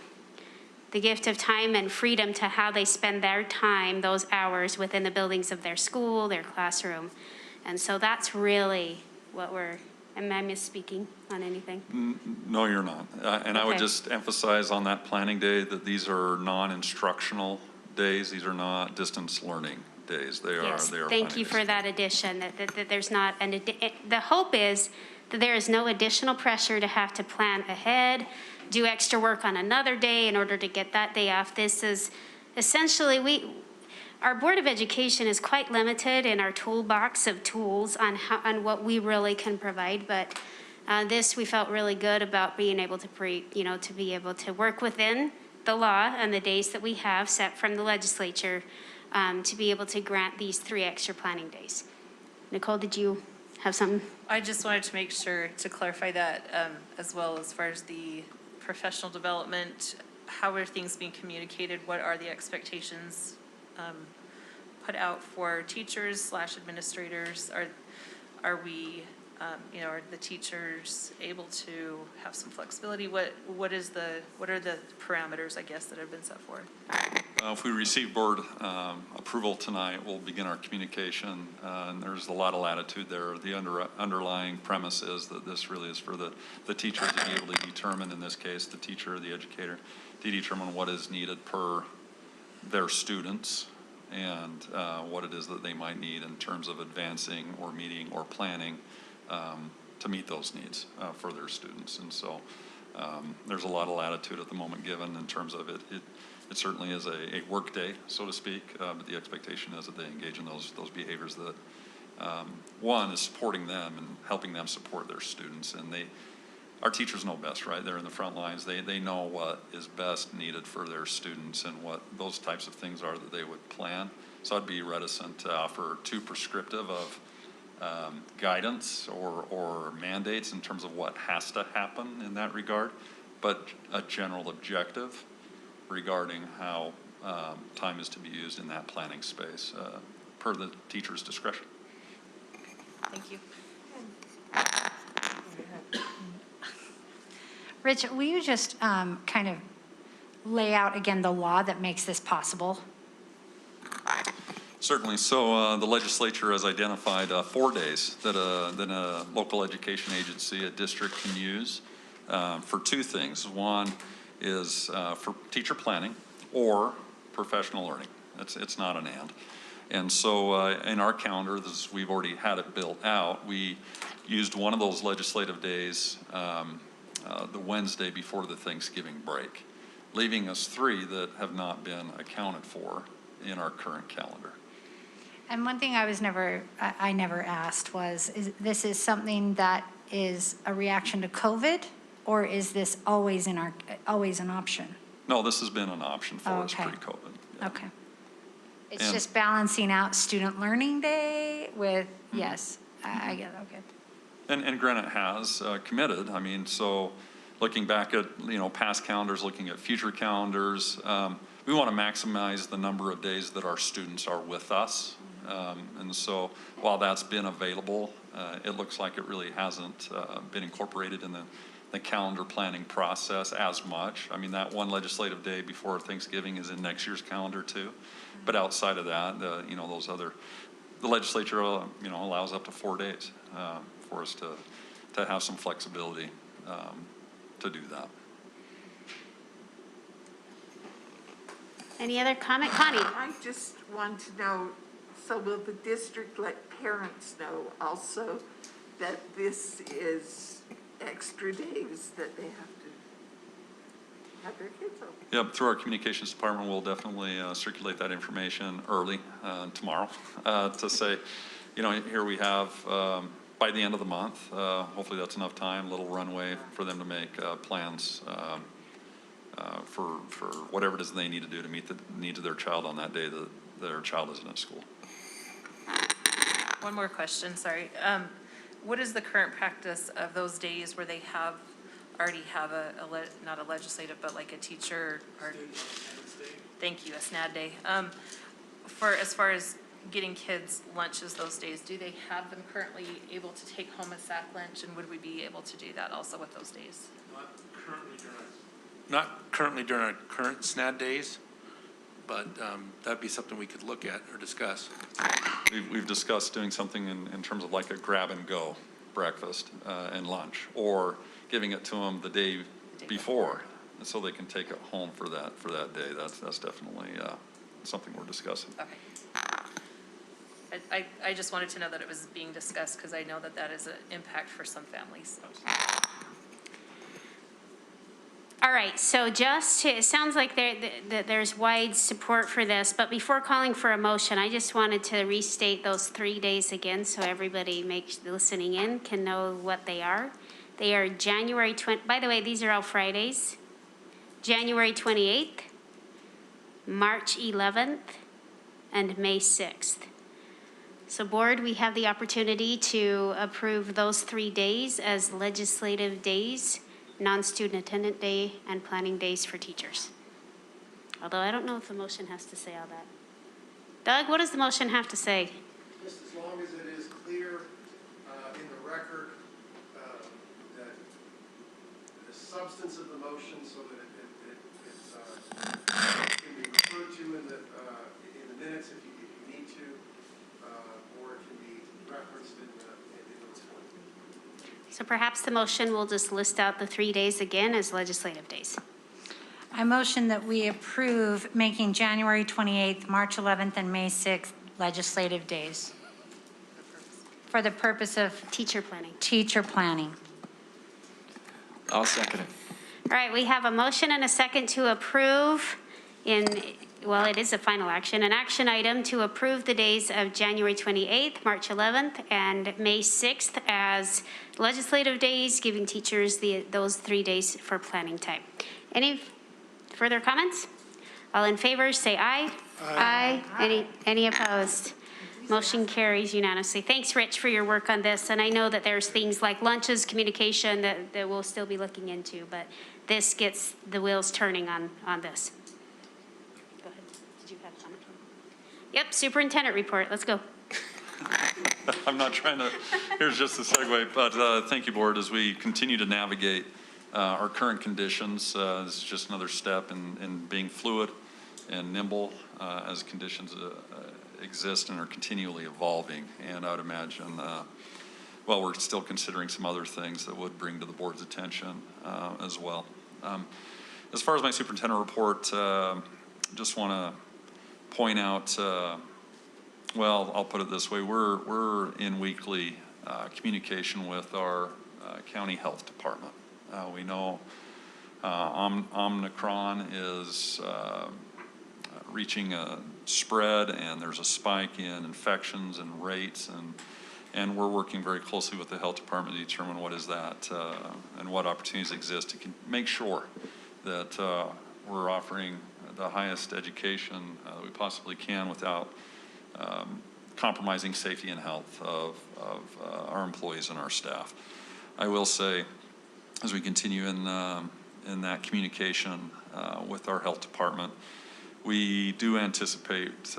The gift of time and freedom to how they spend their time, those hours within the buildings of their school, their classroom. And so that's really what am I misspeaking on anything? No, you're not. And I would Okay. just emphasize on that planning day that these are non-instructional days. These are not distance learning days. They are Thank planning you days. for that addition, that there's not, the hope is that there is no additional pressure to have to plan ahead, do extra work on another day in order to get that day off. This is essentially, our Board of Education is quite limited in our toolbox of tools on what we really can provide, but this we felt really good about being able to to be able to work within the law and the days that we have set from the legislature to be able to grant these 3 extra planning days. Nicole, did you have something? I just wanted to make sure to clarify that as well as far as the professional development, how are things being communicated? What are the expectations put out for teachers / administrators? Are we, are the teachers able to have some flexibility? What are the parameters, I guess, that have been set forth? If we receive board approval tonight, we'll begin our communication, and there's a lot of latitude there. The underlying premise is that this really is for the teachers to be able to determine, in this case, the teacher or the educator, to determine what is needed per their students and what it is that they might need in terms of advancing or meeting or planning to meet those needs for their students. And so there's a lot of latitude at the moment given in terms of it. It certainly is a work day, so to speak, but the expectation is that they engage in those behaviors that, one, is supporting them and helping them support their students. And our teachers know best, right? They're in the front lines. They know what is best needed for their students and what those types of things are that they would plan. So I'd be reticent to offer too prescriptive of guidance or mandates in terms of what has to happen in that regard, but a general objective regarding how time is to be used in that planning space per the teacher's discretion. Thank you. Rich, will you just kind of lay out again the law that makes this possible? Certainly. So the legislature has identified 4 days that a local education agency, a district, can use for 2 things. One is for teacher planning or professional learning. It's not an and. And so in our calendar, we've already had it built out. We used one of those legislative days the Wednesday before the Thanksgiving break, leaving us 3 that have not been accounted for in our current calendar. And one thing I never asked was, this is something that is a reaction to COVID, or is this always an option? No, this has been an option for us Okay. pre-COVID. Yeah. Okay. It's And- just balancing out Student Learning Day with, yes, I get it, okay. And Granite has committed. I mean, so looking back at, past calendars, looking at future calendars, we want to maximize the number of days that our students are with us. And so while that's been available, it looks like it really hasn't been incorporated in the calendar planning process as much. I mean, that one legislative day before Thanksgiving is in next year's calendar too. But outside of that, the legislature, allows up to 4 days for us to have some flexibility to do that. Any other comment? Connie? I just want to know, so will the district let parents know also that this is extra days that they have to have their kids over? Yep, through our communications department, we'll definitely circulate that information early tomorrow to say, here we have, by the end of the month, hopefully that's enough time, a little runway for them to make plans for whatever it is they need to do to meet the needs of their child on that day that their child isn't at school. One more question, sorry. What is the current practice of those days where they already have not a legislative, but like a teacher or, thank you, a SNAD day? As far as getting kids lunches those days, do they have them currently able to take home a sack lunch, and would we be able to do that also with those days? Not currently during our current SNAD days, but that'd be something we could look at or discuss. We've discussed doing something in terms of like a grab and go breakfast and lunch, or giving it to them the day before so they can take it home for that day. That's definitely something we're discussing. Okay. I just wanted to know that it was being discussed because I know that is an impact for some families. All right, so it sounds like there's wide support for this, but before calling for a motion, I just wanted to restate those 3 days again so everybody listening in can know what they are. They are January 20, by the way, these are all Fridays, January 28th, March 11th, and May 6th. So board, we have the opportunity to approve those 3 days as legislative days, non-student attendant day, and planning days for teachers. Although I don't know if the motion has to say all that. Doug, what does the motion have to say? Just as long as it is clear in the record that the substance of the motion, so that it can be referred to in the minutes if you need to, or it can be referenced in the report. So perhaps the motion will just list out the 3 days again as legislative days. I motion that we approve making January 28th, March 11th, and May 6th legislative days for the purpose of teacher planning. Teacher planning. I'll second it. All right, we have a motion and a second to approve in well, it is a final action, an action item to approve the days of January 28th, March 11th, and May 6th as legislative days, giving teachers those 3 days for planning time. Any further comments? All in favor, say aye. Aye. Any opposed? Motion carries unanimously. Thanks, Rich, for your work on this. And I know that there's things like lunches, communication that we'll still be looking into, but this gets the wheels turning on this. Go ahead. Did you have a comment? Yep, superintendent report. Let's go. I'm not trying to, here's just a segue, but thank you, board. As we continue to navigate our current conditions, this is just another step in being fluid and nimble as conditions exist and are continually evolving. And I would imagine, well, we're still considering some other things that would bring to the board's attention as well. As far as my superintendent report, just want to point out, well, I'll put it this way. We're in weekly communication with our county health department. We know Omicron is reaching a spread, and there's a spike in infections and rates, and we're working very closely with the health department to determine what is that and what opportunities exist to make sure that we're offering the highest education we possibly can without compromising safety and health of our employees and our staff. I will say, as we continue in that communication with our health department, we do anticipate,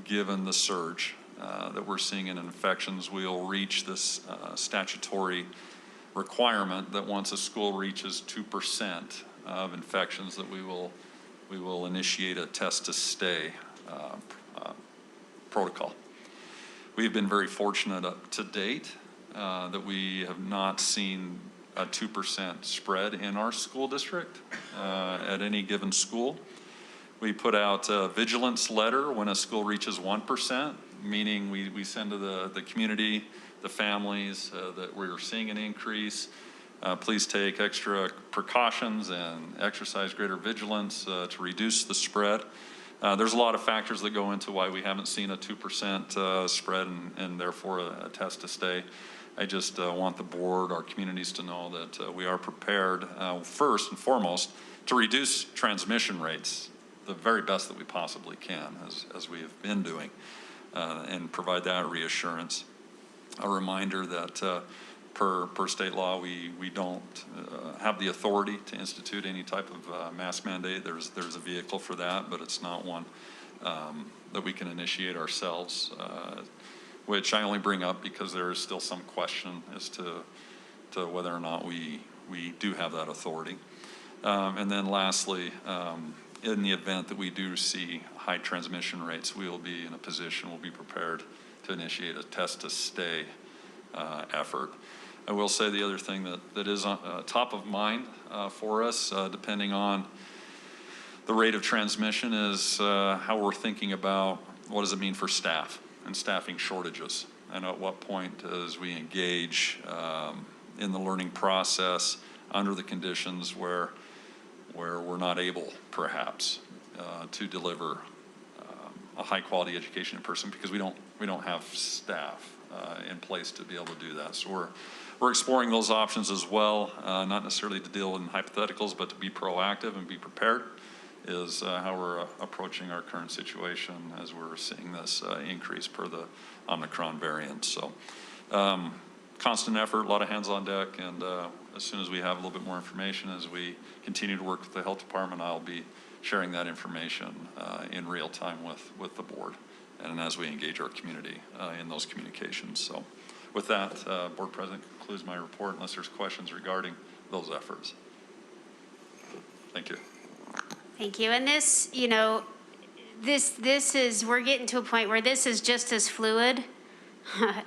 given the surge that we're seeing in infections, we'll reach this statutory requirement that once a school reaches 2% of infections, that we will initiate a test to stay protocol. We've been very fortunate to date that we have not seen a 2% spread in our school district at any given school. We put out a vigilance letter when a school reaches 1%, meaning we send to the community, the families, that we're seeing an increase. Please take extra precautions and exercise greater vigilance to reduce the spread. There's a lot of factors that go into why we haven't seen a 2% spread and therefore a test to stay. I just want the board, our communities to know that we are prepared, first and foremost, to reduce transmission rates the very best that we possibly can, as we have been doing, and provide that reassurance. A reminder that per state law, we don't have the authority to institute any type of mask mandate. There's a vehicle for that, but it's not one that we can initiate ourselves, which I only bring up because there is still some question as to whether or not we do have that authority. And then lastly, in the event that we do see high transmission rates, we will be in a position, we'll be prepared to initiate a test to stay effort. I will say the other thing that is top of mind for us, depending on the rate of transmission, is how we're thinking about what does it mean for staff and staffing shortages, and at what point as we engage in the learning process under the conditions where we're not able, perhaps, to deliver a high-quality education in person because we don't have staff in place to be able to do that. So we're exploring those options as well, not necessarily to deal in hypotheticals, but to be proactive and be prepared is how we're approaching our current situation as we're seeing this increase per the Omicron variant. So constant effort, a lot of hands on deck, and as soon as we have a little bit more information, as we continue to work with the health department, I'll be sharing that information in real time with the board and as we engage our community in those communications. So with that, Board President concludes my report unless there's questions regarding those efforts. Thank you. Thank you. And this, you know, this is, we're getting to a point where this is just as fluid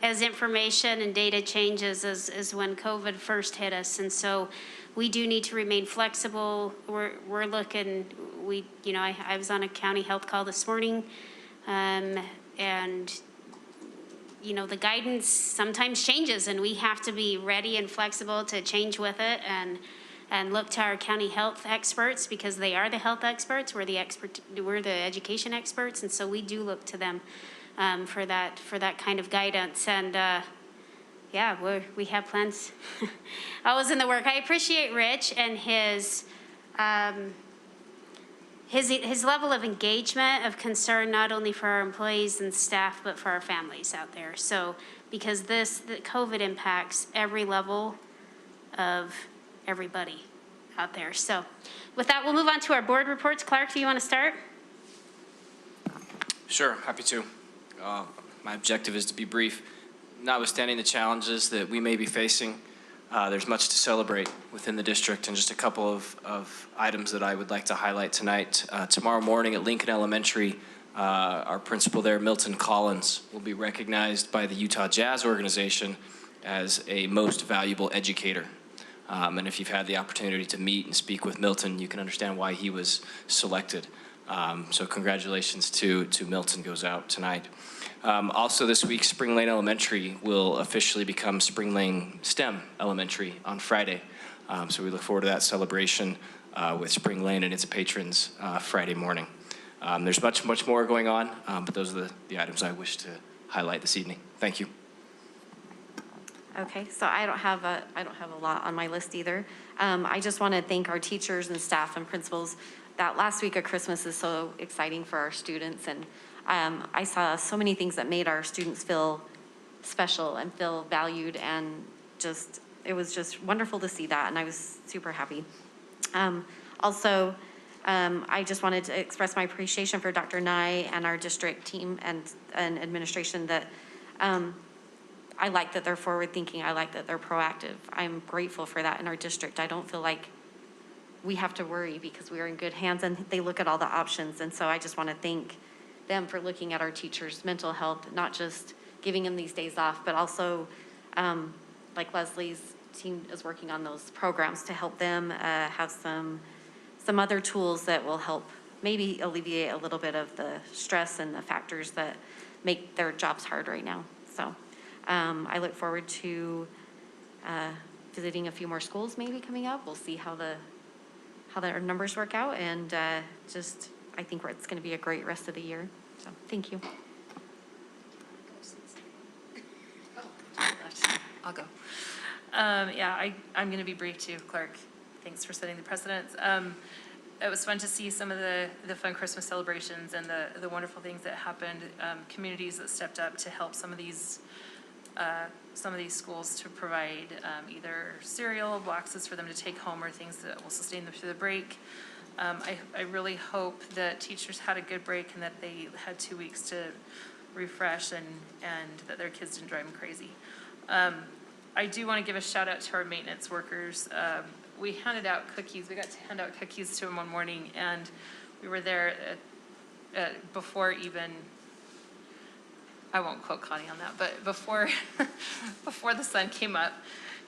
as information and data changes as when COVID first hit us. And so we do need to remain flexible. We're looking, you know, I was on a county health call this morning, and you know, the guidance sometimes changes and we have to be ready and flexible to change with it. And and look to our county health experts because they are the health experts. We're the education experts, and so we do look to them for that kind of guidance. And yeah, we have plans. Always in the work. I appreciate Rich and his level of engagement, of concern, not only for our employees and staff, but for our families out there. So, because the COVID impacts every level of everybody out there. So, with that, we'll move on to our board reports. Clark, do you want to start? Sure, happy to. My objective is to be brief. Notwithstanding the challenges that we may be facing, there's much to celebrate within the district, and just a couple of items that I would like to highlight tonight. Tomorrow morning at Lincoln Elementary, our principal there, Milton Collins, will be recognized by the Utah Jazz Organization as a most valuable educator. And if you've had the opportunity to meet and speak with Milton, you can understand why he was selected. So congratulations to Milton goes out tonight. Also this week, Spring Lane Elementary will officially become Spring Lane STEM Elementary on Friday. So we look forward to that celebration with Spring Lane and its patrons Friday morning. There's much more going on, but those are the items I wish to highlight this evening. Thank you. Okay, so I don't have a lot on my list either. I just want to thank our teachers and staff and principals. That last week of Christmas is so exciting for our students, and I saw so many things that made our students feel special and feel valued, and it was just wonderful to see that, and I was super happy. Also, I just wanted to express my appreciation for Dr. Nye and our district team and administration that I like that they're forward thinking. I like that they're proactive. I'm grateful for that in our district. I don't feel like we have to worry because we are in good hands, and they look at all the options. And so I just want to thank them for looking at our teachers' mental health, not just giving them these days off, but also like Leslie's team is working on those programs to help them have some other tools that will help maybe alleviate a little bit of the stress and the factors that make their jobs hard right now. So I look forward to visiting a few more schools maybe coming up. We'll see how their numbers work out, and I think it's going to be a great rest of the year. So thank you. I'll go. Yeah, I'm going to be brief too, Clark. Thanks for setting the precedents. It was fun to see some of the fun Christmas celebrations and the wonderful things that happened. Communities that stepped up to help some of these schools to provide either cereal boxes for them to take home or things that will sustain them through the break. I really hope that teachers had a good break and that they had 2 weeks to refresh and that their kids didn't drive them crazy. I do want to give a shout out to our maintenance workers. We handed out cookies. We got to hand out cookies to them one morning, and we were there before even, I won't quote Connie on that, but before the sun came up.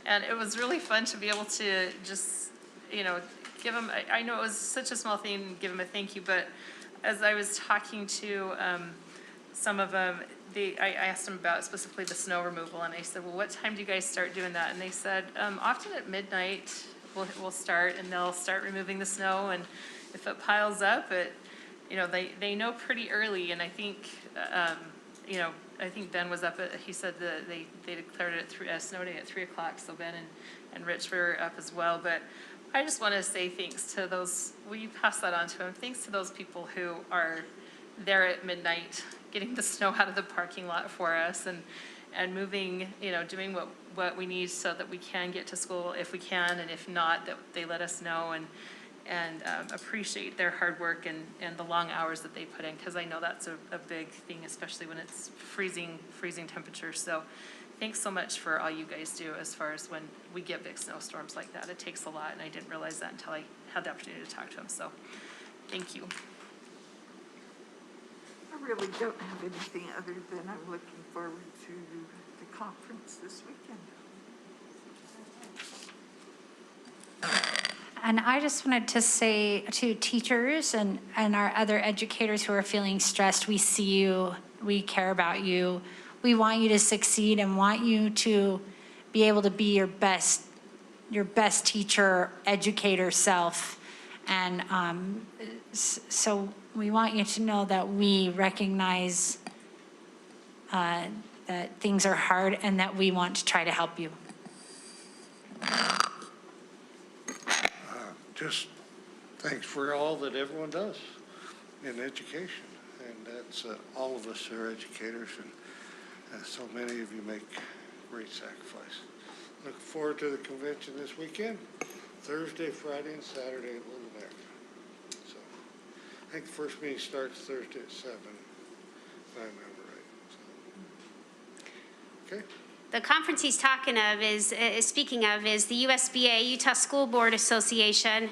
And it was really fun to be able to just, give them, I know it was such a small thing, give them a thank you, but as I was talking to some of them, I asked them about specifically the snow removal, and I said, well, what time do you guys start doing that? And they said, often at midnight we'll start, and they'll start removing the snow, and if it piles up, they know pretty early, and I think, I think Ben was up he said that they declared it a snow day at 3 o'clock, so Ben and Rich were up as well. But I just want to say thanks to those, will you pass that on to them? Thanks to those people who are there at midnight, getting the snow out of the parking lot for us and moving, doing what we need so that we can get to school if we can, and if not, that they let us know and appreciate their hard work and the long hours that they put in, because I know that's a big thing, especially when it's freezing temperatures. So thanks so much for all you guys do as far as when we get big snowstorms like that. It takes a lot, and I didn't realize that until I had the opportunity to talk to them. So thank you. I really don't have anything other than I'm looking forward to the conference this weekend. And I just wanted to say to teachers and our other educators who are feeling stressed, we see you, we care about you, we want you to succeed and want you to be able to be your best your best teacher, educator self. And so we want you to know that we recognize that things are hard and that we want to try to help you. Just thanks for all that everyone does in education. And that's, all of us are educators, and so many of you make great sacrifice. Look forward to the convention this weekend, Thursday, Friday, and Saturday at Little Neck. So I think the first meeting starts Thursday at 7, if I remember right. So, okay. The conference he's talking of is, speaking of, is the USBA, Utah School Board Association.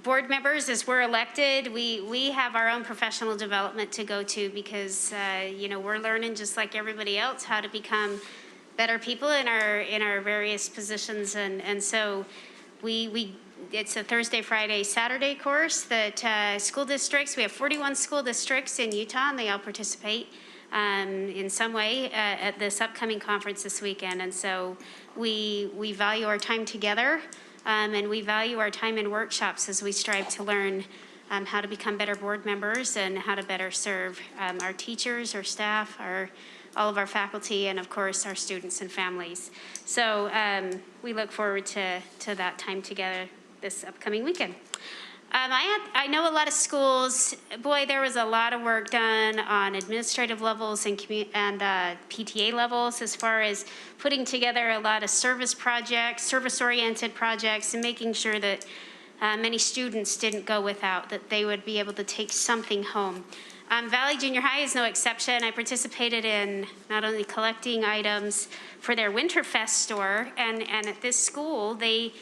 Board members, as we're elected, we have our own professional development to go to because, we're learning just like everybody else how to become better people in our various positions. And so it's a Thursday, Friday, Saturday course that school districts, we have 41 school districts in Utah, and they all participate in some way at this upcoming conference this weekend. And so we value our time together, and we value our time in workshops as we strive to learn how to become better board members and how to better serve our teachers, our staff, all of our faculty, and of course our students and families. So we look forward to that time together this upcoming weekend. I know a lot of schools, boy, there was a lot of work done on administrative levels and PTA levels as far as putting together a lot of service projects, service-oriented projects, and making sure that many students didn't go without, that they would be able to take something home. Valley Junior High is no exception. I participated in not only collecting items for their Winterfest store, and at this school, they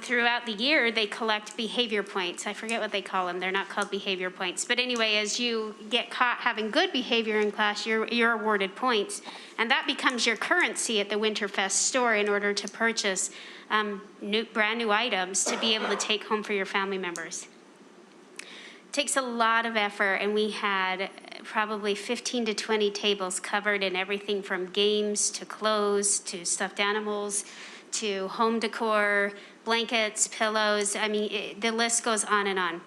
throughout the year, they collect behavior points. I forget what they call them. They're not called behavior points. But anyway, as you get caught having good behavior in class, you're awarded points. And that becomes your currency at the Winterfest store in order to purchase brand new items to be able to take home for your family members. It takes a lot of effort, and we had probably 15 to 20 tables covered in everything from games to clothes to stuffed animals to home decor, blankets, pillows. I mean, the list goes on and on.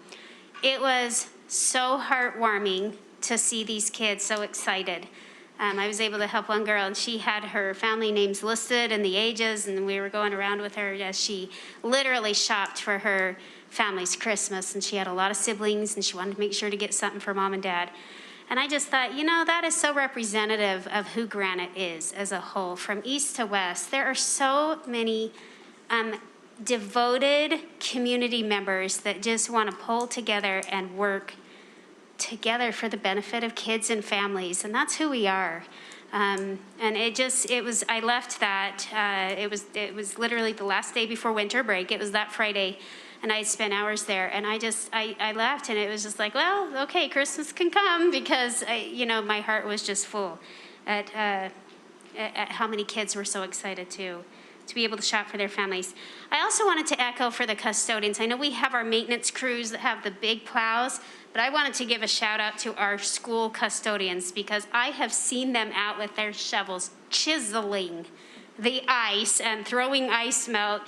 It was so heartwarming to see these kids so excited. I was able to help one girl, and she had her family names listed and the ages, and we were going around with her as she literally shopped for her family's Christmas, and she had a lot of siblings, and she wanted to make sure to get something for mom and dad. And I just thought, that is so representative of who Granite is as a whole, from east to west. There are so many devoted community members that just want to pull together and work together for the benefit of kids and families, and that's who we are. And I left that, it was literally the last day before winter break. It was that Friday, and I spent hours there, and I left, and it was just like, well, okay, Christmas can come, because my heart was just full at how many kids were so excited to be able to shop for their families. I also wanted to echo for the custodians. I know we have our maintenance crews that have the big plows, but I wanted to give a shout out to our school custodians, because I have seen them out with their shovels chiseling the ice and throwing ice melt,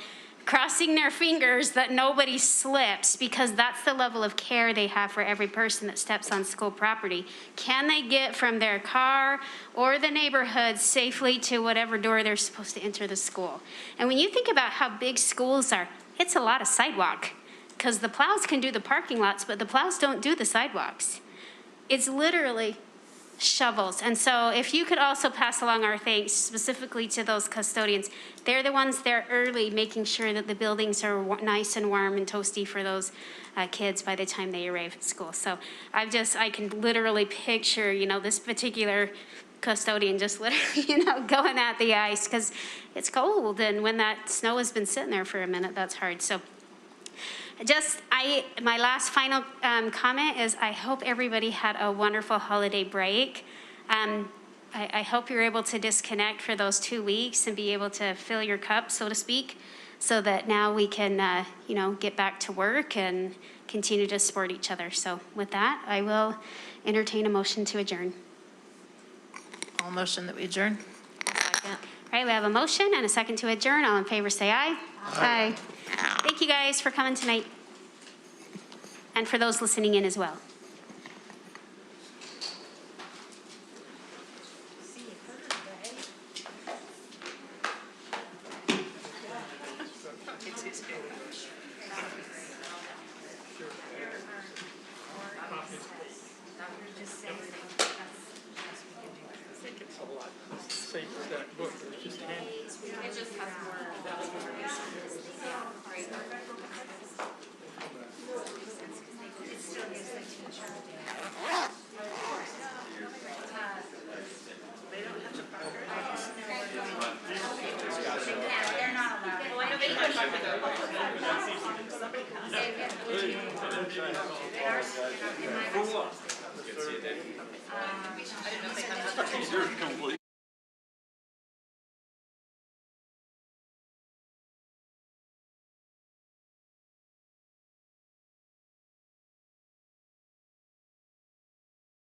crossing their fingers that nobody slips, because that's the level of care they have for every person that steps on school property. Can they get from their car or the neighborhood safely to whatever door they're supposed to enter the school? And when you think about how big schools are, it's a lot of sidewalk, because the plows can do the parking lots, but the plows don't do the sidewalks. It's literally shovels. And so if you could also pass along our thanks specifically to those custodians. They're the ones there early, making sure that the buildings are nice and warm and toasty for those kids by the time they arrive at school. So I can literally picture, this particular custodian just literally, going at the ice, because it's cold, and when that snow has been sitting there for a minute, that's hard. So my last final comment is I hope everybody had a wonderful holiday break. I hope you're able to disconnect for those 2 weeks and be able to fill your cup, so to speak, so that now we can, get back to work and continue to support each other. So with that, I will entertain a motion to adjourn. I'll motion that we adjourn. Second. right, we have a motion and a second to adjourn. All in favor, say aye. Aye. Thank you guys for coming tonight. And for those listening in as well.